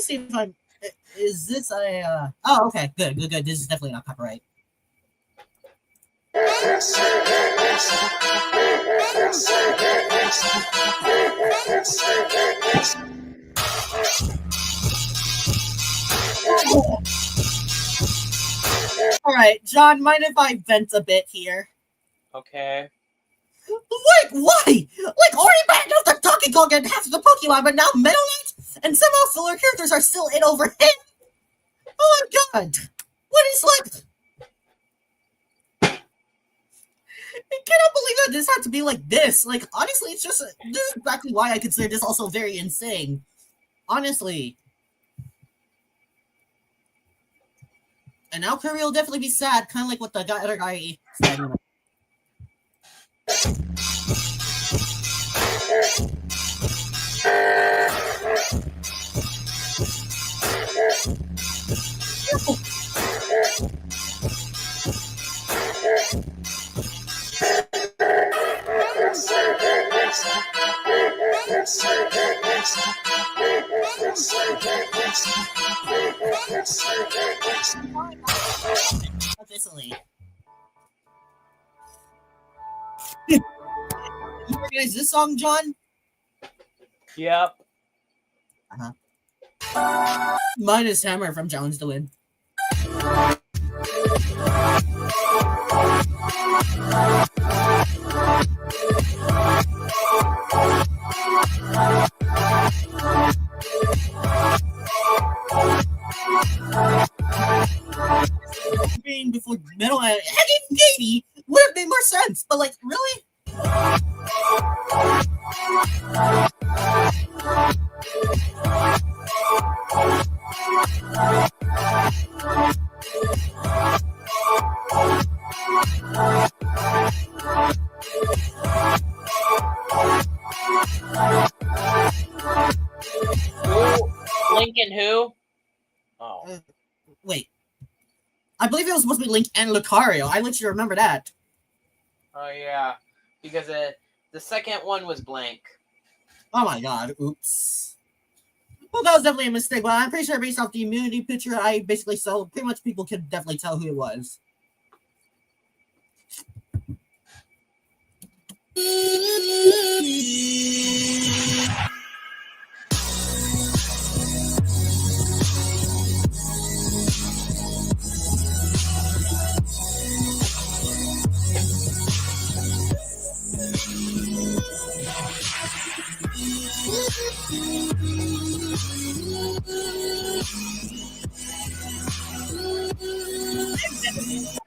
see if I'm. Is this a? Oh, okay, good. This is definitely not copyright. All right, John. Mind if I vent a bit here? Okay. Wait, why? Like, already banned out the Donkey Kong and half of the Pokemon, but now Metal Knight and some of filler characters are still in over him. Oh my god! What is like? I cannot believe that this had to be like this. Like, honestly, it's just this is exactly why I consider this also very insane. Honestly. And now Curry will definitely be sad, kind of like what the other guy said. Officially. You recognize this song, John? Yep. Mine is Hammer from Challenge to Win. Before Metal and Katie would have made more sense, but like, really? Lincoln who? Oh. Wait. I believe it was supposed to be Link and Lucario. I literally remember that. Oh yeah, because the second one was blank. Oh my god! Oops. Well, that was definitely a mistake, but I'm pretty sure based off the immunity picture, I basically saw pretty much people could definitely tell who it was.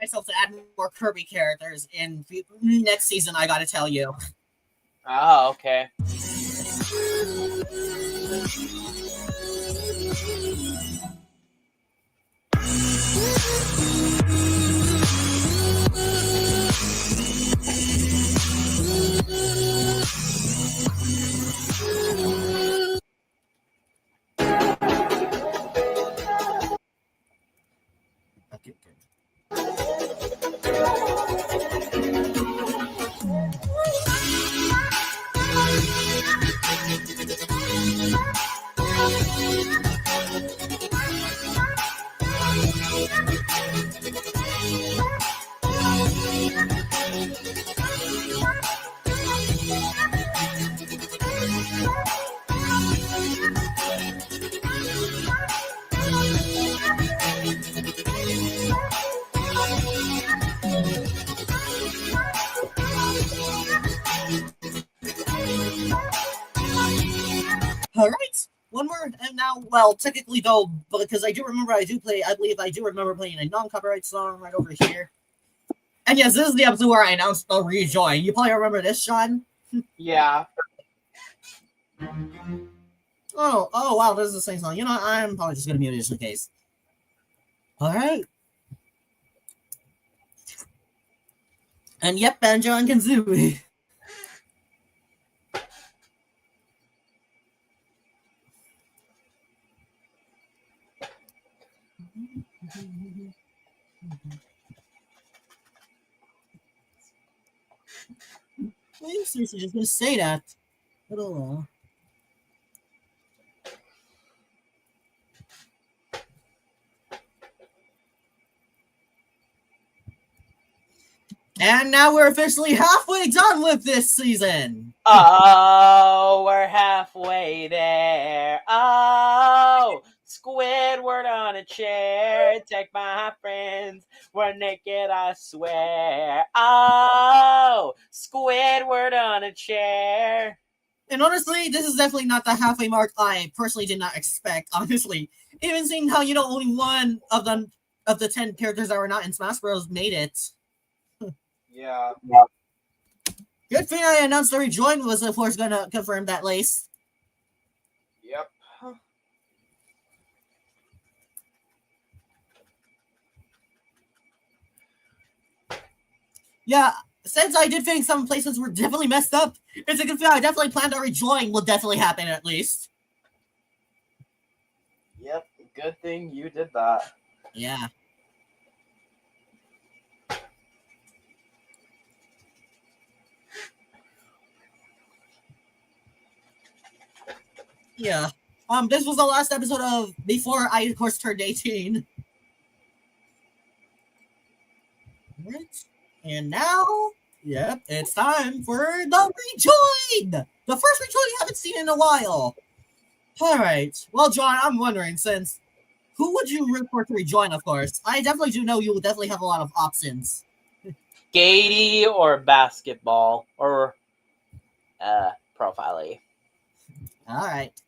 Myself to add more Kirby characters in next season. I gotta tell you. Oh, okay. Okay, good. All right, one more, and now, well, technically though, because I believe I do remember playing a non-copyright song right over here. And yes, this is the episode where I announced the rejoin. You probably remember this, Sean? Yeah. Oh, wow, this is the same song. You know, I'm probably just gonna mute it just in case. All right. And yep, Banjo and Kazooie. Are you seriously just gonna say that? Little. And now we're officially halfway done with this season. Oh, we're halfway there. Oh, Squidward on a chair. Take my friends. We're naked, I swear. Oh, Squidward on a chair. And honestly, this is definitely not the halfway mark I personally did not expect, honestly. Even seeing how, only one of the 10 characters that were not in Smash Bros. Made it. Yeah. Good thing I announced the rejoin was, of course, going to confirm that lace. Yep. Yeah, since I did think some placements were definitely messed up, it's a good thing I definitely planned a rejoin will definitely happen at least. Yep. Good thing you did that. Yeah. Yeah. This was the last episode of before I, of course, turned 18. Right. And now, yep, it's time for the rejoin! The first rejoin you haven't seen in a while. Alright. Well, John, I'm wondering, since who would you root for to rejoin, of course? I definitely do know you will definitely have a lot of options. Gatey or basketball or Profile. Alright.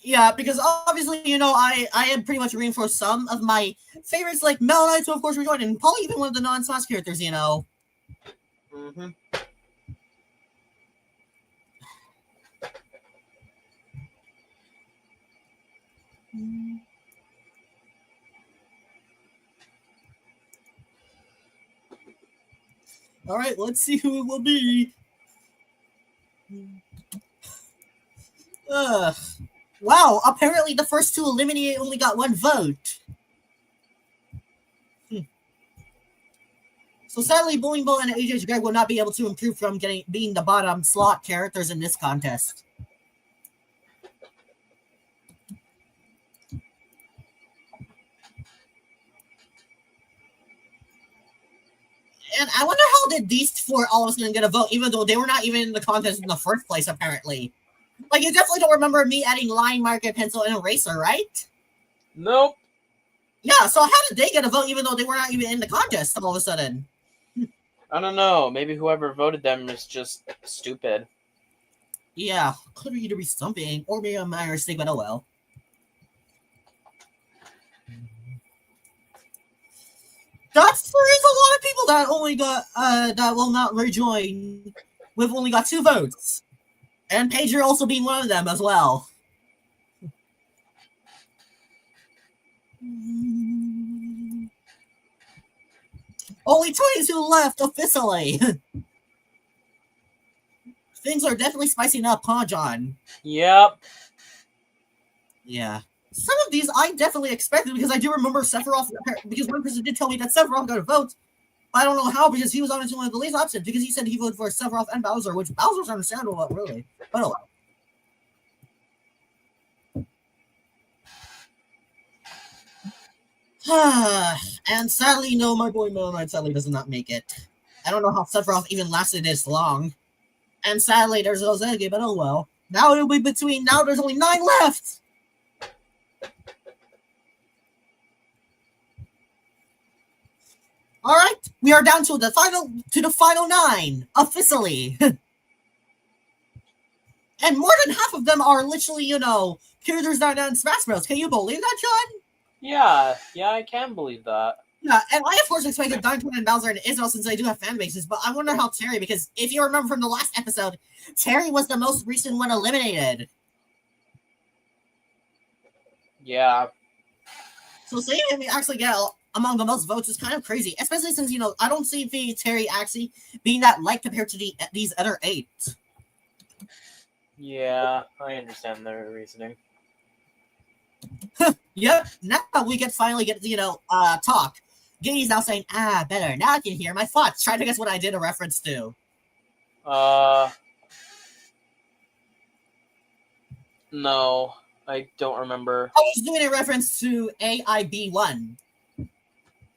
Yeah, because obviously, I am pretty much rooting for some of my favorites, like Mel Knight, who of course rejoined, and probably even one of the non-Smash characters, Mm-hmm. Alright, let's see who it will be. Wow, apparently the first two eliminated only got one vote. So sadly, Bowling Ball and AJ Greg will not be able to improve from being the bottom slot characters in this contest. And I wonder how did these four all of a sudden get a vote, even though they were not even in the contest in the first place, apparently. Like, you definitely don't remember me adding line, marker, pencil, and eraser, right? Nope. Yeah, so how did they get a vote even though they were not even in the contest all of a sudden? I don't know. Maybe whoever voted them is just stupid. Yeah, could either be something, or maybe a minor mistake, but oh well. That's there is a lot of people that only got that will not rejoin. We've only got 2 votes, and Pager also being one of them as well. Only 22 left officially. Things are definitely spicing up, huh, John? Yep. Yeah. Some of these I definitely expected because I do remember Sephiroth, because one person did tell me that Sephiroth got a vote. I don't know how, because he was honestly one of the least options, because he said he voted for Sephiroth and Bowser, which Bowser's understandable, but really. But oh well. And sadly, no, my boy Mel Knight sadly does not make it. I don't know how Sephiroth even lasted this long. And sadly, there's Ozeki, but oh well. Now it'll be now there's only 9 left! Alright, we are down to the final 9, officially. And more than half of them are literally, characters that are in Smash Bros. Can you believe that, John? Yeah, I can believe that. Yeah, and I of course expected Donkey and Bowser and Israel since they do have fan bases, but I wonder how Terry, because if you remember from the last episode, Terry was the most recent one eliminated. Yeah. So seeing him actually get among the most votes is kind of crazy, especially since, I don't see Terry actually being that light compared to these other 8. Yeah, I understand their reasoning. Yep, now we can finally get talk. Giddy's now saying, better. Now I can hear my thoughts. Try to guess what I did a reference to. No, I don't remember. I was doing a reference to AIB1.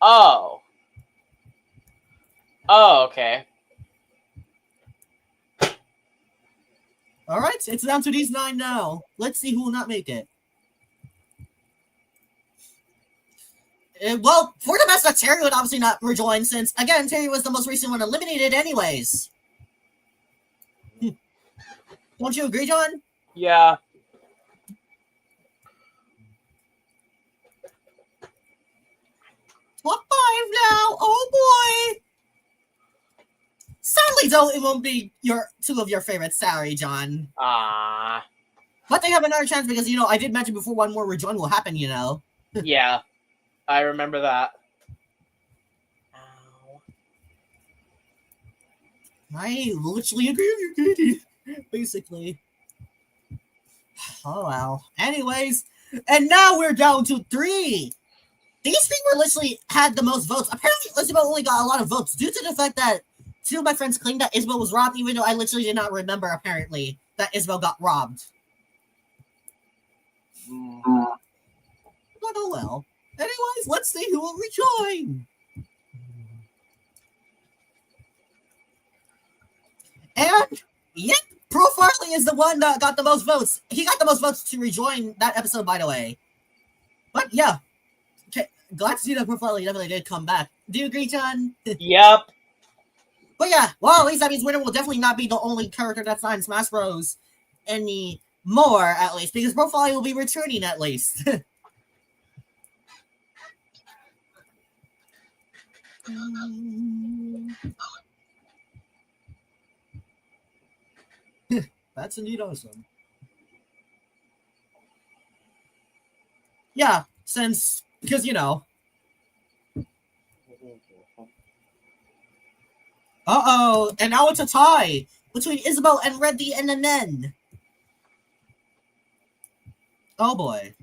Oh. Oh, okay. All right, it's down to these 9 now. Let's see who will not make it. Well, for the best, that Terry would obviously not rejoin since, again, Terry was the most recent one eliminated anyways. Don't you agree, John? Yeah. Top 5 now. Oh, boy. Sadly, though, it won't be two of your favorites. Sorry, John. Ah. But they have another chance because, I did mention before one more rejoin will happen, Yeah. I remember that. Ow. I literally agree with you, Katie. Basically. Oh, wow. Anyways, and now we're down to 3. These 3 were literally had the most votes. Apparently, Isabel only got a lot of votes due to the fact that 2 of my friends claimed that Isabel was robbed, even though I literally did not remember, apparently, that Isabel got robbed. But oh well. Anyways, let's see who will rejoin. And, yep, Pro Farley is the one that got the most votes. He got the most votes to rejoin that episode, by the way. But yeah, okay, glad to see that Pro Farley definitely did come back. Do you agree, John? Yep. But yeah, well, at least that means Winner will definitely not be the only character that's not in Smash Bros. Anymore, at least, because Pro Farley will be returning at least. That's indeed awesome. Yeah, because Uh-oh, and now it's a tie between Isabel and Reddy and the men. Oh boy.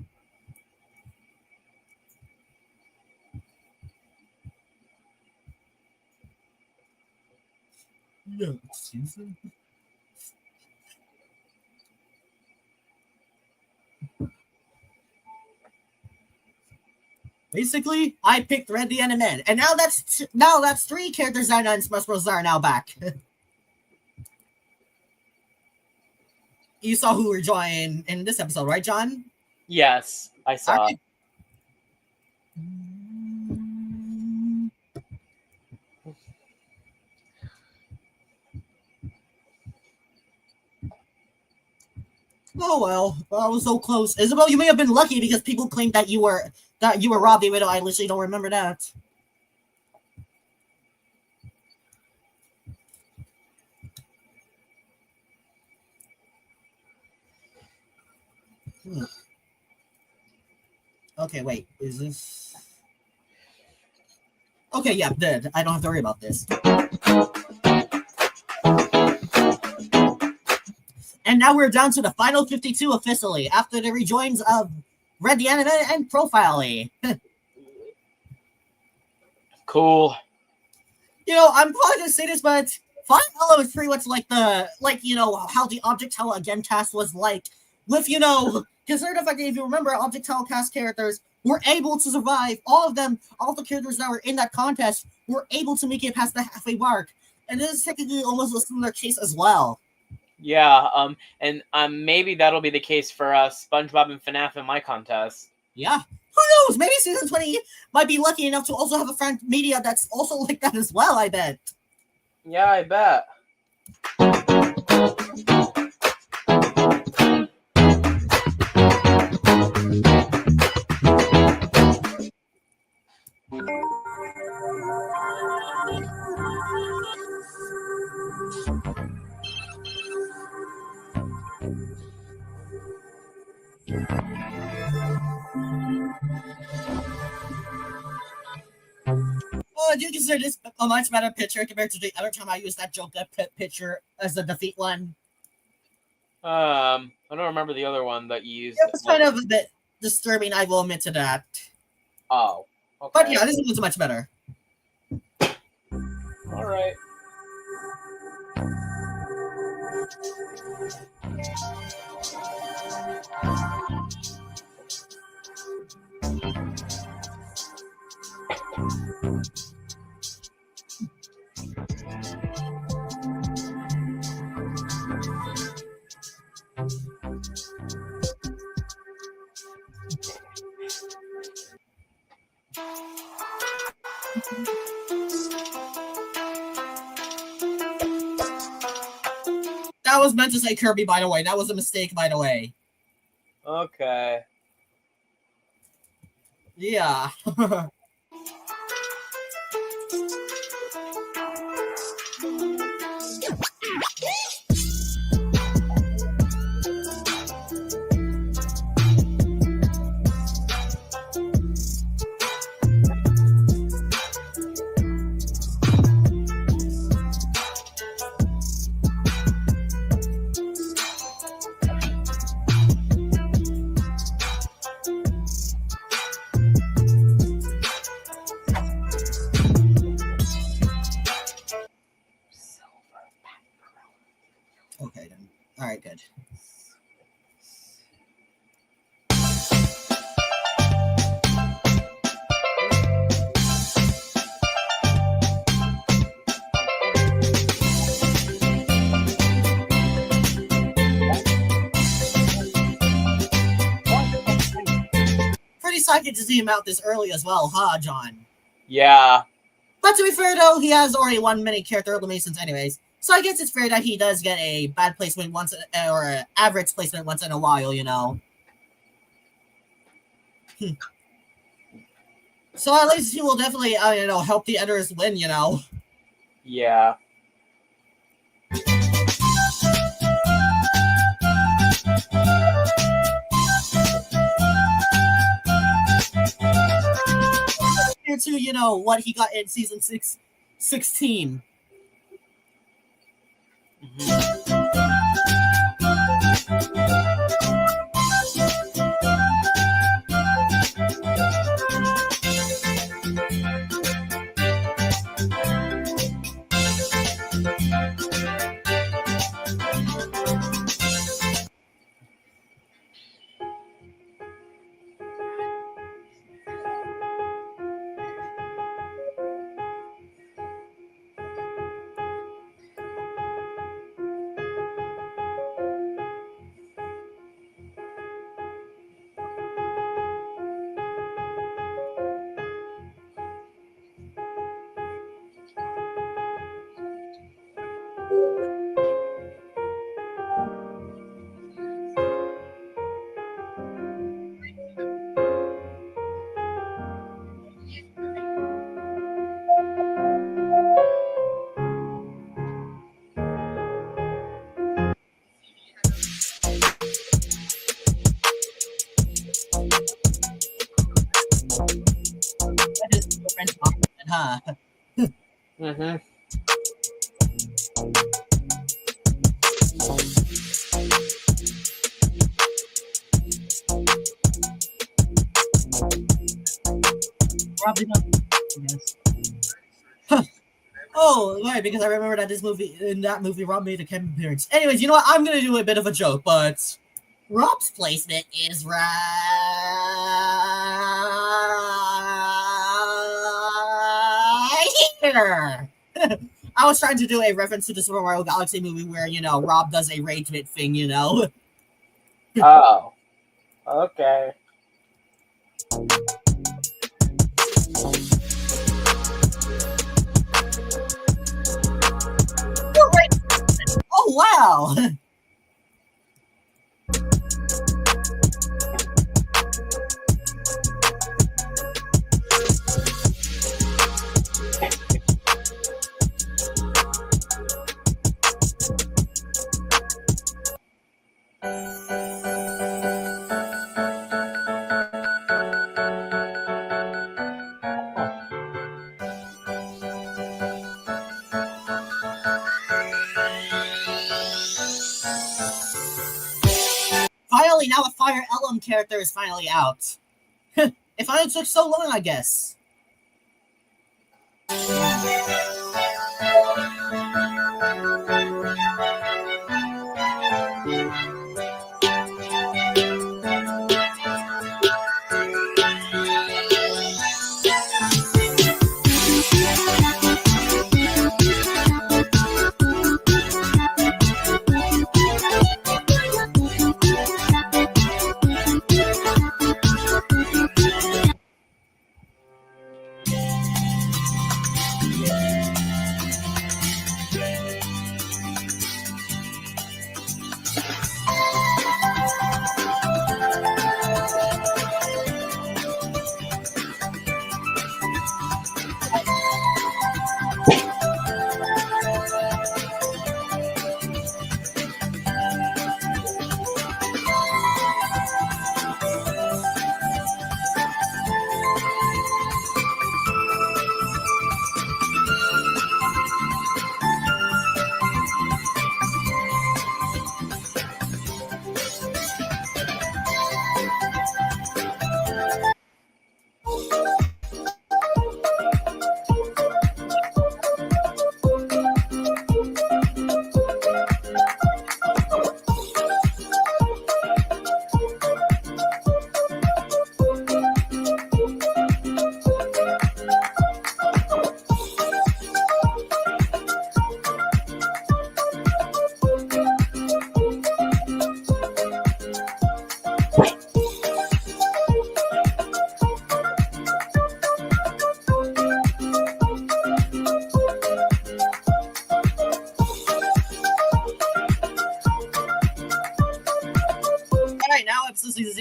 No, Susan. Basically, I picked Reddy and the men, and now that's 3 characters that are in Smash Bros. Are now back. You saw who were joining in this episode, right, John? Yes, I saw. Right. Oh well, I was so close. Isabel, you may have been lucky because people claimed that you were robbed, even though I literally don't remember that. Okay, wait. Is this? Okay, yeah, dead. I don't have to worry about this. And now we're down to the final 52 officially after the rejoins of Red the Anime and Profile. Cool. I'm probably gonna say this, but Fire Hollow is pretty much like how the Object Tell Again cast was like, with consider the fact that if you remember, Object Tell cast characters were able to survive. All the characters that were in that contest were able to make it past the halfway mark. And this is technically almost a similar case as well. Yeah, and maybe that'll be the case for SpongeBob and FNAF in my contest. Yeah. Who knows? Maybe season 20 might be lucky enough to also have a friend media that's also like that as well, I bet. Yeah, I bet. Well, I do consider this a much better picture compared to the other time I used that Joker picture as the defeat one. I don't remember the other one that you used. It was kind of a bit disturbing, I will admit to that. Oh, okay. But yeah, this one was much better. All right. I was meant to say Kirby, by the way. That was a mistake, by the way. Okay. Yeah. Okay, then. All right, good. Pretty psychic to see him out this early as well, huh, John? Yeah. But to be fair, though, he has already one mini character eliminations anyways. So I guess it's fair that he does get a bad placement once, or an average placement once in a while, you know. So at least he will definitely, help the editors win, you know. Yeah. Here to, what he got in season 16. That is the French compliment, huh? Mm-hmm. Probably not. Yes. Huh. Oh, right, because I remember that in that movie, Rob made a cameo appearance. Anyways, you know what? I'm gonna do a bit of a joke, but Rob's placement is right here. I was trying to do a reference to the Super Mario Galaxy movie where, Rob does a rage bit thing, Oh. Okay. Oh, wow. Finally, now a Fire Emblem character is finally out. It finally took so long, I guess.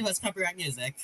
who has copyright music.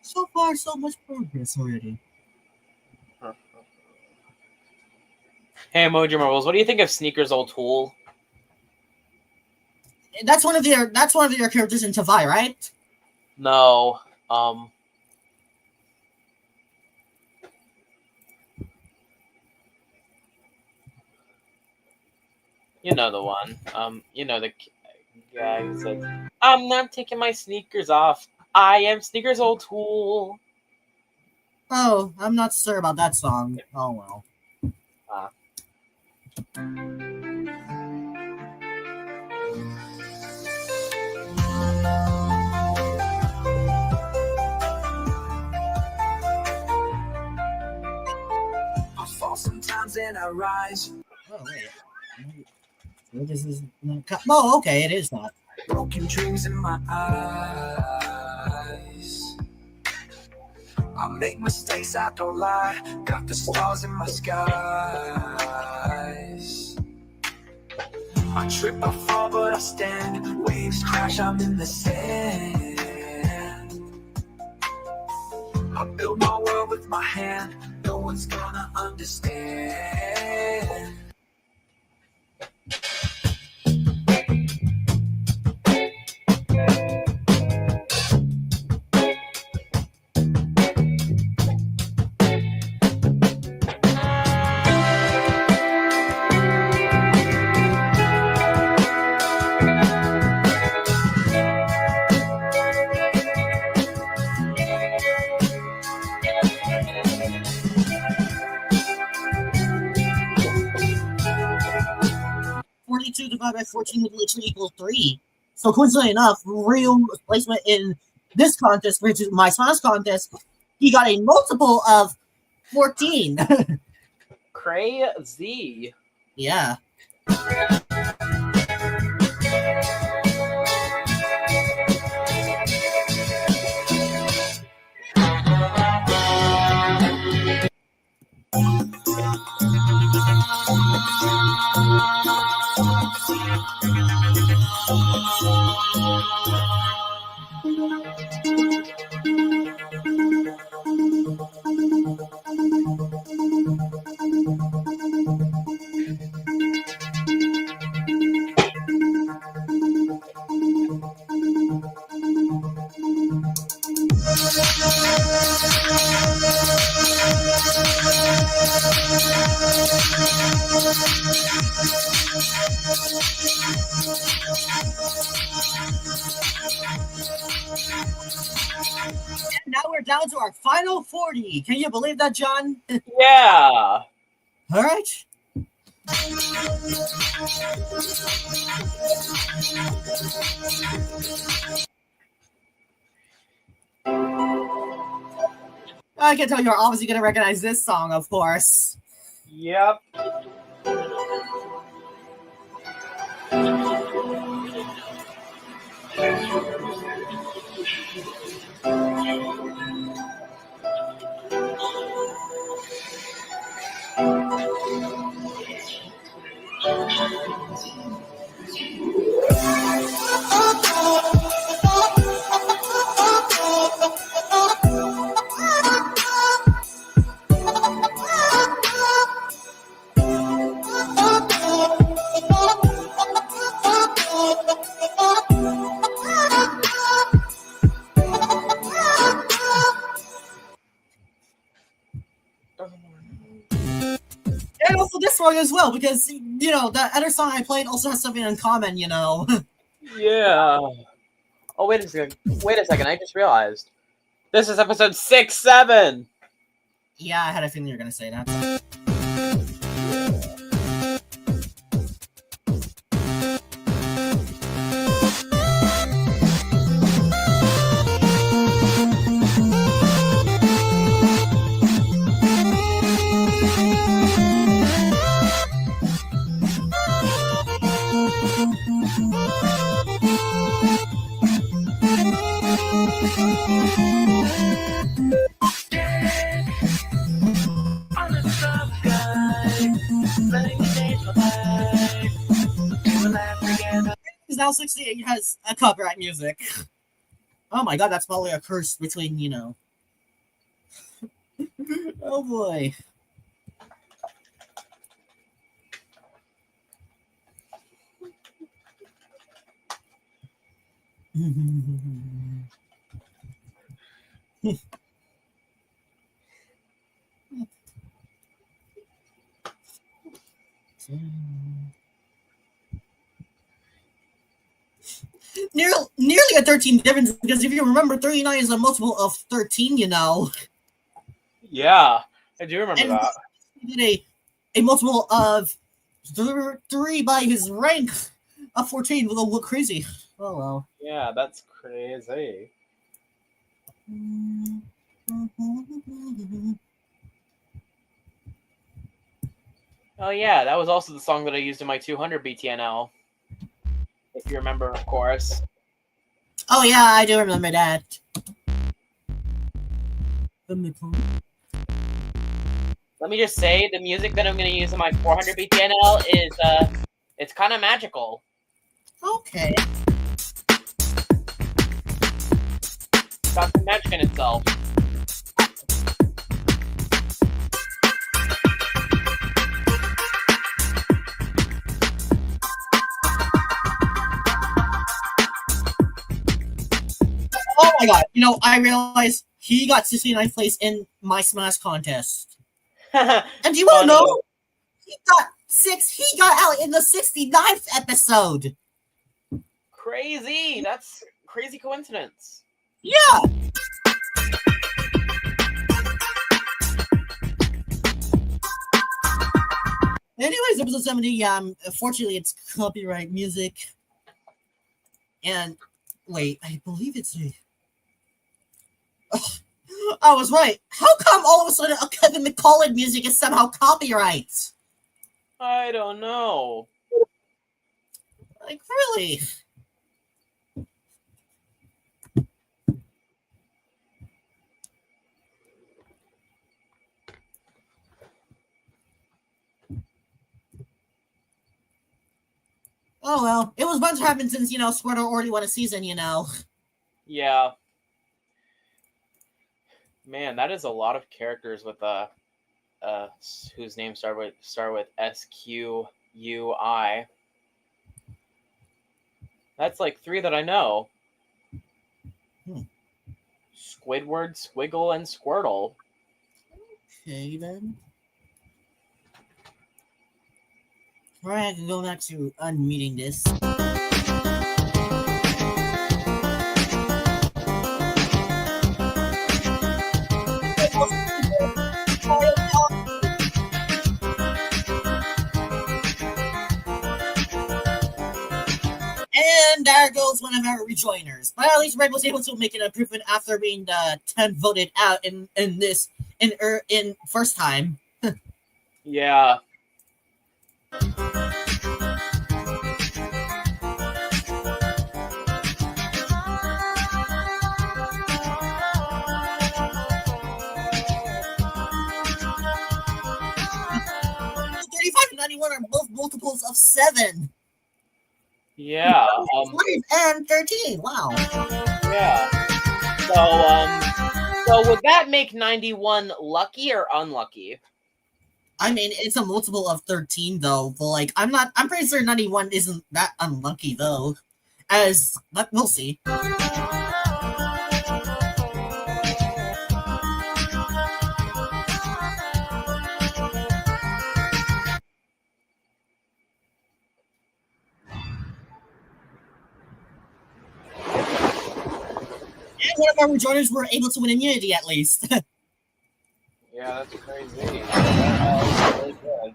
So far, so much progress already. Hey, Emoji Marbles, what do you think of Sneakers O'Toole? That's one of your characters in Tavai, right? No. You know the one. You know the guy who said, "I'm not taking my sneakers off. I am Sneakers O'Toole." Oh, I'm not sure about that song. Oh well. I fall sometimes and I rise. Oh wait. This is not. Oh, okay, it is not. Broken dreams in my eyes. I make mistakes, I don't lie. Got the stars in my skies. I trip, I fall, but I stand. Waves crash, I'm in the sand. I build my world with my hand. No one's gonna understand. Divided by 14 would literally equal 3. So coincidentally enough, real placement in this contest, which is my smash contest, he got a multiple of 14. Crazy. Yeah. And now we're down to our final 40. Can you believe that, John? Yeah. All right. I can tell you're obviously going to recognize this song, of course. Yep. And also this one as well, because, you know, the other song I played also has something in common, you know. Yeah. Oh, wait a second. I just realized. This is episode 6-7. Yeah, I had a feeling you were going to say that. now 68 has a copyright music. Oh my god, that's probably a curse between, Oh boy. Nearly a 13 difference, because if you remember, 39 is a multiple of 13, Yeah, I do remember And that. he did a multiple of 3 by his rank of 14. Will look crazy. Oh well. Yeah, that's crazy. Oh yeah, that was also the song that I used in my 200 BTNL. If you remember, of course. Oh yeah, I do remember that. Let me just say, the music that I'm going to use in my 400 BTNL is, it's kind of magical. Okay. It's got some magic in itself. Oh my god, I realized he got 69th place in my Smash contest. And do you want to know? He got out in the 69th episode. Crazy! That's crazy coincidence. Yeah. Anyways, episode 70, unfortunately it's copyright music. And wait, I believe it's a I was right. How come all of a sudden a Kevin McCollum music is somehow copyright? I don't know. Like, really? Oh well, it was bound to happen since, Squirtle already won a season, Yeah. Man, that is a lot of characters with whose names start with SQUI. That's like 3 that I know. Squidward, Squiggle, and Squirtle. Okay then. Alright, I can go back to unmuting this. And there goes one of our rejoiners. But at least Red was able to make an improvement after being 10 voted out in first time. Yeah. And 91 are both multiples of 7. Yeah. 5 and 13. Wow. Yeah. So would that make 91 lucky or unlucky? I mean, it's a multiple of 13 though, but I'm pretty sure 91 isn't that unlucky though. But we'll see. One of our rejoiners were able to win immunity at least. Yeah, that's crazy. That's really good.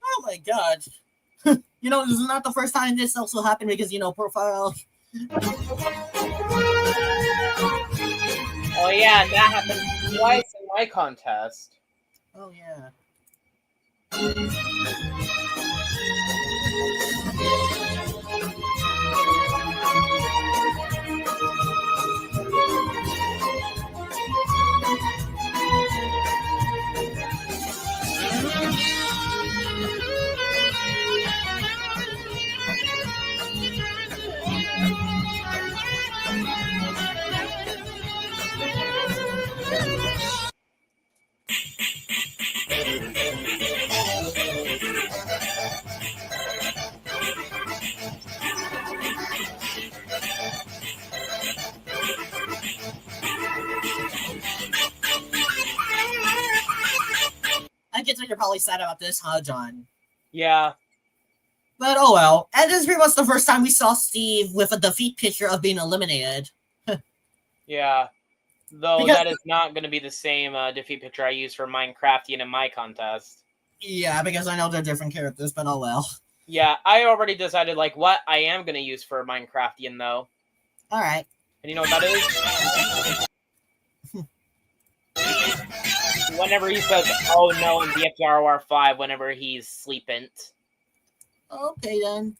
Oh my god. This is not the first time this also happened because, profile. Oh yeah, and that happened twice in my contest. Oh yeah. imagine you're probably sad about this, huh, John? Yeah. But oh well. And this is pretty much the first time we saw Steve with a defeat picture of being eliminated. Yeah. Though Because- that is not going to be the same defeat picture I use for Minecraftian in my contest. Yeah, because I know they're different characters, but oh well. Yeah, I already decided like what I am going to use for Minecraftian though. Alright. And you know what that is? Whenever he says, "Oh no," in DFROR 5, whenever he's sleeping. Okay then.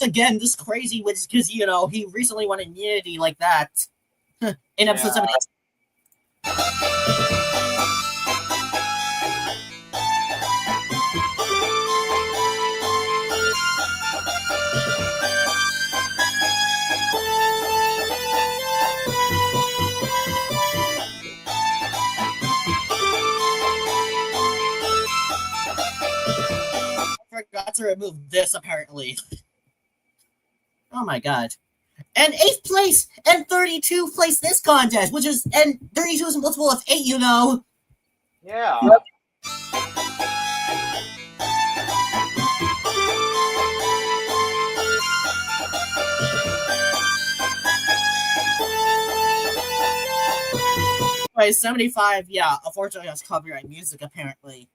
Again, this crazy, which because he recently won immunity like that in episode Yeah. 7. I forgot to remove this apparently. Oh my god. And 8th place and 32 place this contest, which is, and 32 is a multiple of 8, Yeah. By 75, yeah, unfortunately has copyright music apparently.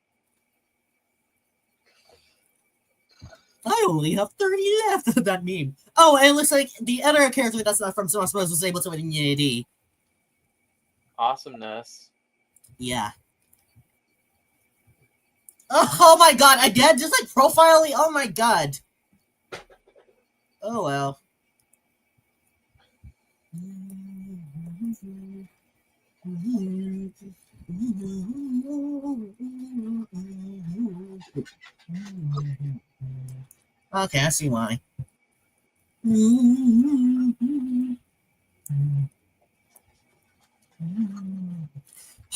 I only have 30 left of that meme. Oh, and it looks like the other character that's not from Smash Bros. Was able to win immunity. Awesomeness. Yeah. Oh my god, again, just like profiling, oh my god. Oh well. Okay, I see why.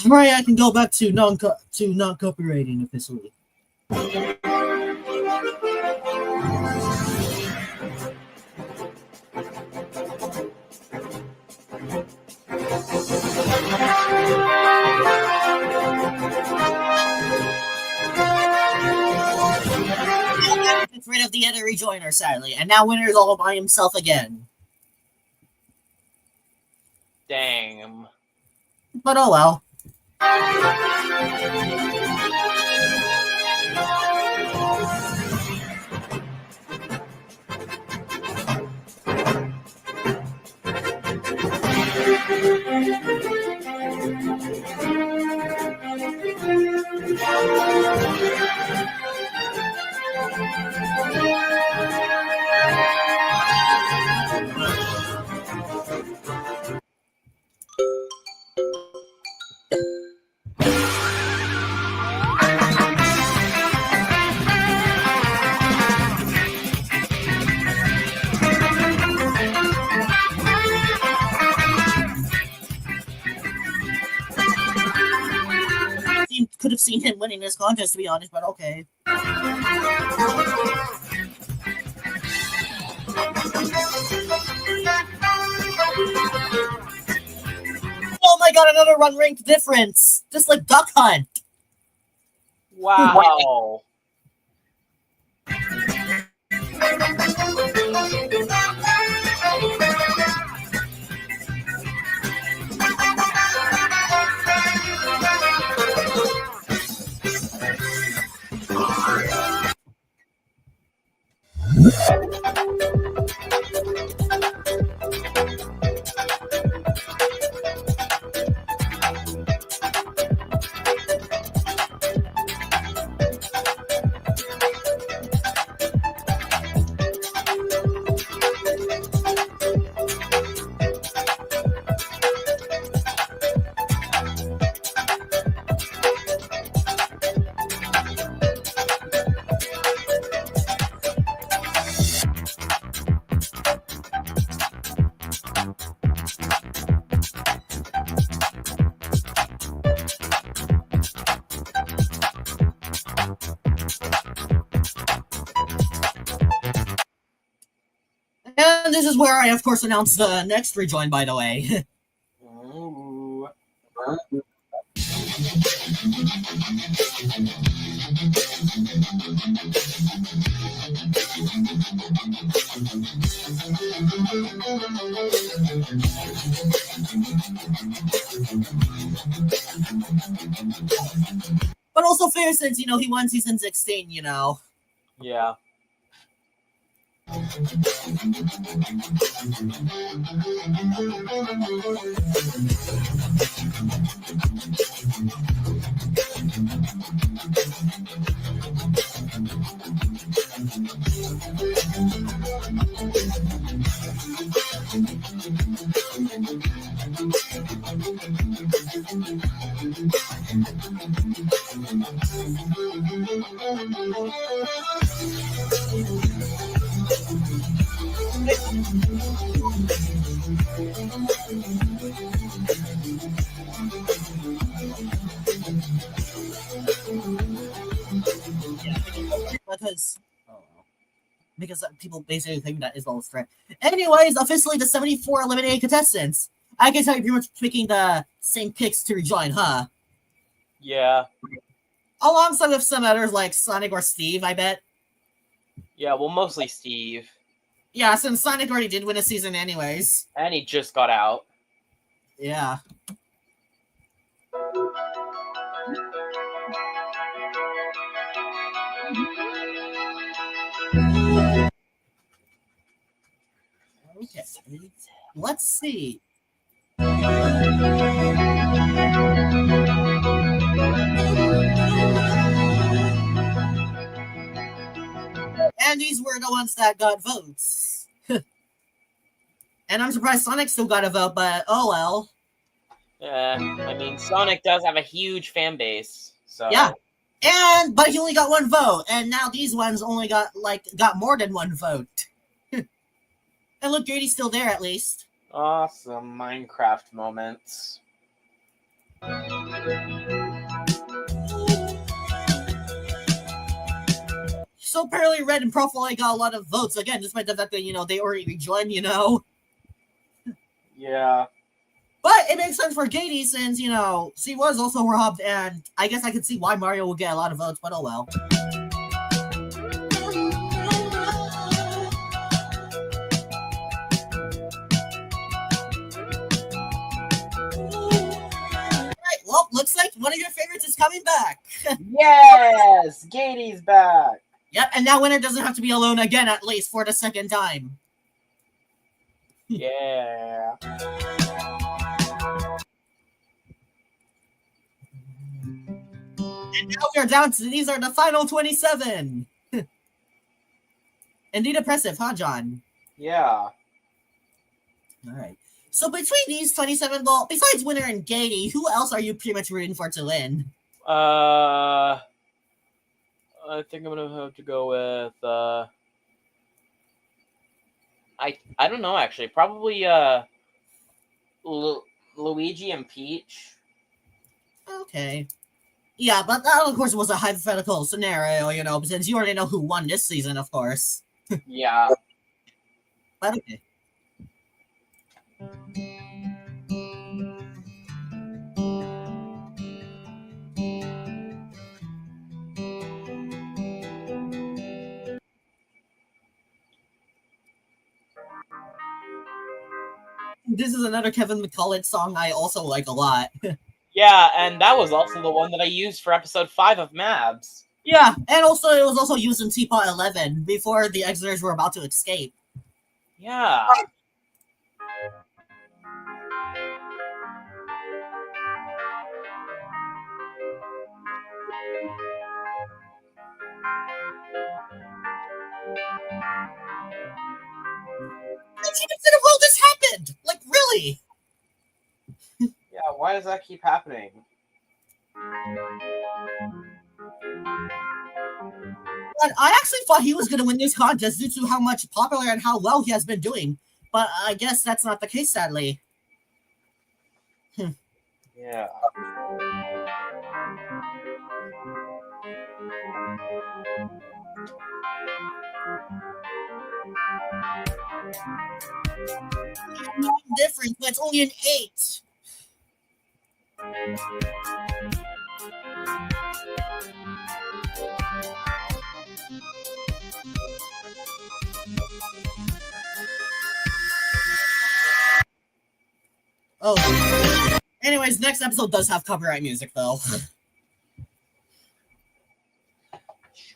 Right, I can go back to non-copywriting officially. Gets rid of the other rejoiner, sadly, and now winner is all by himself again. Dang. But oh well. Could have seen him winning this contest, to be honest, but okay. Oh my god, another run rank difference! Just like Duck Hunt! Wow. And this is where I, of course, announced the next rejoin, by the way. Ooh. But also fair since, he won season 16, Yeah. Because people basically think that Isabel is threat. Anyways, officially the 74 eliminated contestants. I can tell you pretty much picking the same picks to rejoin, huh? Yeah. Alongside with some others like Sonic or Steve, I bet. Yeah, well, mostly Steve. Yeah, since Sonic already did win a season anyways. And he just got out. Yeah. Okay. Let's see. And these were the ones that got votes. And I'm surprised Sonic still got a vote, but oh well. I mean, Sonic does have a huge fan base, so Yeah. But he only got one vote, and now these ones only got more than one vote. And look, Grady's still there at least. awesome Minecraft moments. So apparently Red and Profile got a lot of votes again, despite the fact that they already rejoined, Yeah. But it makes sense for Gady since, she was also robbed, and I guess I could see why Mario would get a lot of votes, but oh well. Alright, well, looks like one of your favorites is coming back. Yes! Gady's back! Yep, and now winner doesn't have to be alone again, at least for the second time. Yeah. And now we are down to these are the final 27. Indeed impressive, huh, John? Yeah. All right. So between these 27, well, besides Winner and Gady, who else are you pretty much rooting for to win? I think I'm gonna have to go with I don't know actually. Probably Luigi and Peach. Okay. Yeah, but that of course was a hypothetical scenario, since you already know who won this season, of course. Yeah. But okay. This is another Kevin McCullough song I also like a lot. Yeah, and that was also the one that I used for episode 5 of Mabs. Yeah, and also it was also used in Teapot 11 before the Exiters were about to escape. Yeah. I can't consider how this happened! Like, really? Yeah, why does that keep happening? But I actually thought he was going to win this contest due to how much popular and how well he has been doing. But I guess that's not the case, sadly. Yeah. difference, but it's only an 8. Oh. Anyways, next episode does have copyright music, though.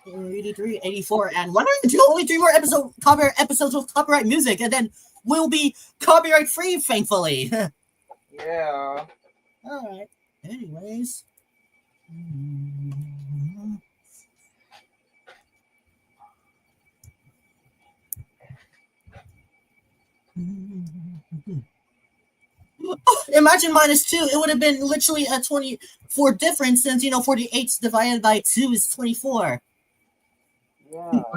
83, 84, and 102. Only 3 more copyright episodes with copyright music, and then we'll be copyright free, thankfully. Yeah. Alright. Anyways. Imagine -2. It would have been literally a 24 difference since, 48 divided by 2 is 24. Yeah, I know.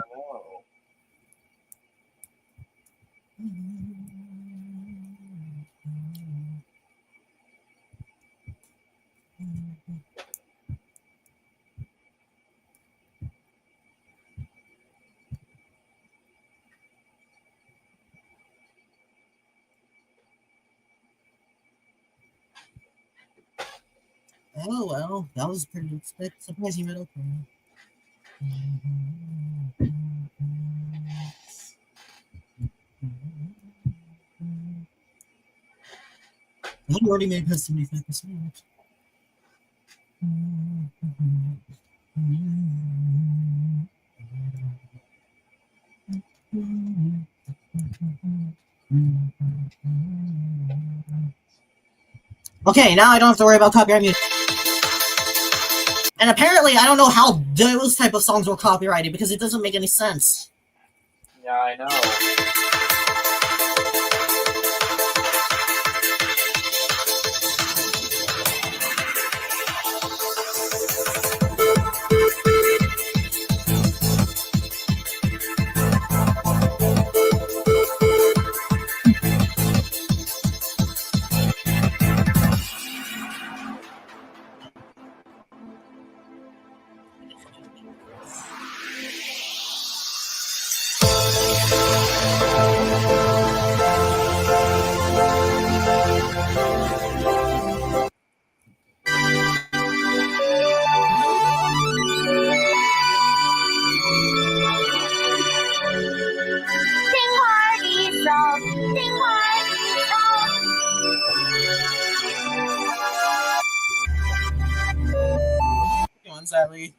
Oh, well, that was pretty surprising, but okay. I already made past 75%. Okay, now I don't have to worry about copyright music. And apparently, I don't know how those type of songs were copyrighted because it doesn't make any sense. Yeah, I know. Come on, Sally.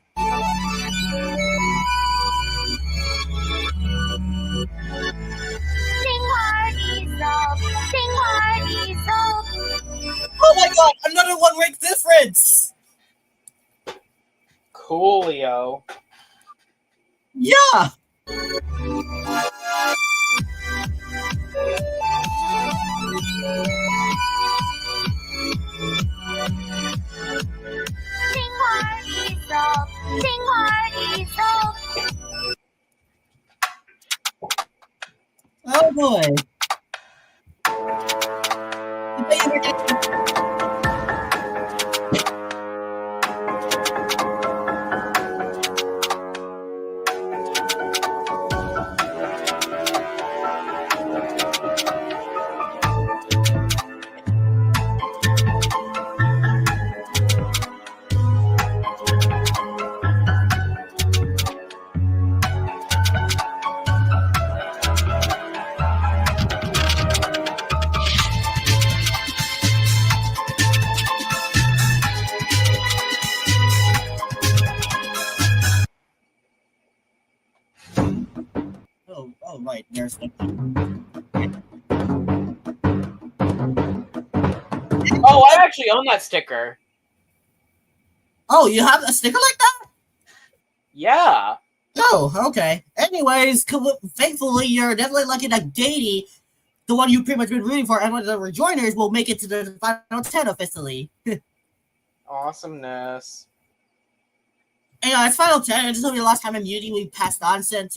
Oh my god, another 1 rank difference! Coolio. Yeah! Oh boy. Oh, right. There's the. Oh, I actually own that sticker. Oh, you have a sticker like that? Yeah. Oh, okay. Anyways, thankfully, you're definitely lucky that Gady, the one you've pretty much been rooting for, and one of the rejoiners, will make it to the final 10 officially. Awesomeness. It's final 10. This will be the last time immunity we passed on since,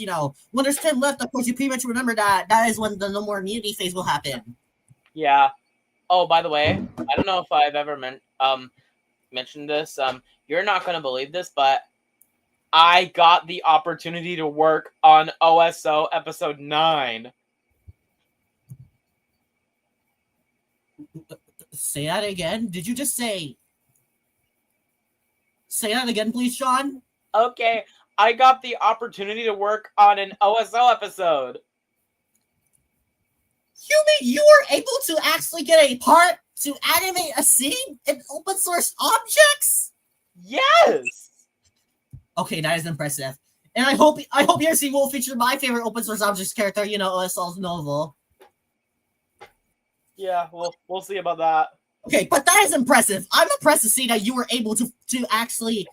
when there's 10 left, of course, you pretty much remember that is when the no more immunity phase will happen. Yeah. Oh, by the way, I don't know if I've ever mentioned this. You're not going to believe this, but I got the opportunity to work on OSO episode 9. Say that again. Did you just say? Say that again, please, Sean. Okay, I got the opportunity to work on an OSO episode. You mean you were able to actually get a part to animate a scene in open source objects? Yes. Okay, that is impressive. And I hope your scene will feature my favorite open source objects character, OSL's Novel. Yeah, we'll see about that. Okay, but that is impressive. I'm impressed to see that you were able to actually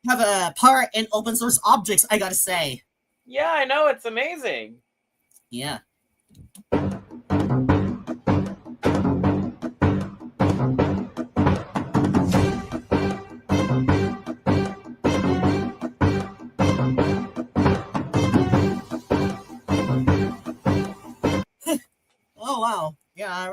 have a part in open source objects, I gotta say. Yeah, I know, it's amazing. Yeah. Oh, wow. Yeah,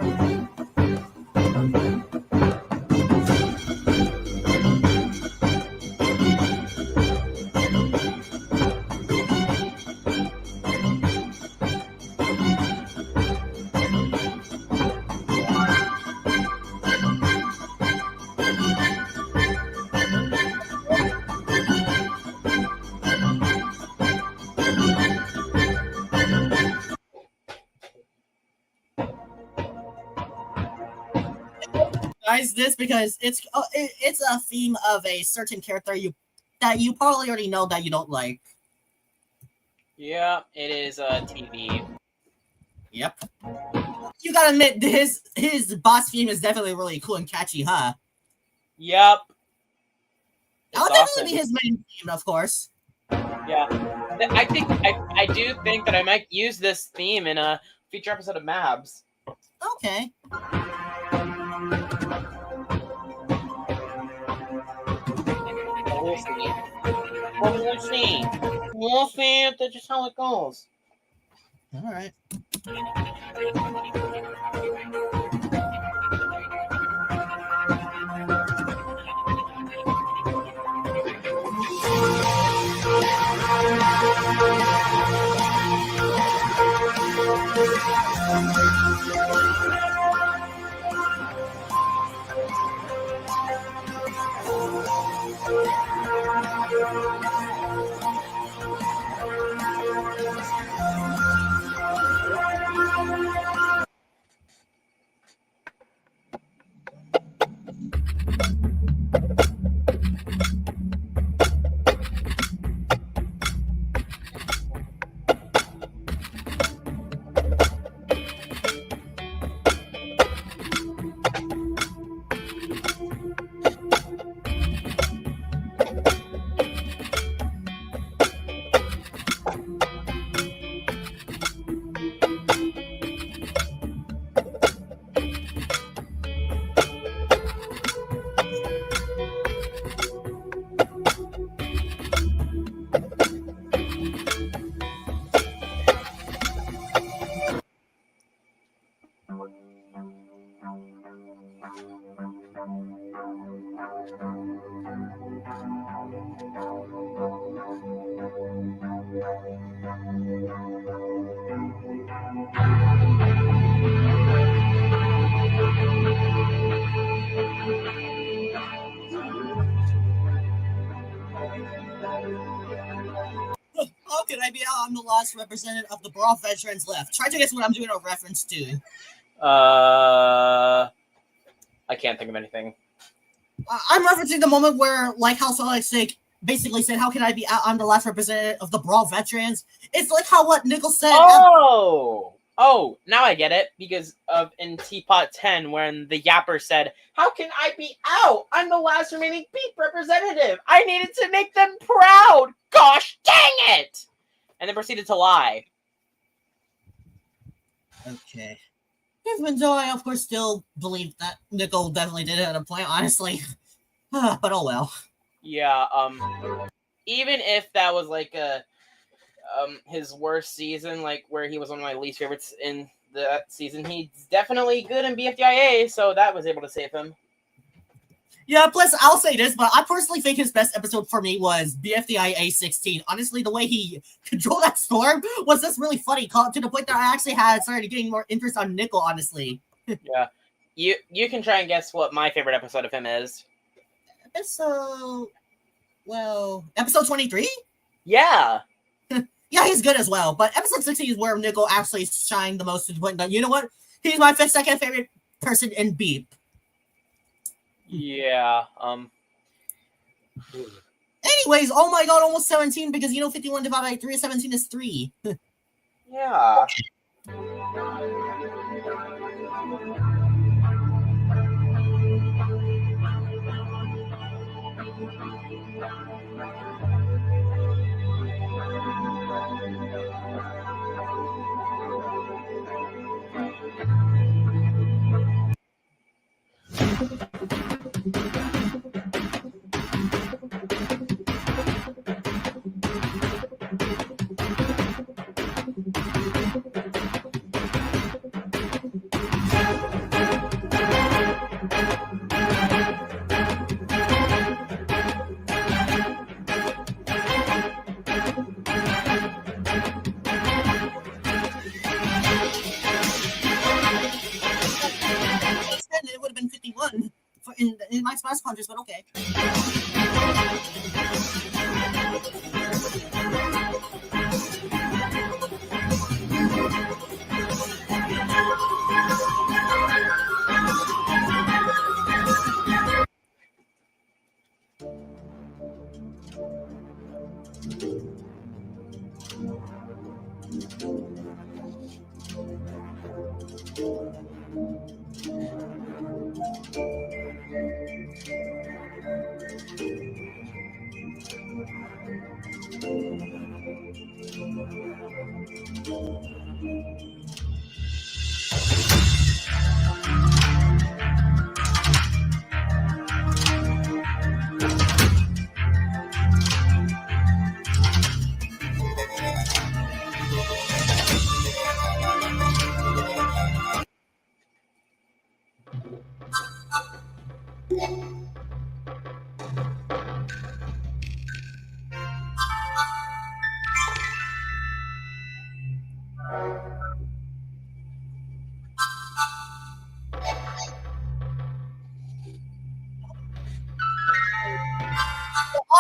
this because it's a theme of a certain character that you probably already know that you don't like. Yeah, it is TV. Yep. You gotta admit, his boss theme is definitely really cool and catchy, huh? Yep. That'll definitely be his main theme, of course. Yeah. I do think that I might use this theme in a future episode of Mabs. Okay. We'll see. We'll see. We'll see if that's just how it goes. All right. How can I be out? I'm the last representative of the Brawl Veterans left. Try to guess what I'm doing a reference to. I can't think of anything. I'm referencing the moment where, like, how Solid Snake basically said, "How can I be out? I'm the last representative of the Brawl Veterans." It's like how what Nickel said. Oh, now I get it, because of in Teapot 10 when the Yapper said, "How can I be out? I'm the last remaining Beep representative. I needed to make them proud. Gosh dang it!" And then proceeded to lie. Okay. Even though I, of course, still believe that Nickel definitely did it at a point, honestly. But oh well. Yeah, even if that was like his worst season, like where he was one of my least favorites in that season, he's definitely good in BFDIA, so that was able to save him. Yeah, plus I'll say this, but I personally think his best episode for me was BFDIA 16. Honestly, the way he controlled that storm was just really funny, to the point that I actually had started getting more interest on Nickel, honestly. Yeah. You can try and guess what my favorite episode of him is. Episode 23? Yeah. Yeah, he's good as well. But episode 16 is where Nico actually shined the most. But you know what? He's my second favorite person in Beep. Yeah. Anyways, oh my god, almost 17 because 51 divided by 3 is 17 is 3. Yeah. It would have been 51 in my Smash Contest, but okay.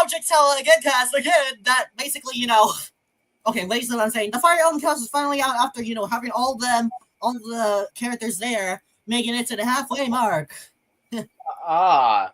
Object tell again, cast again that basically, okay, basically what I'm saying, the Fire Emblem cast is finally out after, having all the characters there, making it to the halfway mark. Ah.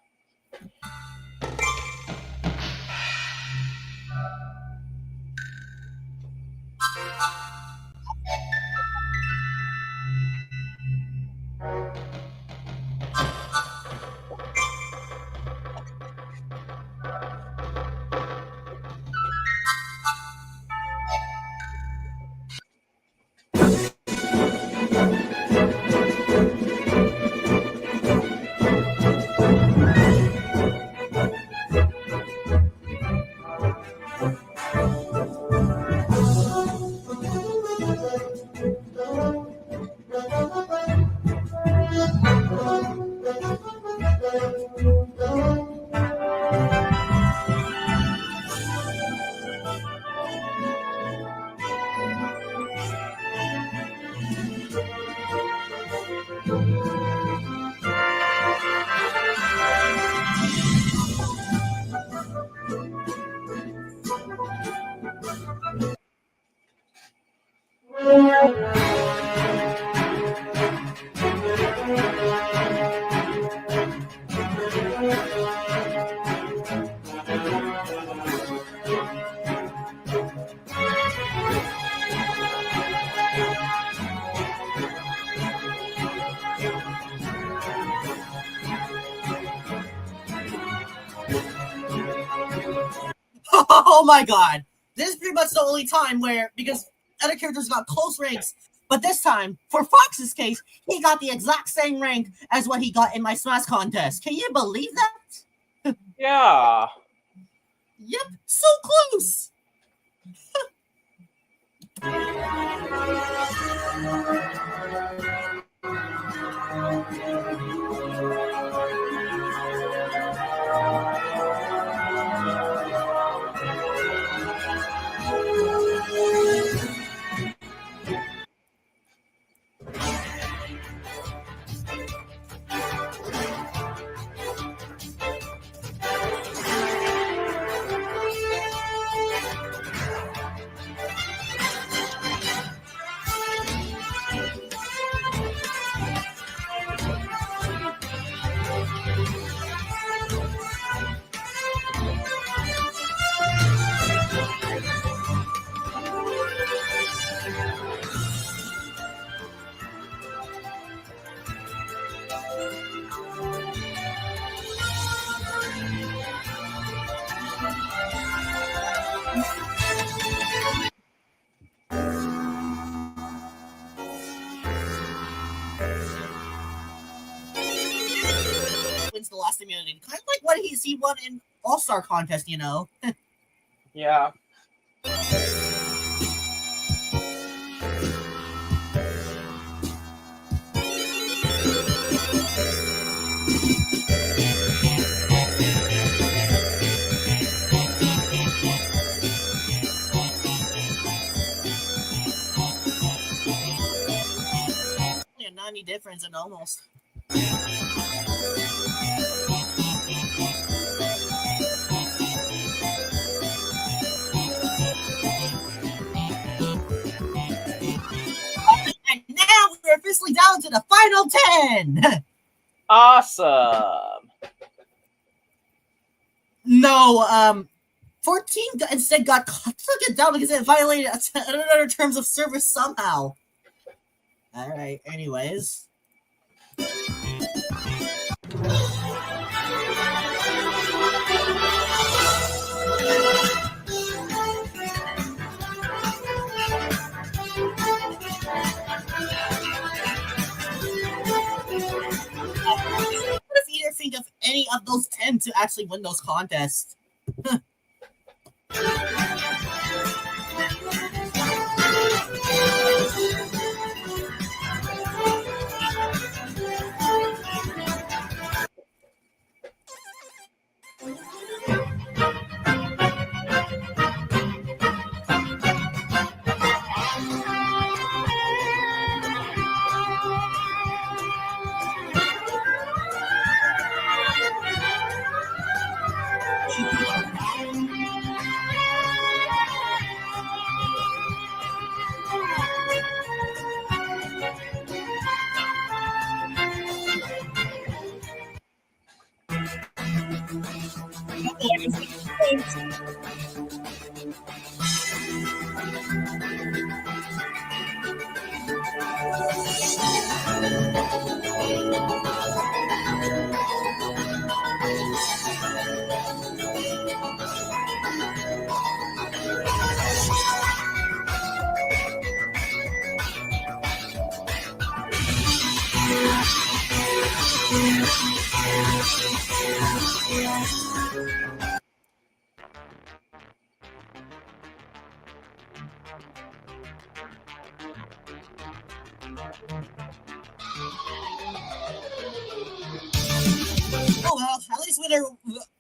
Oh my god. This is pretty much the only time where, because other characters got close ranks, but this time, for Fox's case, he got the exact same rank as what he got in my Smash Contest. Can you believe that? Yeah. Yep, so close. Wins the last immunity. Kind of like what he won in All-Star contest, you know. Yeah. Yeah, 90 difference and almost. And now we're officially down to the final 10. Awesome. No, 14 instead got took it down because it violated another terms of service somehow. All right. Anyways. What if either think of any of those 10 to actually win those contests? Oh well, at least Winner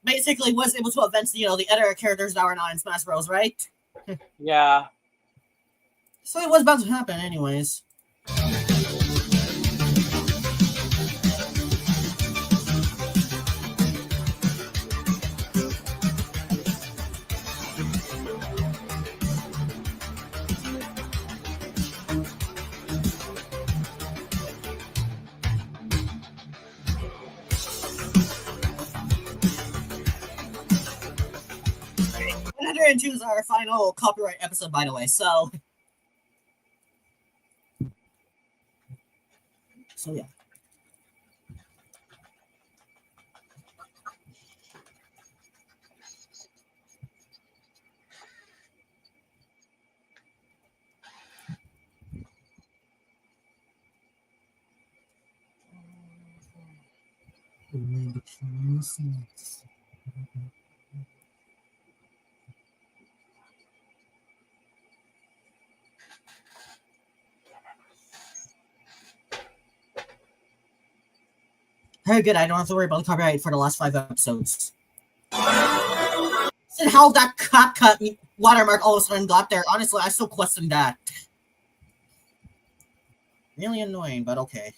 basically was able to avenge, the other characters that were not in Smash Bros, right? Yeah. So it was about to happen anyways. And choose our final copyright episode, by the way. So yeah. Very good. I don't have to worry about the copyright for the last 5 episodes. And how that cut watermark all of a sudden got there, honestly, I still question that. Really annoying, but okay.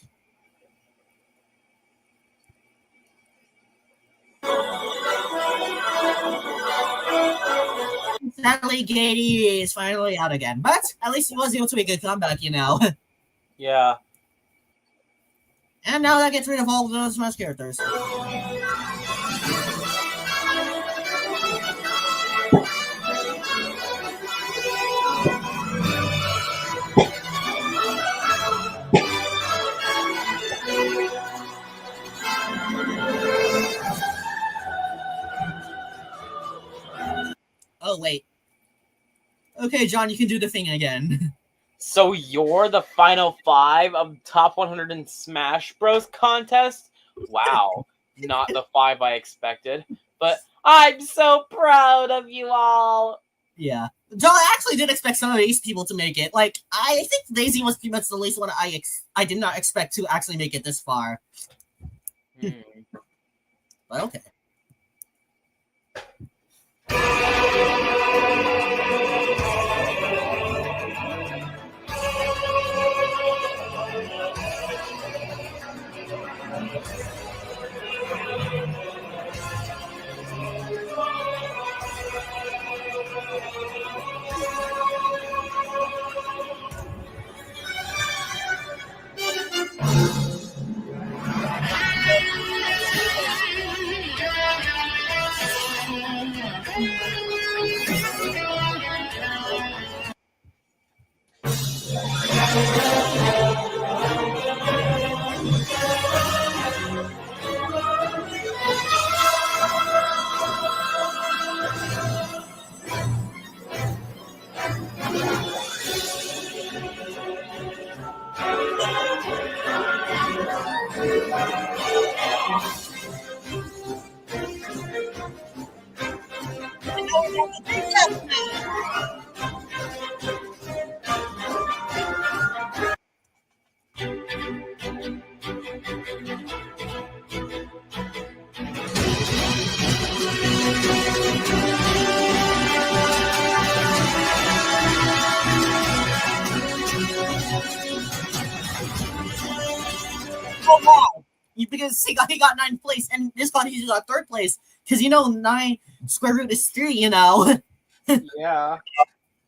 Sadly, Gady is finally out again, but at least he was able to make a comeback, Yeah. And now that gets rid of all of those Smash characters. Oh, wait. Okay, John, you can do the thing again. So you're the final 5 of top 100 in Smash Bros. Contest? Wow, not the 5 I expected. But I'm so proud of you all. Yeah. John, I actually did expect some of these people to make it. Like, I think Daisy was pretty much the least one I did not expect to actually make it this far. But okay. Oh wow! Because he got 9th place, and this one he got 3rd place. Because 9 square root is 3. Yeah.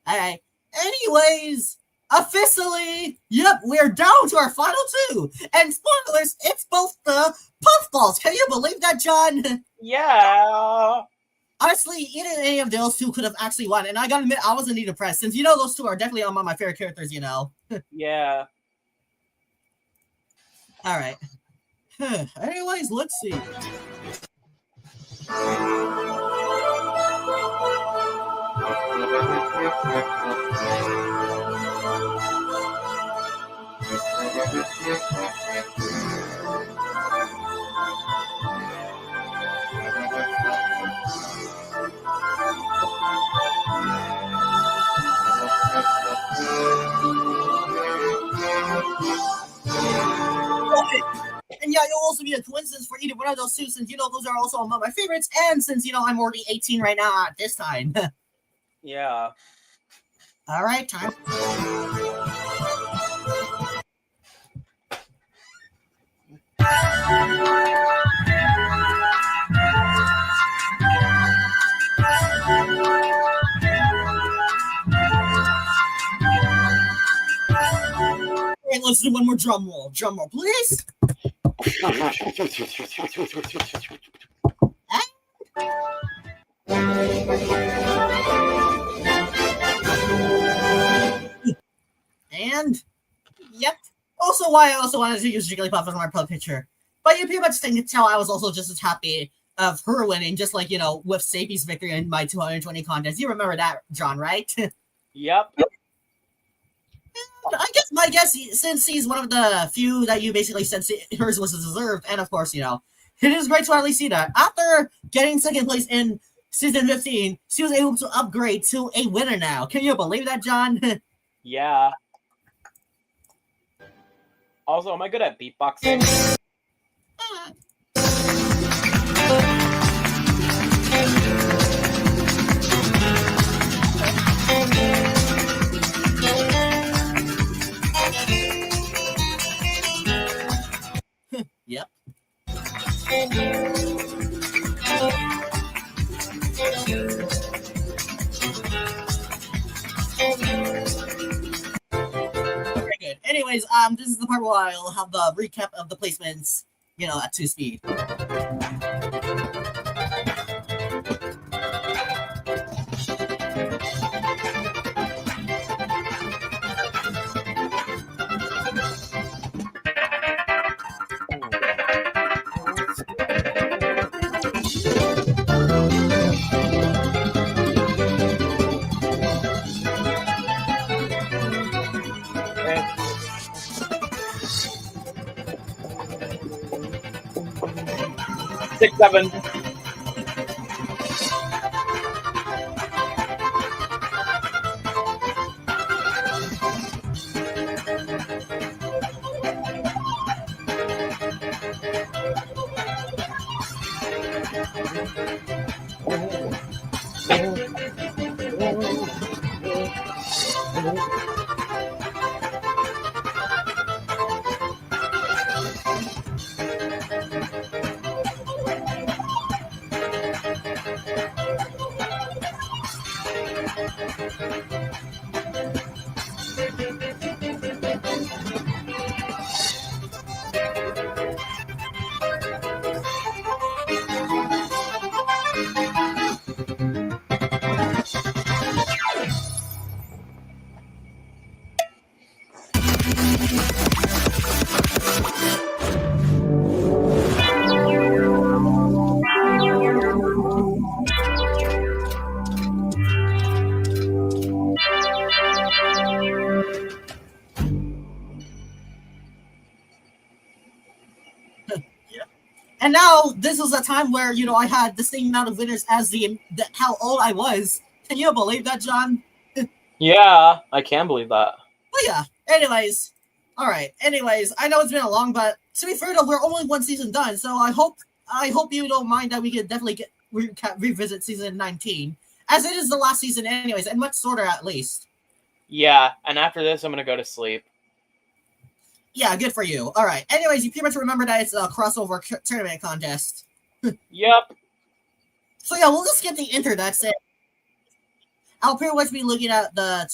Alright. Anyways, officially, yep, we're down to our final 2. And spoilers, it's both the puffballs. Can you believe that, John? Yeah. Honestly, either any of those 2 could have actually won. And I gotta admit, I wasn't even impressed. Since those 2 are definitely among my favorite characters, Yeah. Alright. Anyways, let's see. And yeah, it'll also be a coincidence for either one of those 2, since those are also among my favorites, and since I'm already 18 right now at this time. Yeah. All right, time. And let's do one more drum roll. Drum roll, please. And yep. Also, why I also wanted to use Jigglypuff as my pro picture. But you pretty much can tell I was also just as happy of her winning, just like with Sapie's victory in my 220 contest. You remember that, John, right? Yep. I guess my guess, since he's one of the few that you basically said hers was deserved, and of course, it is great to at least see that. After getting 2nd place in season 15, she was able to upgrade to a winner now. Can you believe that, John? Yeah. Also, am I good at beatboxing? Yep. Very good. Anyways, this is the part where I'll have the recap of the placements, at 2 speed. 6, 7. And now this was a time where I had the same amount of winners as how old I was. Can you believe that, John? Yeah, I can believe that. Well, yeah. Anyways, all right. Anyways, I know it's been a long, but to be fair, though, we're only one season done, so I hope you don't mind that we could definitely revisit season 19, as it is the last season, anyways, and much shorter at least. Yeah, and after this, I'm gonna go to sleep. Yeah, good for you. All right. Anyways, you pretty much remember that it's a crossover tournament contest. Yep. So yeah, we'll just skip the intro. That's it. I'll pretty much be looking at the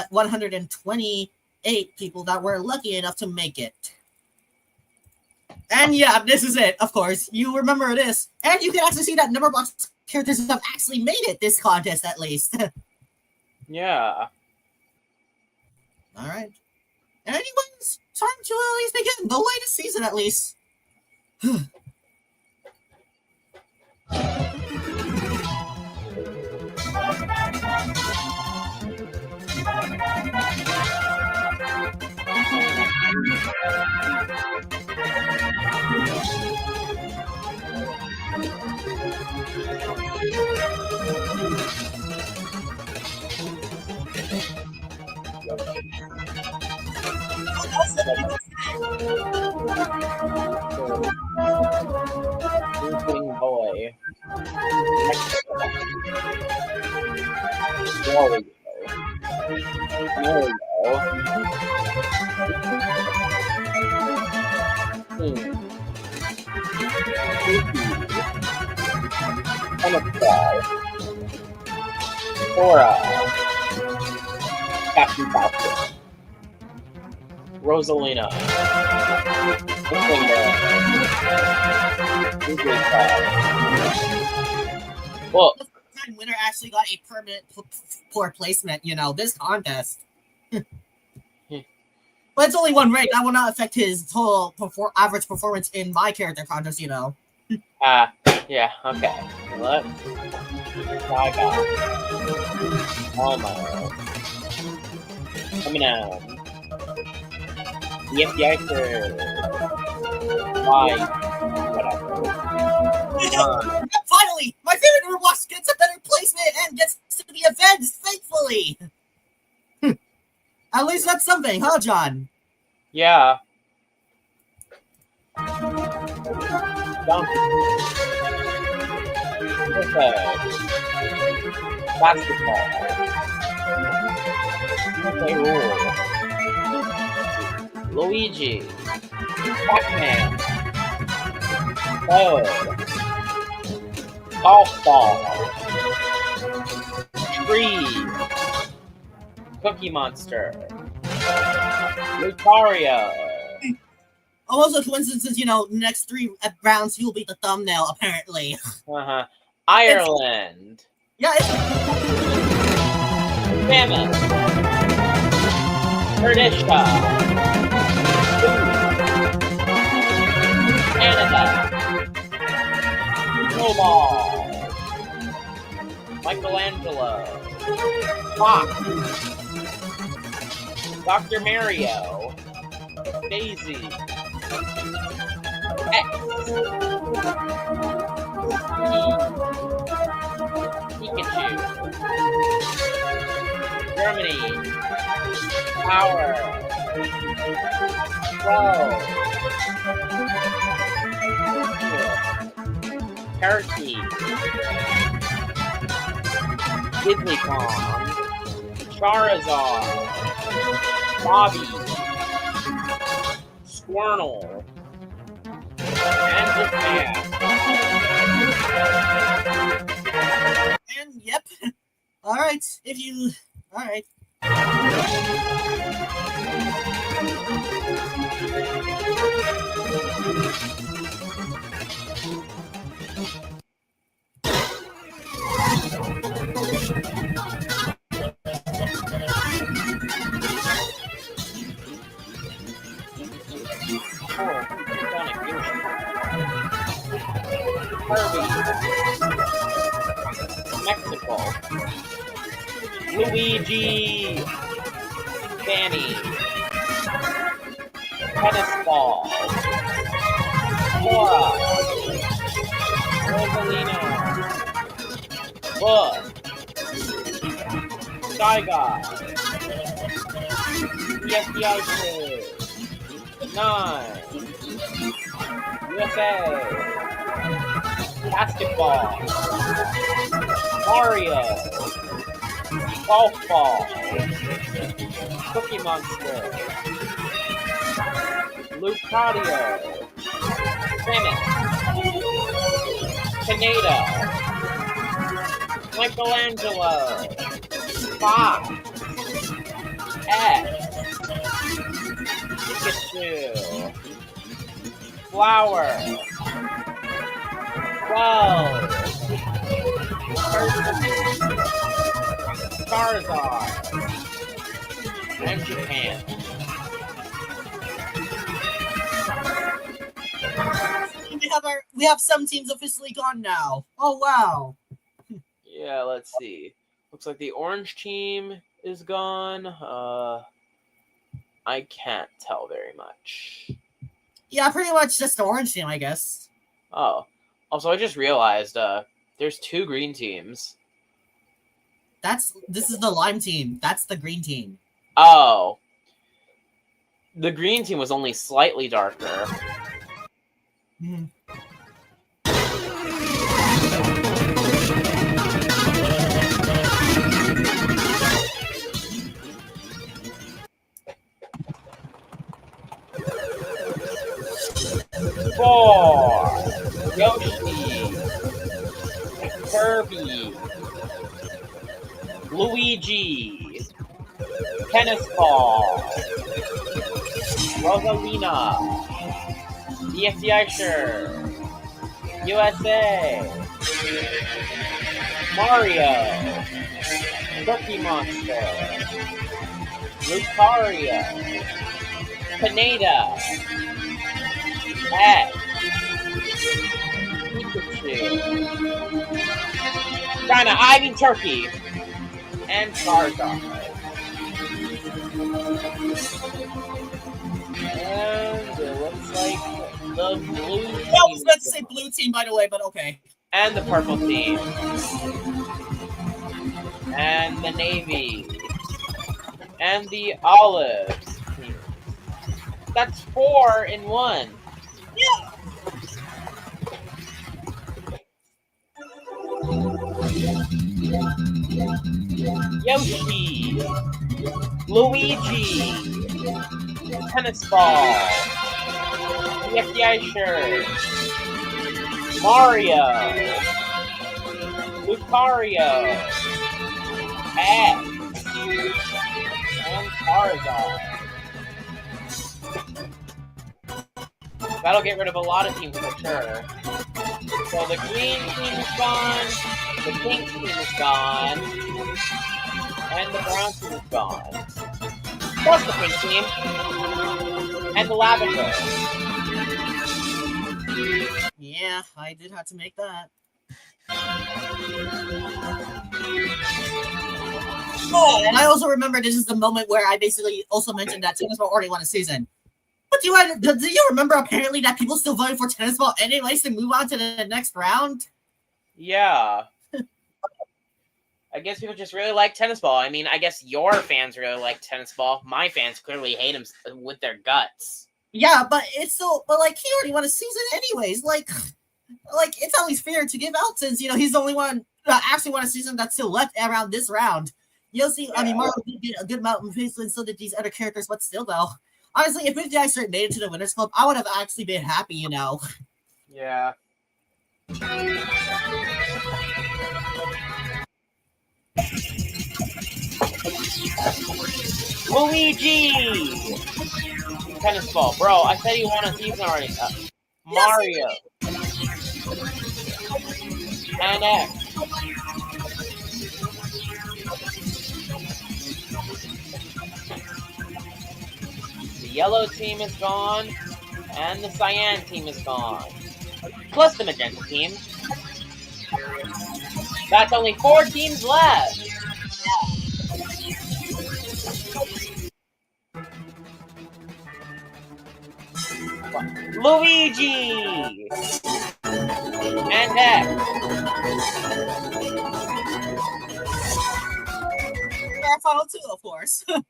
128 people that were lucky enough to make it. And yeah, this is it. Of course, you remember this, and you can actually see that number box characters have actually made it this contest at least. Yeah. All right. Anyways, time to at least begin the latest season at least. Sleeping boy. There we go. There we go. Unapply. Sora. Captain Falcon. Rosalina. Well, The first-time winner actually got a permanent poor placement, this contest. But it's only one rank. That will not affect his total average performance in my character contest, yeah, okay. Let's try out. Oh my. Coming out. Yep, why? Whatever. Finally, my favorite Roblox gets a better placement and gets to the events, thankfully. At least that's something, huh, John? Yeah. Donkey. Okay. Basketball. Okay, ooh. Luigi. Pac-Man. Toad. Golf ball. Tree. Cookie Monster. Lucario. Almost a coincidence, next 3 rounds he'll be the thumbnail, apparently. Uh-huh. Ireland. Yeah, it's... Mammoth. Perdisha. Canada. Snowball. Michelangelo. Fox. Dr. Mario. Daisy. X. Pikachu. Germany. Power. Flow. Turkey. Wigglycon. Charizard. Bobby. Squirtle. And Japan. And yep. All right. If you. All right. Mexico. Luigi. Fanny. Tennis ball. Laura. Rosalina. Bush. Sky Guy. ESPI 9. USA. Basketball. Mario. Golf ball. Cookie Monster. Lucario. Tennis. Pineda. Michelangelo. Fox. X. Pikachu. Flower. 12. Charizard. And Japan. We have some teams officially gone now. Oh wow. Yeah, let's see. Looks like the orange team is gone. I can't tell very much. Yeah, pretty much just the orange team, I guess. Oh. Also, I just realized there's 2 green teams. This is the lime team. That's the green team. Oh. The green team was only slightly darker. Mm-hmm. 4. Yoshi. Kirby. Luigi. Tennis ball. Rosalina. DFDI shirt. USA. Mario. Cookie Monster. Lucario. Pineda. X. Pikachu. Turkey. And Charizard. And it looks like the blue team. I was about to say blue team, by the way, but okay. And the purple team. And the navy. And the olive team. That's 4 in 1. Yeah. Yoshi. Luigi. Tennis ball. The FBI shirt. Mario. Lucario. X. And Charizard. That'll get rid of a lot of teams for sure. So the green team is gone, the pink team is gone, and the brown team is gone. Plus the pink team, and the lavender. Yeah, I did have to make that. Oh, and I also remember this is the moment where I basically also mentioned that teams will already won a season. But do you remember apparently that people still voted for tennis ball anyways to move on to the next round? Yeah. I guess people just really like tennis ball. I mean, I guess your fans really like tennis ball. My fans clearly hate him with their guts. Yeah, but it's still, but like he already won a season anyways. Like it's always fair to give out since he's the only one that actually won a season that's still left around this round. You'll see. I mean, Mario did get a good amount of hits, and so did these other characters. But still, though, honestly, if 50 Ice made it to the Winners Club, I would have actually been happy. Yeah. Luigi! Tennis ball. Bro, I said he won a season already. Mario. And X. The yellow team is gone, and the cyan team is gone. Plus the magenta team. That's only 4 teams left. Luigi! And X. Our final 2, of course. That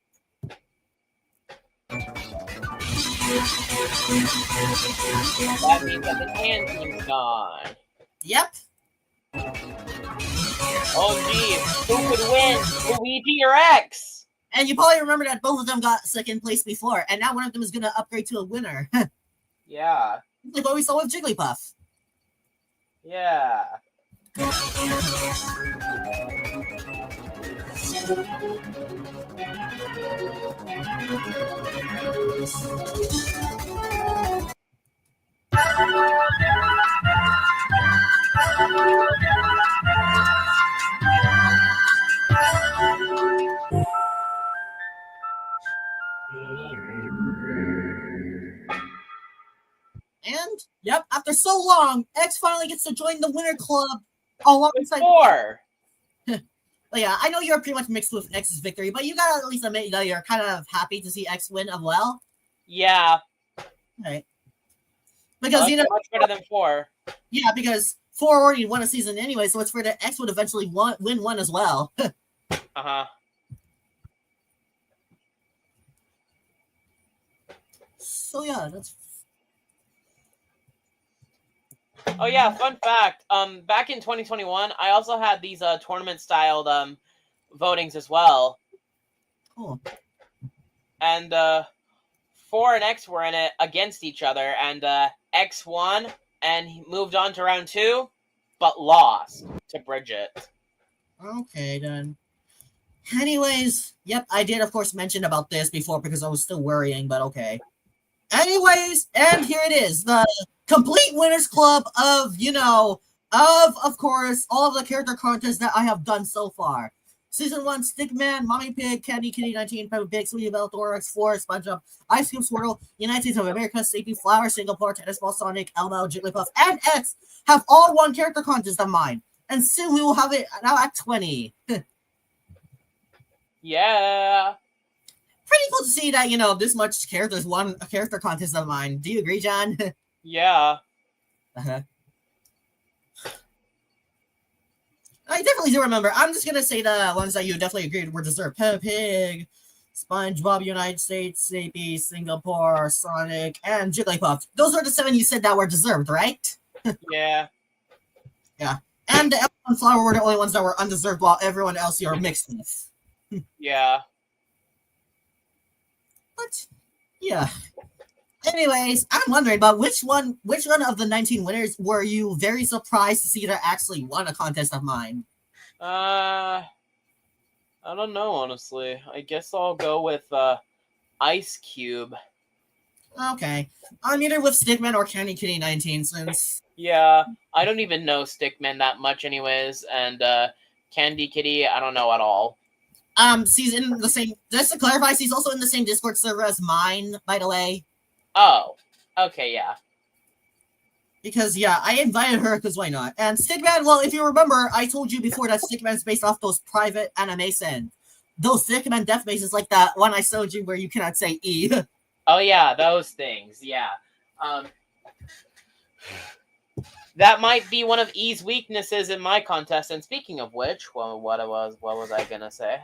means that the tan team's gone. Yep. Oh geez, who could win? Luigi or X? And you probably remember that both of them got second place before, and now one of them is going to upgrade to a winner. Yeah. Like what we saw with Jigglypuff. Yeah. And yep, after so long, X finally gets to join the winner club alongside 4. But yeah, I know you're pretty much mixed with X's victory, but you gotta at least admit that you're kind of happy to see X win as well. Yeah. Right. Because much better than 4. Yeah, because 4 already won a season anyway, so it's for the X would eventually win one as well. Uh-huh. So yeah, that's. Oh yeah, fun fact. Back in 2021, I also had these tournament-styled votings as well. Cool. And 4 and X were in it against each other, and X won, and he moved on to round 2, but lost to Bridget. Okay, then. Anyways, yep, I did, of course, mention about this before because I was still worrying, but okay. Anyways, and here it is, the complete winners club of, of course, all of the character contests that I have done so far. Season 1, Stickman, Mommy Pig, Candy Kitty 19, Peppa Pig, Sweetie Belle, Thorax, 4, SpongeBob, Ice Cube Swirl, United States of America, Sleepy Flower, Singapore, Tennis Ball, Sonic, Elmo, Jigglypuff, and X have all won character contest of mine. And soon we will have it now at 20. Yeah. Pretty cool to see that, this much characters won a character contest of mine. Do you agree, John? Yeah. Uh-huh. I definitely do remember. I'm just gonna say the ones that you definitely agreed were deserved. Peppa Pig, SpongeBob, United States, Sleepy, Singapore, Sonic, and Jigglypuff. Those are the 7 you said that were deserved, right? Yeah. Yeah. And the Elmo and Flower were the only ones that were undeserved, while everyone else you're mixed with. Yeah. But yeah. Anyways, I'm wondering about which one of the 19 winners were you very surprised to see that actually won a contest of mine? I don't know, honestly. I guess I'll go with Ice Cube. Okay. I'm either with Stickman or Candy Kitty 19 since. Yeah, I don't even know Stickman that much anyways, and Candy Kitty, I don't know at all. She's in the same, just to clarify, she's also in the same Discord server as mine, by the way. Oh, okay, yeah. Because, yeah, I invited her because why not? And Stickman, well, if you remember, I told you before that Stickman's based off those private animation. Those Stickman death bases like that one I showed you where you cannot say E. Oh yeah, those things. Yeah. That might be one of E's weaknesses in my contest. And speaking of which, well, what was I gonna say?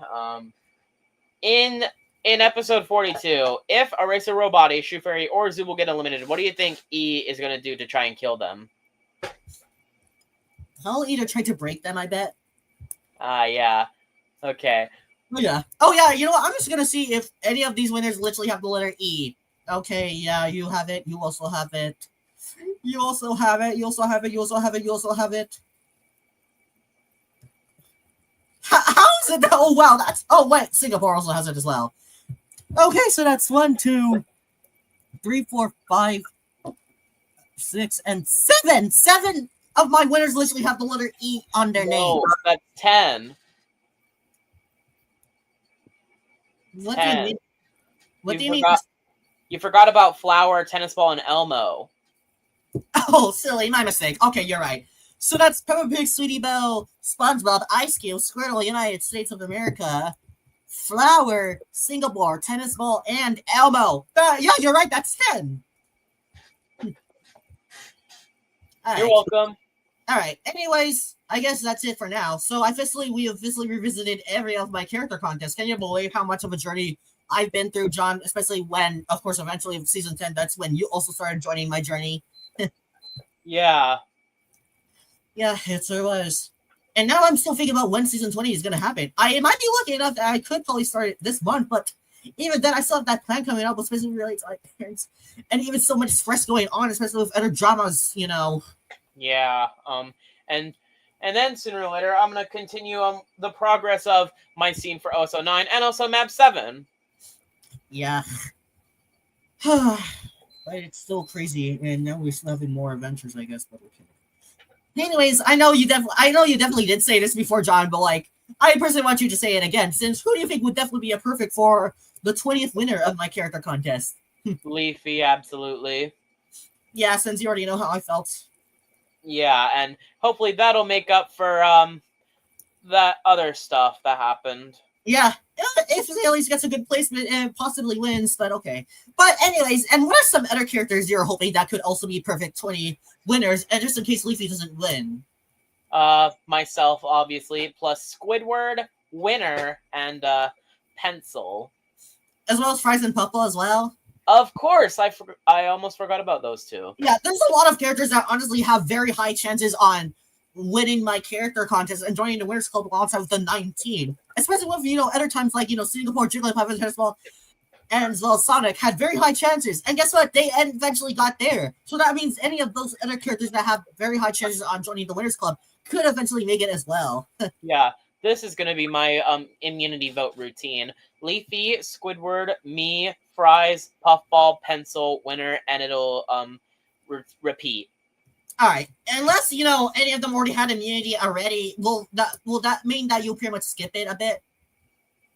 In episode 42, if Eraser Robot, Shoe Fairy, or Zoo will get eliminated, what do you think E is gonna do to try and kill them? I'll either try to break them, I bet. Yeah. Okay. Oh yeah, you know what? I'm just gonna see if any of these winners literally have the letter E. Okay, yeah, you have it. You also have it. You also have it. You also have it. You also have it. You also have it. How is it that? Oh wow, that's. Oh wait, Singapore also has it as well. Okay, so that's 1, 2, 3, 4, 5, 6, and 7. 7 of my winners literally have the letter E on their name. That's 10. What 10. Do you mean? What do you mean? You forgot about Flower, Tennis Ball, and Elmo. Oh, silly, my mistake. Okay, you're right. So that's Peppa Pig, Sweetie Belle, SpongeBob, Ice Cube, Squirtle, United States of America, Flower, Singapore, Tennis Ball, and Elmo. Yeah, you're right. That's 10. You're welcome. All right. Anyways, I guess that's it for now. So we officially revisited every of my character contests. Can you believe how much of a journey I've been through, John? Especially when, of course, eventually season 10, that's when you also started joining my journey. Yeah. Yeah, it sure was. And now I'm still thinking about when season 20 is going to happen. I might be lucky enough that I could probably start it this month, but even then, I still have that plan coming up, especially related to my parents. And even so much stress going on, especially with other dramas, you know. Yeah. And then sooner or later, I'm going to continue the progress of my scene for OS09 and also Map 7. Yeah. But it's still crazy, and now we're still having more adventures, I guess, but okay. Anyways, I know you definitely did say this before, John, but like, I personally want you to say it again, since who do you think would definitely be a perfect for the 20th winner of my character contest? Leafy, absolutely. Yeah, since you already know how I felt. Yeah, and hopefully that'll make up for that other stuff that happened. Yeah, if he at least gets a good placement and possibly wins, but okay. But anyways, and what are some other characters you're hoping that could also be perfect 20 winners, and just in case Leafy doesn't win? Myself, obviously, plus Squidward, Winner, and Pencil. As well as Fries and Pupple as well? Of course, I almost forgot about those two. Yeah, there's a lot of characters that honestly have very high chances on winning my character contest and joining the Winners Club alongside with the 19. Especially with, other times like, Singapore, Jigglypuff, Tennis Ball, and as well as Sonic had very high chances. And guess what? They eventually got there. So that means any of those other characters that have very high chances on joining the Winners Club could eventually make it as well. Yeah, this is going to be my immunity vote routine. Leafy, Squidward, me, Fries, Puffball, Pencil, Winner, and it'll repeat. All right. Unless, any of them already had immunity already, will that mean that you'll pretty much skip it a bit?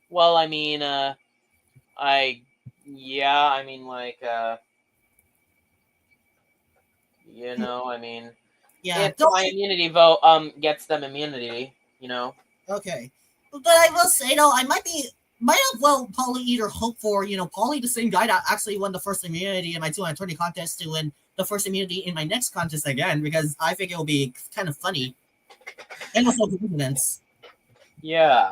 Well, I mean, yeah, if my immunity vote gets them immunity, Okay. But I will say though, I might have probably either hope for, Paulie, the same guy that actually won the first immunity in my 220 contest, to win the first immunity in my next contest again, because I think it will be kind of funny. And also coincidence. Yeah.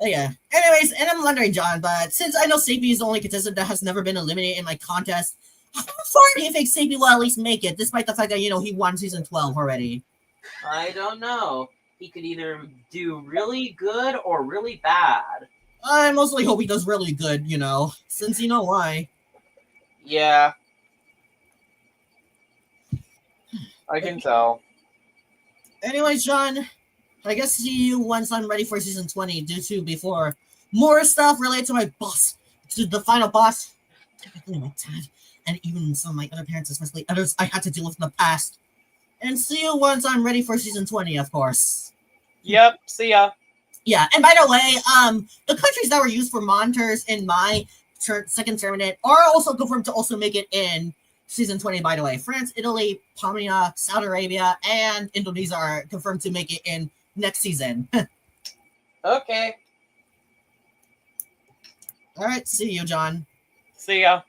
Oh, yeah. Anyways, and I'm wondering, John, but since I know Sapie is the only contestant that has never been eliminated in my contest, how far do you think Sapie will at least make it, despite the fact that, he won season 12 already? I don't know. He could either do really good or really bad. I mostly hope he does really good, since you know why. Yeah. I can tell. Anyways, John, I guess see you once I'm ready for season 20, due to before more stuff related to my boss, to the final boss, typically my dad, and even some of my other parents, especially others I had to deal with in the past. And see you once I'm ready for season 20, of course. Yep, see ya. Yeah, and by the way, the countries that were used for monitors in my second tournament are also confirmed to also make it in season 20, by the way. France, Italy, Palmyra, Saudi Arabia, and Indonesia are confirmed to make it in next season. Okay. All right, see you, John. See ya.